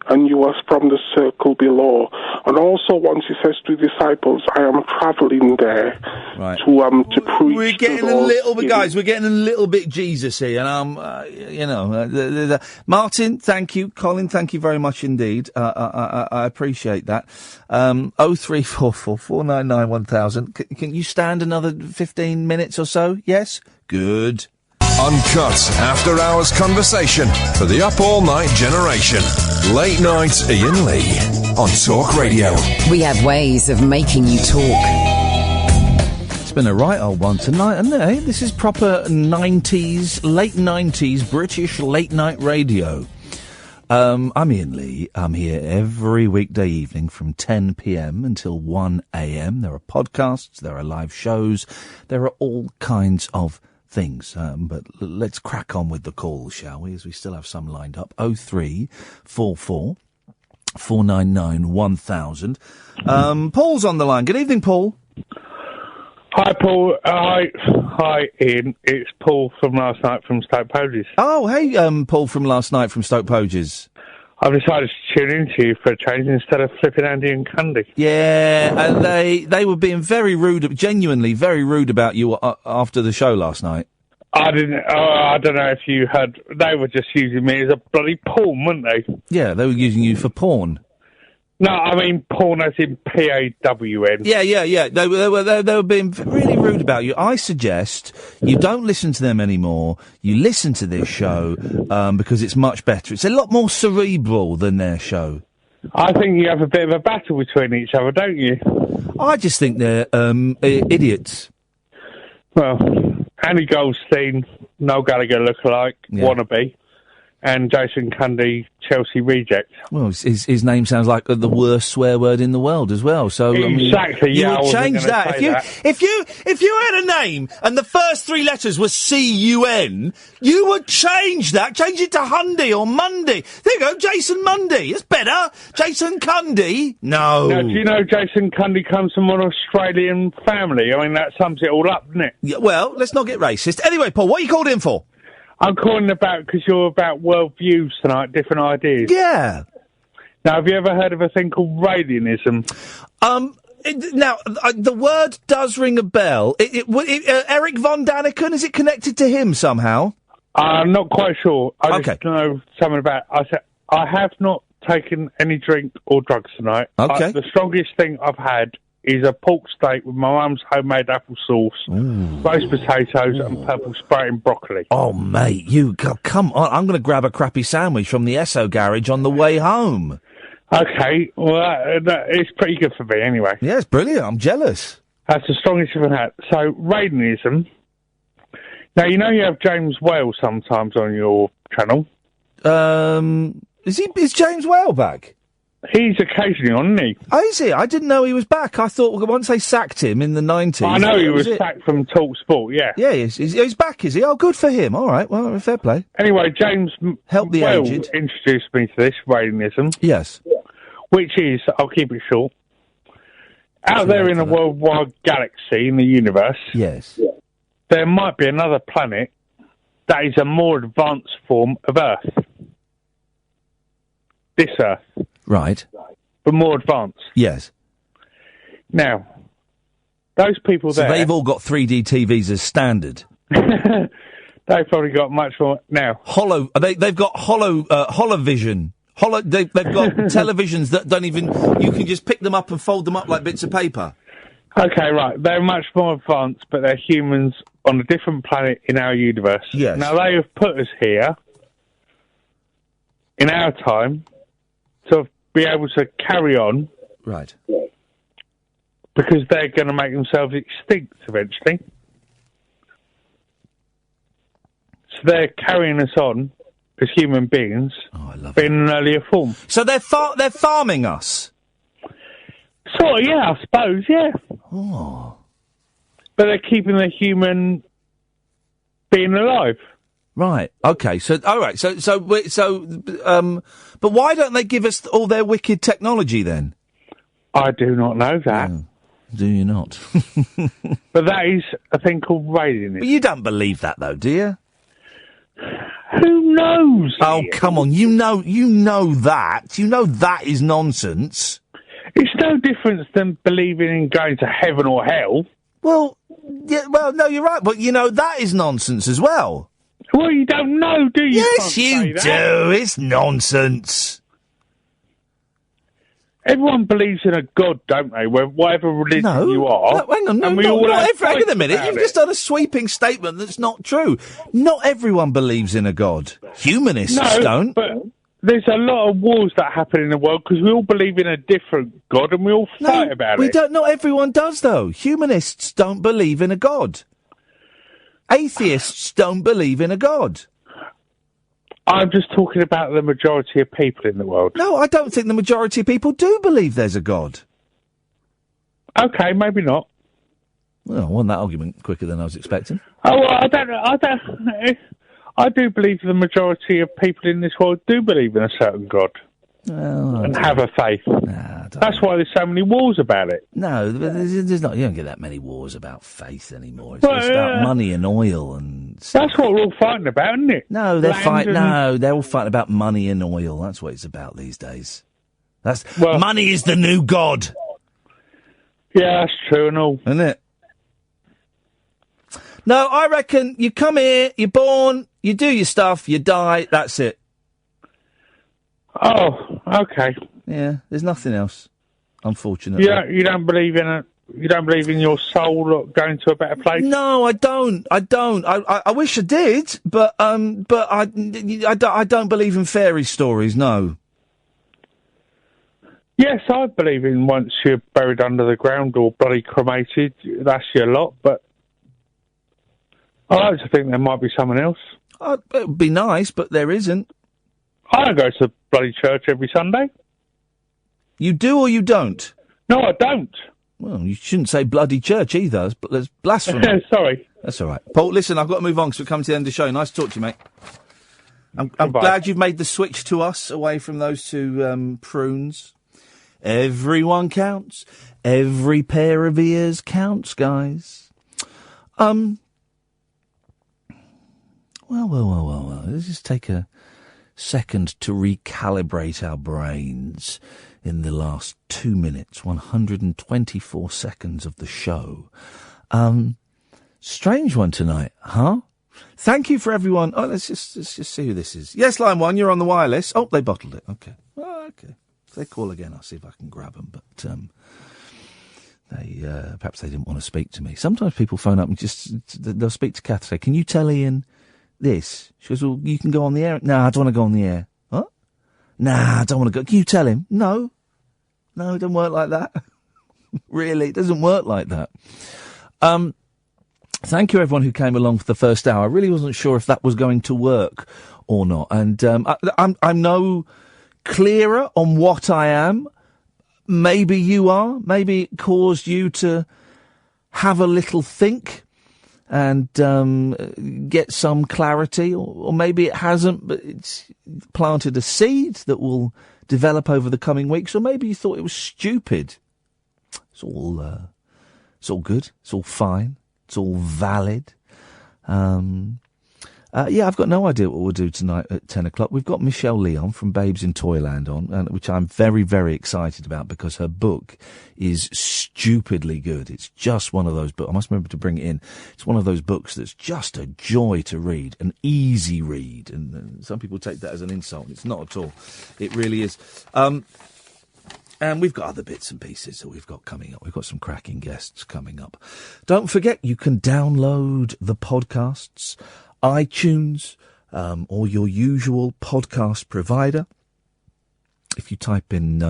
and you are from the circle below." And also once he says to the disciples, "I am travelling there to preach." We're getting a little bit, guys. We're getting a little bit Jesus-y, and Martin, thank you. Colin, thank you very much indeed. I appreciate that. 0344 499 1000. Can you stand another 15 minutes or so? Yes? Good. Uncut, after-hours conversation for the up-all-night generation. Late Night Iain Lee on Talk Radio. We have ways of making you talk. It's been a right old one tonight, hasn't it? This is proper 90s, late 90s British late-night radio. I'm Iain Lee. I'm here every weekday evening from 10 p.m. until 1 a.m. There are podcasts, there are live shows, there are all kinds of things. But let's crack on with the calls, shall we, as we still have some lined up. 0344 499 1000. Paul's on the line. Good evening, Paul. Hi, Paul. Hi, Ian. It's Paul from last night from Stoke Poges. Oh, hey, Paul from last night from Stoke Poges. I've decided to tune in to you for a change instead of flipping Andy and Cundy. Yeah, and they were being very rude, genuinely very rude about you after the show last night. I don't know if you heard. They were just using me as a bloody pawn, weren't they? Yeah, they were using you for porn. No, I mean porn as in P-A-W-N. Yeah. They were being really rude about you. I suggest you don't listen to them anymore. You listen to this show because it's much better. It's a lot more cerebral than their show. I think you have a bit of a battle between each other, don't you? I just think they're idiots. Well, Andy Goldstein, Noel Gallagher lookalike, wannabe, and Jason Cundy, Chelsea reject. Well, his name sounds like the worst swear word in the world as well. So exactly, you would change that if you had a name and the first three letters were C-U-N, you would change that. Change it to Hundy or Mundy. There you go, Jason Mundy. It's better. Jason Cundy. No. Now, do you know Jason Cundy comes from an Australian family? I mean, that sums it all up, doesn't it? Yeah, well, let's not get racist. Anyway, Paul, what are you called in for? I'm calling because you're about world views tonight, different ideas. Yeah. Now, have you ever heard of a thing called Radianism? Now, the word does ring a bell. Eric von Daniken, is it connected to him somehow? I'm not quite sure. I just know something about it. I have not taken any drink or drugs tonight. Okay. The strongest thing I've had is a pork steak with my mum's homemade applesauce, roast potatoes, and purple sprouting broccoli. Oh, mate, come on. I'm going to grab a crappy sandwich from the Esso garage on the way home. Okay, well, it's pretty good for me anyway. Yeah, it's brilliant. I'm jealous. That's the strongest I've had. So, Radianism. Now, you know you have James Whale sometimes on your channel. Is James Whale back? He's occasionally on, isn't he? Oh, is he? I didn't know he was back. I thought once they sacked him in the 90s... I know he was sacked from Talk Sport, yeah. Yeah, he's back, is he? Oh, good for him. All right, well, fair play. Anyway, James Help the Whale aged. introduced me to this, Radianism. Yes. Which is, I'll keep it short, out there in the worldwide galaxy, in the universe... Yes. There might be another planet that is a more advanced form of Earth. This Earth. Right. But more advanced. Yes. Now, those people So there... they've all got 3D TVs as standard. They've probably got much more... Now... They've got holovision. They've got televisions that don't even... You can just pick them up and fold them up like bits of paper. Okay, right. They're much more advanced, but they're humans on a different planet in our universe. Yes. Now, they have put us here, in our time, to be able to carry on. Right. Because they're going to make themselves extinct eventually. So they're carrying us on as human beings, but in an earlier form. So they're farming us? Sort of, yeah, I suppose, yeah. Oh. But they're keeping the human being alive. Right. Okay. So, all right. But why don't they give us all their wicked technology then? I do not know that. Oh, do you not? But that is a thing called radionism. But you don't believe that, though, do you? Who knows? Oh, come on. You know that. You know that is nonsense. It's no difference than believing in going to heaven or hell. Well, yeah. Well, no, you're right. But, that is nonsense as well. Well, you don't know, do you? Yes, you do. It's nonsense. Everyone believes in a God, don't they? Whatever religion you are. No, hang on. Hang on a minute. You've just done a sweeping statement that's not true. Not everyone believes in a God. Humanists don't. But there's a lot of wars that happen in the world because we all believe in a different God and we all fight about it. Not everyone does, though. Humanists don't believe in a God. Atheists don't believe in a God. I'm just talking about the majority of people in the world. No, I don't think the majority of people do believe there's a God. Okay, maybe not. Well, I won that argument quicker than I was expecting. Oh, well, I don't. I do believe the majority of people in this world do believe in a certain God. And have a faith. That's why there's so many wars about it. No, there's not. You don't get that many wars about faith anymore. It's just about money and oil and stuff. That's what we're all fighting about, isn't it? No, they're all fighting about money and oil. That's what it's about these days. Money is the new god. Yeah, that's true and all. Isn't it? No, I reckon you come here, you're born, you do your stuff, you die, that's it. Oh, okay. Yeah, there's nothing else, unfortunately. You don't believe in you don't believe in your soul going to a better place? No, I don't. I wish I did, but I don't believe in fairy stories. No. Yes, I believe in once you're buried under the ground or bloody cremated, that's your lot. But I like to think there might be someone else. It would be nice, but there isn't. I don't go to bloody church every Sunday. You do or you don't? No, I don't. Well, you shouldn't say bloody church either. That's blasphemy. Sorry. That's all right. Paul, listen, I've got to move on because we're coming to the end of the show. Nice to talk to you, mate. I'm glad you've made the switch to us away from those two prunes. Everyone counts. Every pair of ears counts, guys. Well. Let's just take a second to recalibrate our brains in the last 2 minutes, 124 seconds of the show. Strange one tonight, huh? Thank you for everyone. Oh, let's just see who this is. Yes, line 1, you're on the wireless. Oh, they bottled it. Okay. Oh, okay. If they call again, I'll see if I can grab them. But they perhaps they didn't want to speak to me. Sometimes people phone up and they'll speak to Kath. Say, can you tell Iain this? She goes, well, you can go on the air. No, I don't want to go on the air. What? Nah, I don't want to go. Can you tell him? No, it doesn't work like that. Really, it doesn't work like that. Thank you, everyone who came along for the first hour. I really wasn't sure if that was going to work or not. And I'm no clearer on what I am. Maybe you are. Maybe it caused you to have a little think and get some clarity. Or maybe it hasn't, but it's planted a seed that will develop over the coming weeks. Or maybe you thought it was stupid. It's all good. It's all fine. It's all valid. I've got no idea what we'll do tonight at 10 o'clock. We've got Michelle Leon from Babes in Toyland on, which I'm very, very excited about because her book is stupidly good. It's just one of those books. I must remember to bring it in. It's one of those books that's just a joy to read, an easy read. And some people take that as an insult. It's not at all. It really is. And we've got other bits and pieces that we've got coming up. We've got some cracking guests coming up. Don't forget, you can download the podcasts, iTunes, or your usual podcast provider. If you type in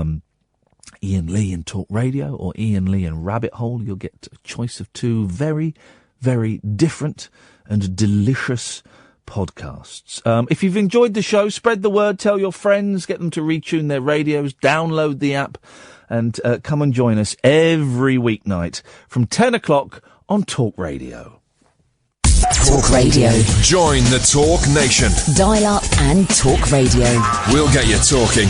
Iain Lee and Talk Radio or Iain Lee and Rabbit Hole, you'll get a choice of two very, very different and delicious podcasts. If you've enjoyed the show, spread the word, tell your friends, get them to retune their radios, download the app, and come and join us every weeknight from 10 o'clock on Talk Radio. Talk Radio. Join the Talk Nation. Dial up and Talk Radio. We'll get you talking.